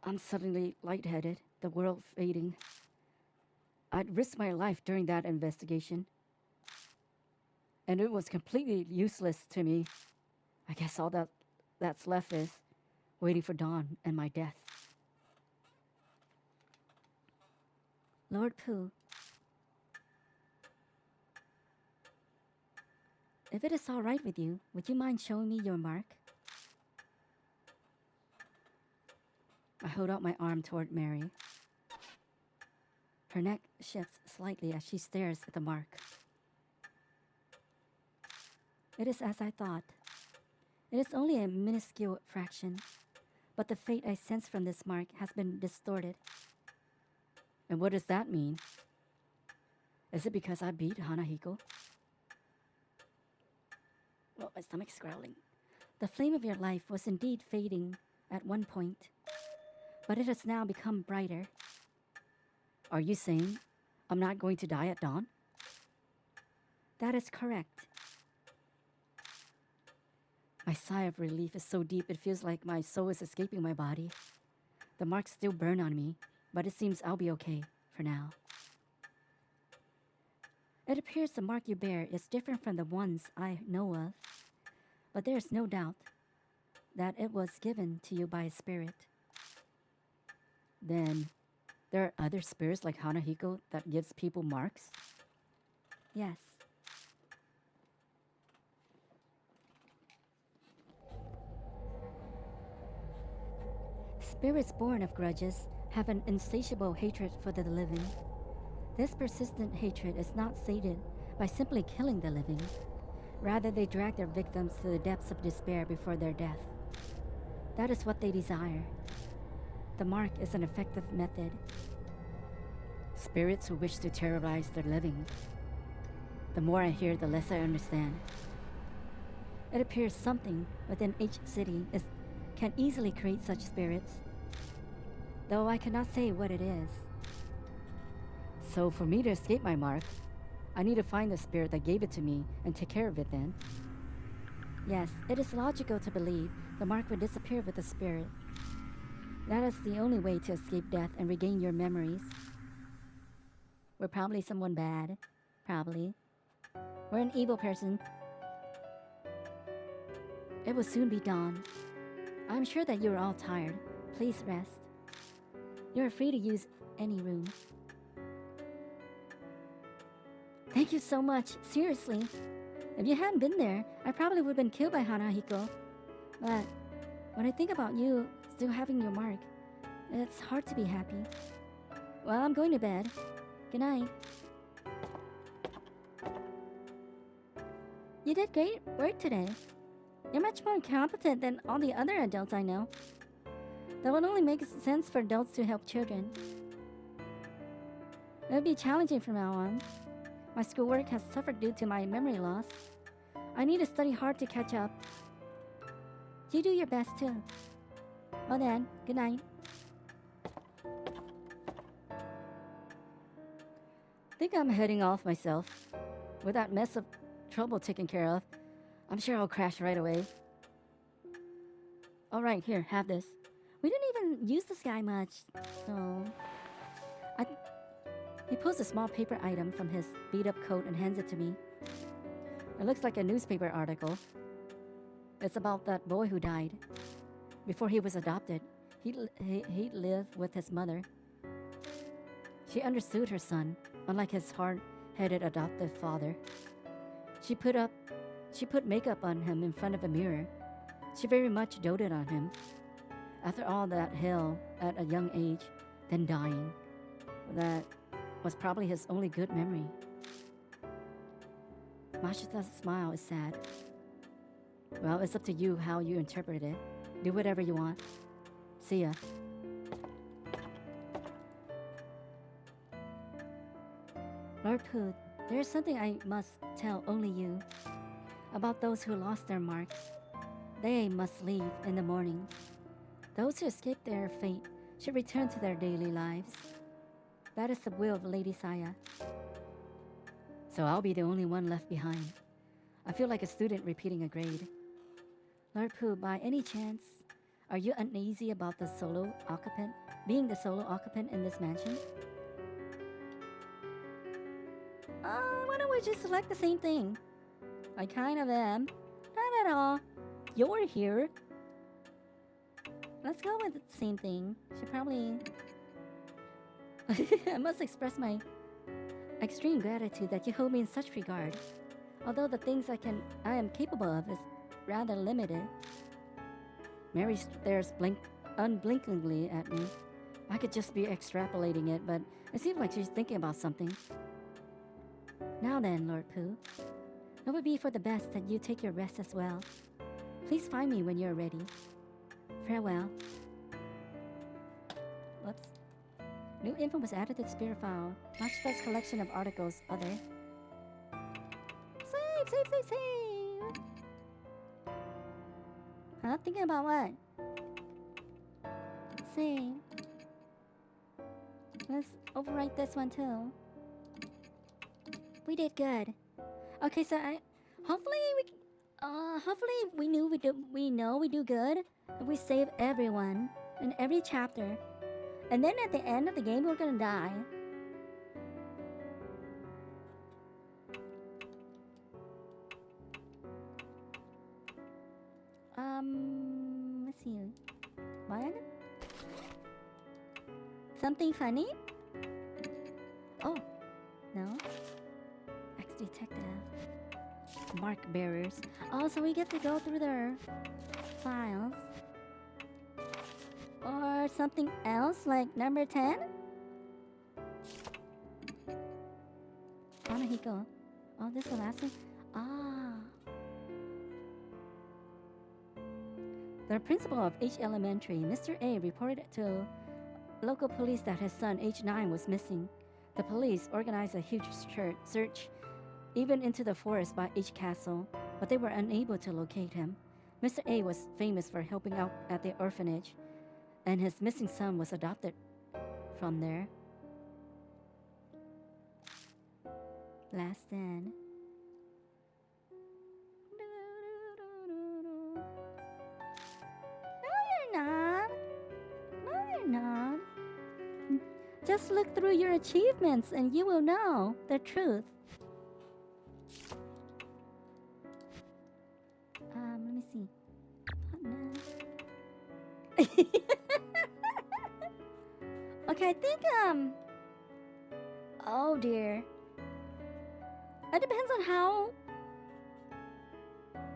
I'm suddenly lightheaded, the world fading. I'd risked my life during that investigation, and it was completely useless to me. I guess all that's left is waiting for dawn and my death. Lord Pooh, if it is all right with you, would you mind showing me your mark? I hold out my arm toward Mary. Her neck shifts slightly as she stares at the mark. It is as I thought. It is only a minuscule fraction, but the fate I sense from this mark has been distorted. And what does that mean? Is it because I beat Hanahiko? Oh, my stomach's growling. The flame of your life was indeed fading at one point, but it has now become brighter. Are you saying I'm not going to die at dawn? That is correct. My sigh of relief is so deep it feels like my soul is escaping my body. The marks still burn on me, but it seems I'll be okay for now. It appears the mark you bear is different from the ones I know of, but there is no doubt that it was given to you by a spirit. Then, there are other spirits like Hanahiko that gives people marks? Yes. Spirits born of grudges have an insatiable hatred for the living. This persistent hatred is not sated by simply killing the living. Rather, they drag their victims to the depths of despair before their death. That is what they desire. The mark is an effective method. Spirits who wish to terrorize their living. The more I hear, the less I understand. It appears something within each city can easily create such spirits, though I cannot say what it is. So for me to escape my mark, I need to find the spirit that gave it to me and take care of it then. Yes, it is logical to believe the mark would disappear with the spirit. That is the only way to escape death and regain your memories. We're probably someone bad. Probably. We're an evil person. It will soon be dawn. I'm sure that you are all tired. Please rest. You're free to use any room. Thank you so much. Seriously. If you hadn't been there, I probably would have been killed by Hanahiko. But when I think about you still having your mark, it's hard to be happy. Well, I'm going to bed. Good night. You did great work today. You're much more competent than all the other adults I know. That would only make sense for adults to help children. It would be challenging from now on. My schoolwork has suffered due to my memory loss. I need to study hard to catch up. You do your best too. Well then, good night. Think I'm heading off myself. With that mess of trouble taken care of, I'm sure I'll crash right away. Alright, here, have this. We didn't even use this guy much, so... He pulls a small paper item from his beat-up coat and hands it to me. It looks like a newspaper article. It's about that boy who died. Before he was adopted, he lived with his mother. She understood her son, unlike his hard-headed adoptive father. She put makeup on him in front of a mirror. She very much doted on him. After all that hell at a young age, then dying. That was probably his only good memory. Mashita's smile is sad. Well, it's up to you how you interpret it. Do whatever you want. See ya. Lord Pooh, there is something I must tell only you. About those who lost their marks. They must leave in the morning. Those who escaped their fate should return to their daily lives. That is the will of Lady Saya. So I'll be the only one left behind. I feel like a student repeating a grade. Lord Pooh, by any chance, are you uneasy about the solo occupant, being the solo occupant in this mansion? Why don't we just select the same thing? I kind of am. Not at all. You're here. Let's go with the same thing. Should probably... I must express my extreme gratitude that you hold me in such regard. Although the things I am capable of is rather limited. Mary stares unblinkingly at me. I could just be extrapolating it, but it seems like she's thinking about something. Now then, Lord Pooh. It would be for the best that you take your rest as well. Please find me when you're ready. Farewell. Whoops. New info was added to the spirit file. Mashita's collection of articles. Other. Save! Huh? Thinking about what? Save. Let's overwrite this one too. We did good. Okay, so hopefully we know we do good. If we save everyone in every chapter. And then at the end of the game, we're gonna die. Let's see. What? Something funny? Oh, no. Ex-detective. Mark bearers. Oh, so we get to go through their files. Or something else, like number 10? Hanahiko. Oh, this is the last one? Ah. The principal of H Elementary, Mr. A, reported to local police that his son, age 9, was missing. The police organized a huge search, even into the forest by H Castle, but they were unable to locate him. Mr. A was famous for helping out at the orphanage, and his missing son was adopted from there. Last Stand. No, you're not. No, you're not. Just look through your achievements and you will know the truth. Let me see. Okay, I think, oh dear. It depends on how...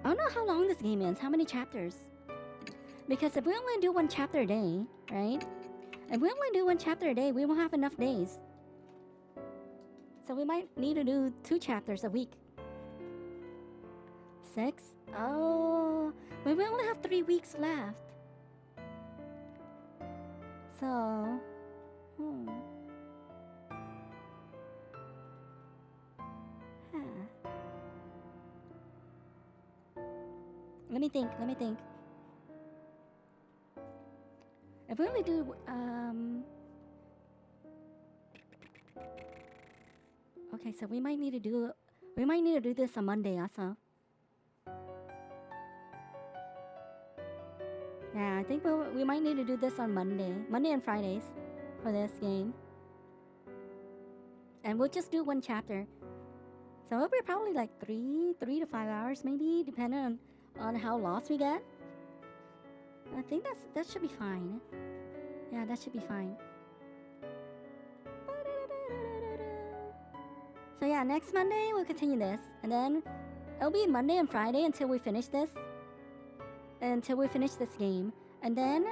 I don't know how long this game is, how many chapters. Because if we only do one chapter a day, right? If we only do one chapter a day, we won't have enough days. So we might need to do 2 chapters a week. 6? Oh, but we only have 3 weeks left. So, Huh. Let me think. If we only do, okay, so we might need to do this on Monday also. Yeah, I think we might need to do this on Monday and Fridays for this game. And we'll just do 1 chapter. So it'll be probably like 3 to 5 hours maybe, depending on how lost we get. I think that should be fine. Yeah, that should be fine. So yeah, next Monday we'll continue this. And then it'll be Monday and Friday until we finish this. Until we finish this game. And then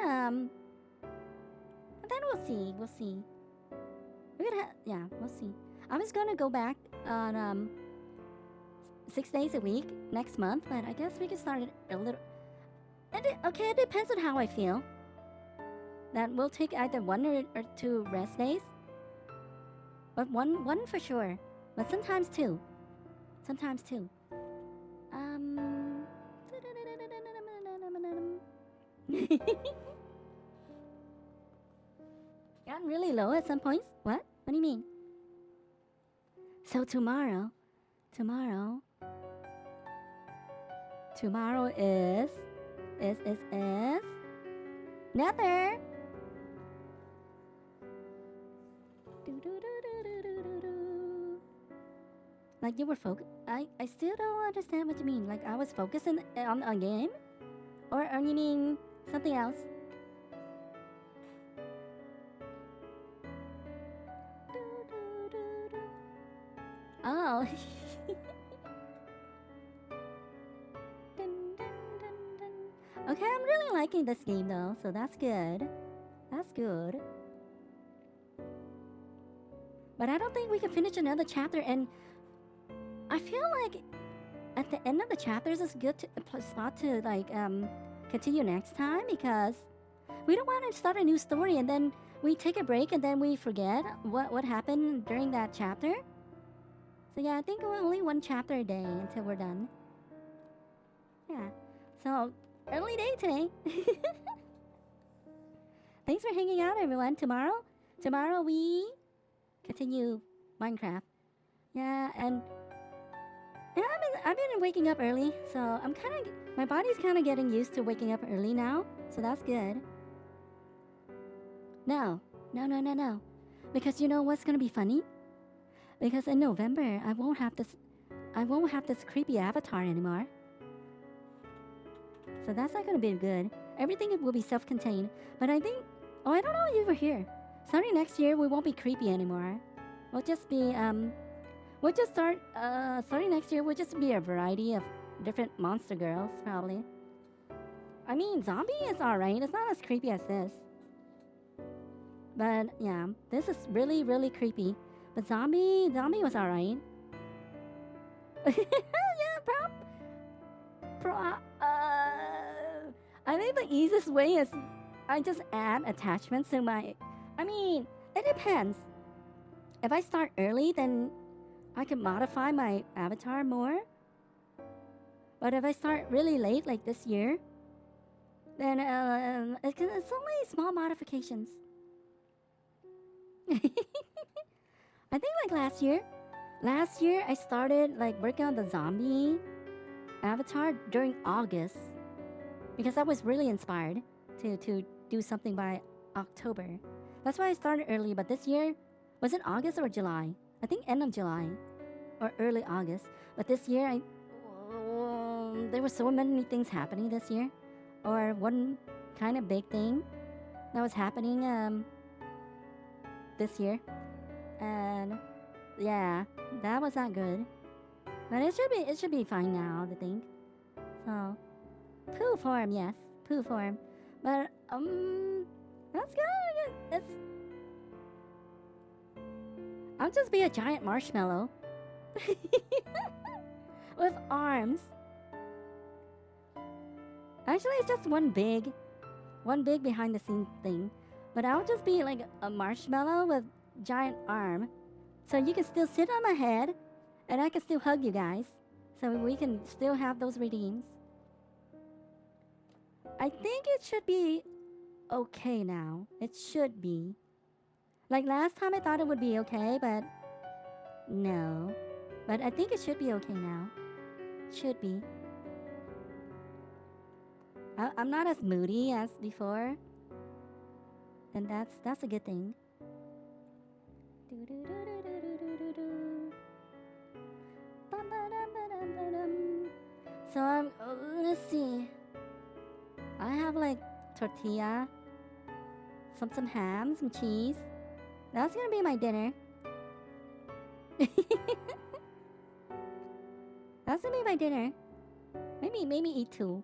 we'll see. We'll see. I was gonna go back on 6 days a week next month, but I guess we can start it a little. Okay, it depends on how I feel. That we'll take either 1 or 2 rest days, but one for sure. But sometimes 2. Gotten really low at some points. What do you mean? So tomorrow is Nether. Like you were focused. I still don't understand what you mean. Like I was focusing on a game, or you mean something else? Oh. Okay, I'm really liking this game though, so that's good. But I don't think we can finish another chapter, and I feel like at the end of the chapters is a good spot to like continue next time, because we don't want to start a new story and then we take a break and then we forget what happened during that chapter. So yeah, I think we're only 1 chapter a day until we're done. Yeah. So early day today. Thanks for hanging out, everyone. Tomorrow we continue Minecraft. Yeah, and I've been waking up early, so my body's kind of getting used to waking up early now, so that's good. No. Because you know what's gonna be funny? Because in November I won't have this creepy avatar anymore. So that's not gonna be good. Everything will be self-contained. But I think, I don't know if you were here. Starting next year, we won't be creepy anymore. We'll just be, starting next year, we'll just be a variety of different monster girls, probably. I mean, zombie is alright. It's not as creepy as this. But, yeah, this is really, really creepy. But zombie was alright. Yeah, I think the easiest way is I just add attachments to my... I mean, it depends. If I start early, then I can modify my avatar more. But if I start really late, like this year, then it's only small modifications. I think like last Last year, I started like working on the zombie avatar during August because I was really inspired to do something by October. That's why I started early. But this year, was it August or July? I think end of July or early August. But this year, there were so many things happening this year, or one kind of big thing that was happening this year, and yeah, that was not good. But it should be fine now, I think. So, poo form, yes, poo form. But that's good. It's I'll just be a giant marshmallow with arms. Actually, it's just one big behind the scenes thing. But I'll just be like a marshmallow with giant arm. So you can still sit on my head and I can still hug you guys. So we can still have those redeems. I think it should be okay now. It should be. Like last time I thought it would be okay, but no. But I think it should be okay now. Should be. I'm not as moody as before. And that's a good thing. So let's see. I have like tortilla, some ham, some cheese. That's gonna be my dinner. That's gonna be my dinner. Maybe eat two.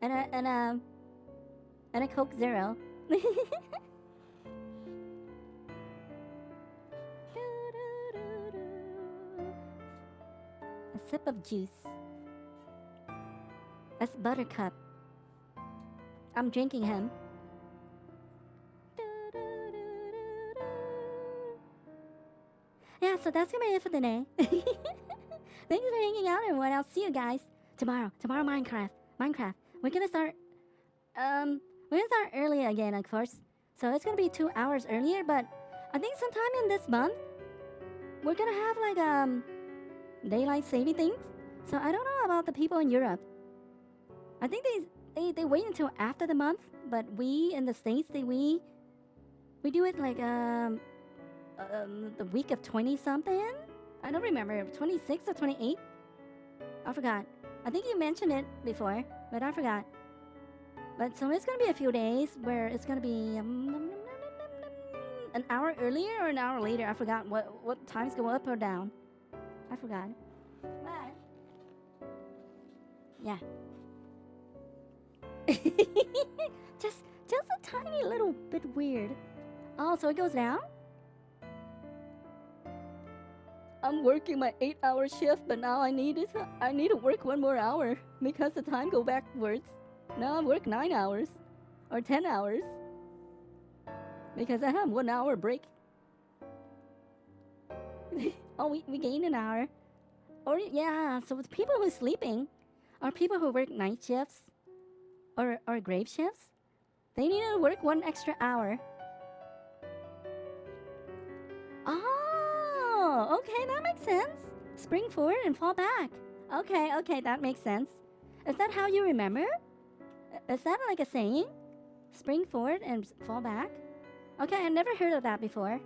And a Coke Zero. A sip of juice. That's Buttercup. I'm drinking him. Yeah, so that's gonna be it for the day. Thanks for hanging out, everyone. I'll see you guys tomorrow. Tomorrow, Minecraft. We're gonna start early again, of course. So it's gonna be 2 hours earlier, but I think sometime in this month we're gonna have like daylight saving things. So I don't know about the people in Europe. I think they wait until after the month, but we in the States we do it like the week of 20 something. I don't remember, 26 or 28. I forgot. I think you mentioned it before, but I forgot. But so it's gonna be a few days where it's gonna be an hour earlier or an hour later. I forgot what times go up or down. I forgot. But yeah. just a tiny little bit weird. Oh, so it goes down? I'm working my 8-hour shift, but now I need to work 1 more hour because the time go backwards. Now I work 9 hours or 10 hours because I have 1 hour break. Oh, we gained an hour. Or yeah, so with people who are sleeping or people who work night shifts or grave shifts, they need to work 1 extra hour. Oh, okay, that makes sense. Spring forward and fall back. Okay, that makes sense. Is that how you remember? Is that like a saying? Spring forward and fall back? Okay, I've never heard of that before.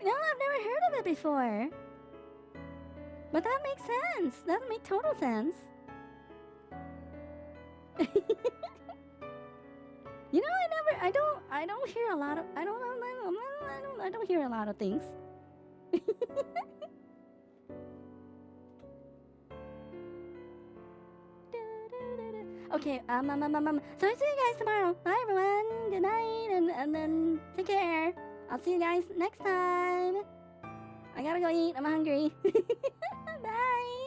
No, I've never heard of it before. But that makes sense. That makes total sense. You know, I don't hear a lot of, I don't hear a lot of things. Okay, so I'll see you guys tomorrow. Bye everyone. Good night and then take care. I'll see you guys next time. I gotta go eat. I'm hungry. Bye.